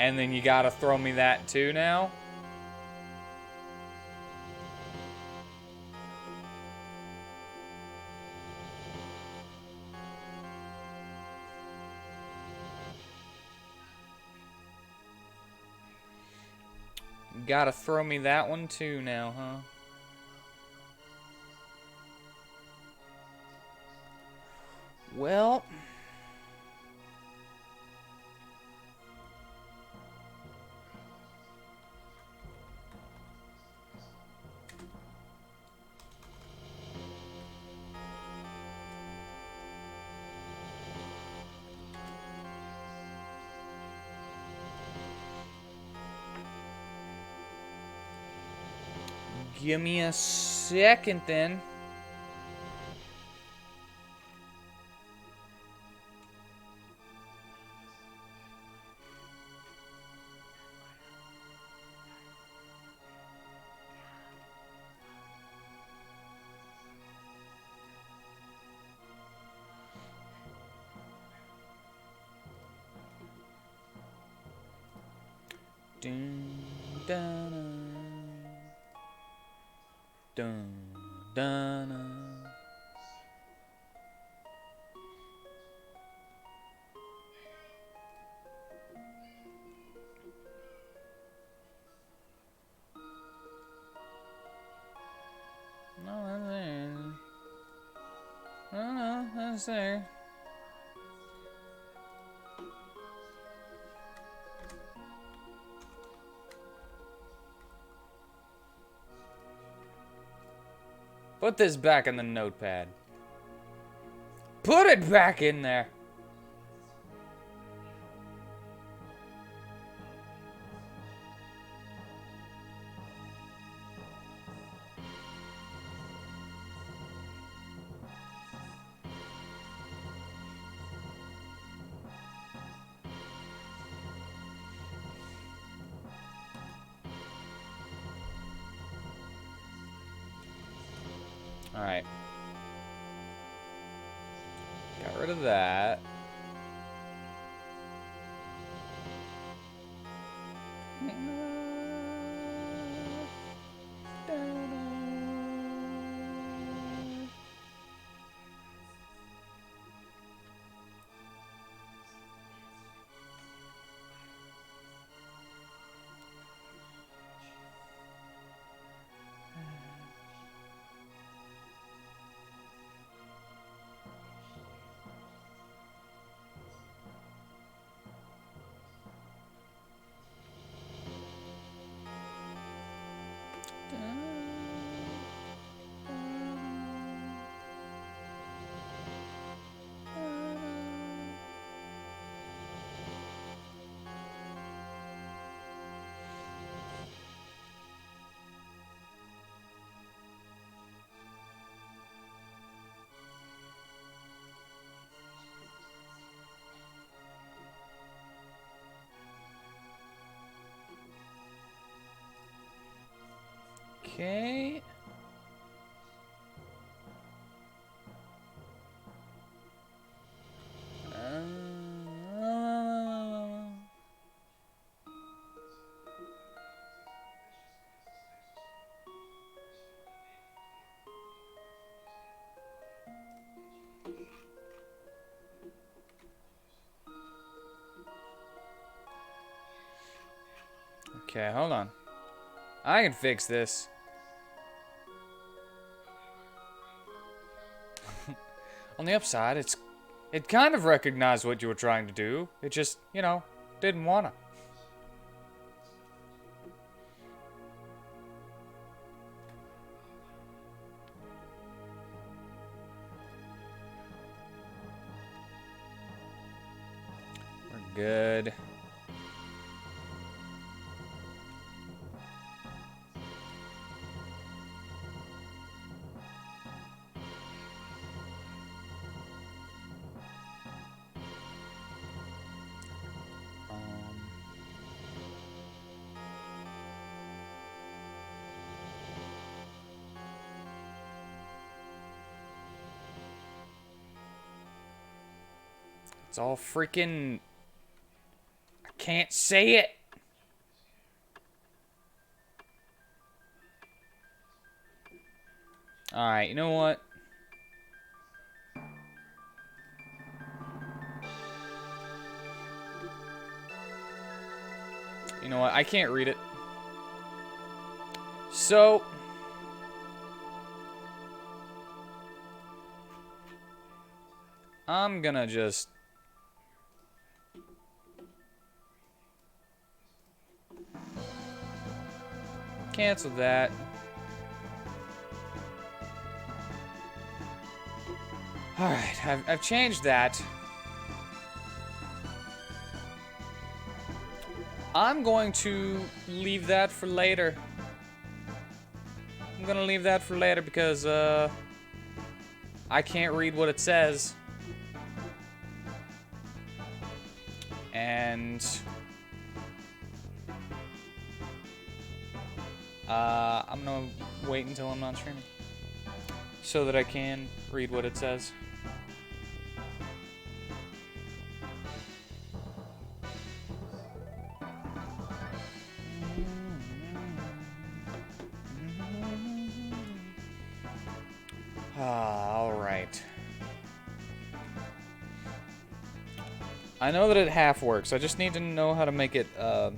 A: And then you gotta throw me that too now? Gotta throw me that one too now, huh? Well... Give me a second then. Dun, dun, dun, dun, dun. No, that's there. No, that's there. Put this back in the notepad. Put it back in there. Alright. Got rid of that. Okay. Okay, hold on. I can fix this. On the upside, it kind of recognized what you were trying to do. It just, you know, didn't wanna. good. It's all freaking... I can't say it. Alright, you know what? You know what? I can't read it. So... I'm gonna just... cancel that. Alright, I've changed that. I'm going to leave that for later. I'm gonna leave that for later because, I can't read what it says. And... I'm gonna wait until I'm not streaming so that I can read what it says. Alright. I know that it half works. I just need to know how to make it, I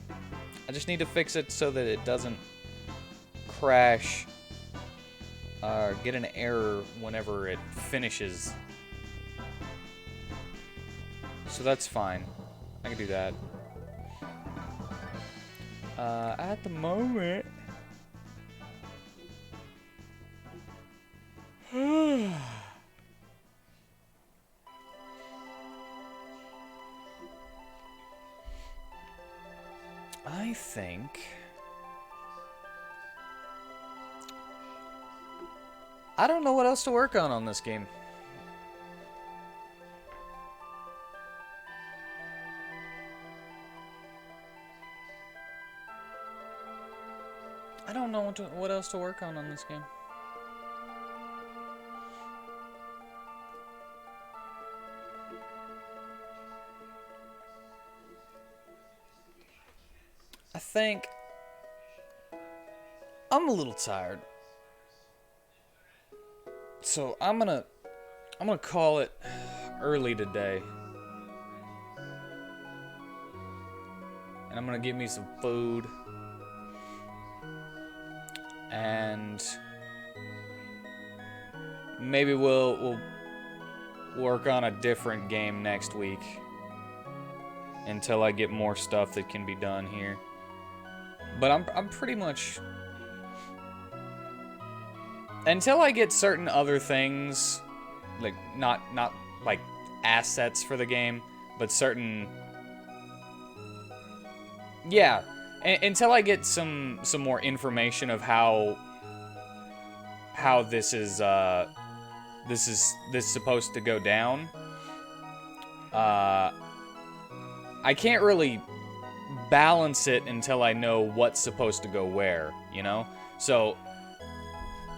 A: just need to fix it so that it doesn't crash or get an error whenever it finishes. So that's fine. I can do that. At the moment... I think... I don't know what else to work on this game. I don't know what else to work on this game. I think I'm a little tired. So I'm gonna call it early today. And I'm gonna get me some food. And maybe we'll work on a different game next week until I get more stuff that can be done here. But I'm pretty much, until I get certain other things, like not like assets for the game, but certain, yeah, until I get some more information of how this is supposed to go down. I can't really balance it until I know what's supposed to go where, you know? So,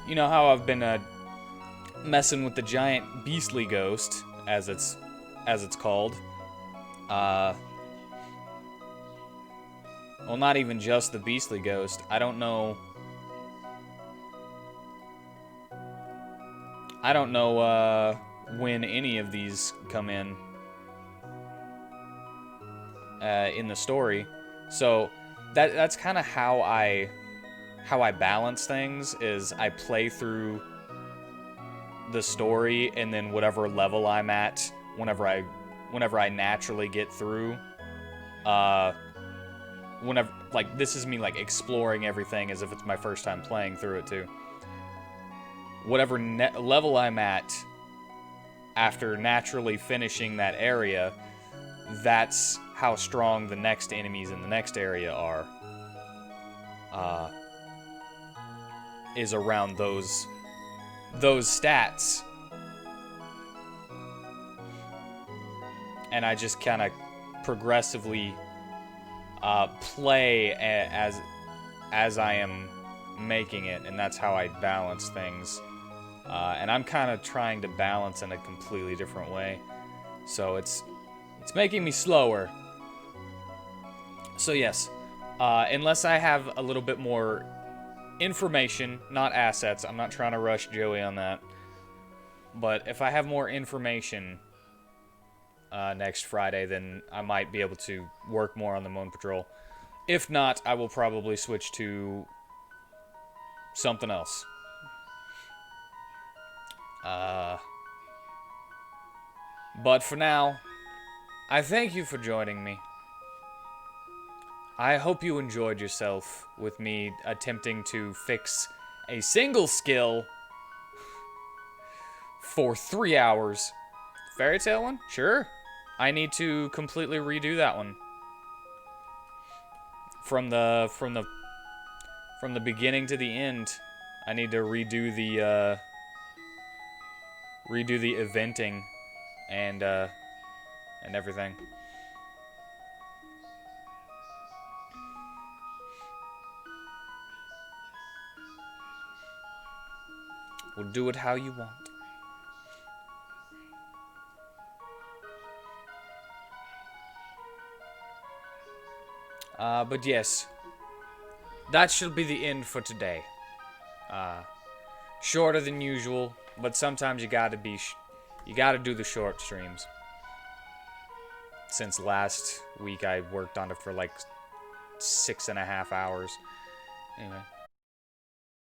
A: you know how I've been messing with the giant beastly ghost, as it's called. Well, not even just the beastly ghost. I don't know when any of these come in the story. So that's kind of how I balance things, is I play through the story, and then whatever level I'm at, whenever I naturally get through, whenever, like, this is me like exploring everything as if it's my first time playing through it too. Whatever level I'm at after naturally finishing that area, that's how strong the next enemies in the next area are, is around those stats. And I just kind of progressively play as I am making it, and that's how I balance things. And I'm kind of trying to balance in a completely different way, so it's making me slower. So yes, unless I have a little bit more information, not assets. I'm not trying to rush Joey on that, but if I have more information next Friday, then I might be able to work more on the Moan Patrol. If not, I will probably switch to something else. But for now, I thank you for joining me. I hope you enjoyed yourself with me attempting to fix a single skill for 3 hours. Fairy tale one? Sure. I need to completely redo that one. From the beginning to the end, I need to redo the eventing and everything. We'll do it how you want. But yes, that should be the end for today. Shorter than usual, but sometimes you gotta do the short streams. Since last week I worked on it for like 6.5 hours. Anyway.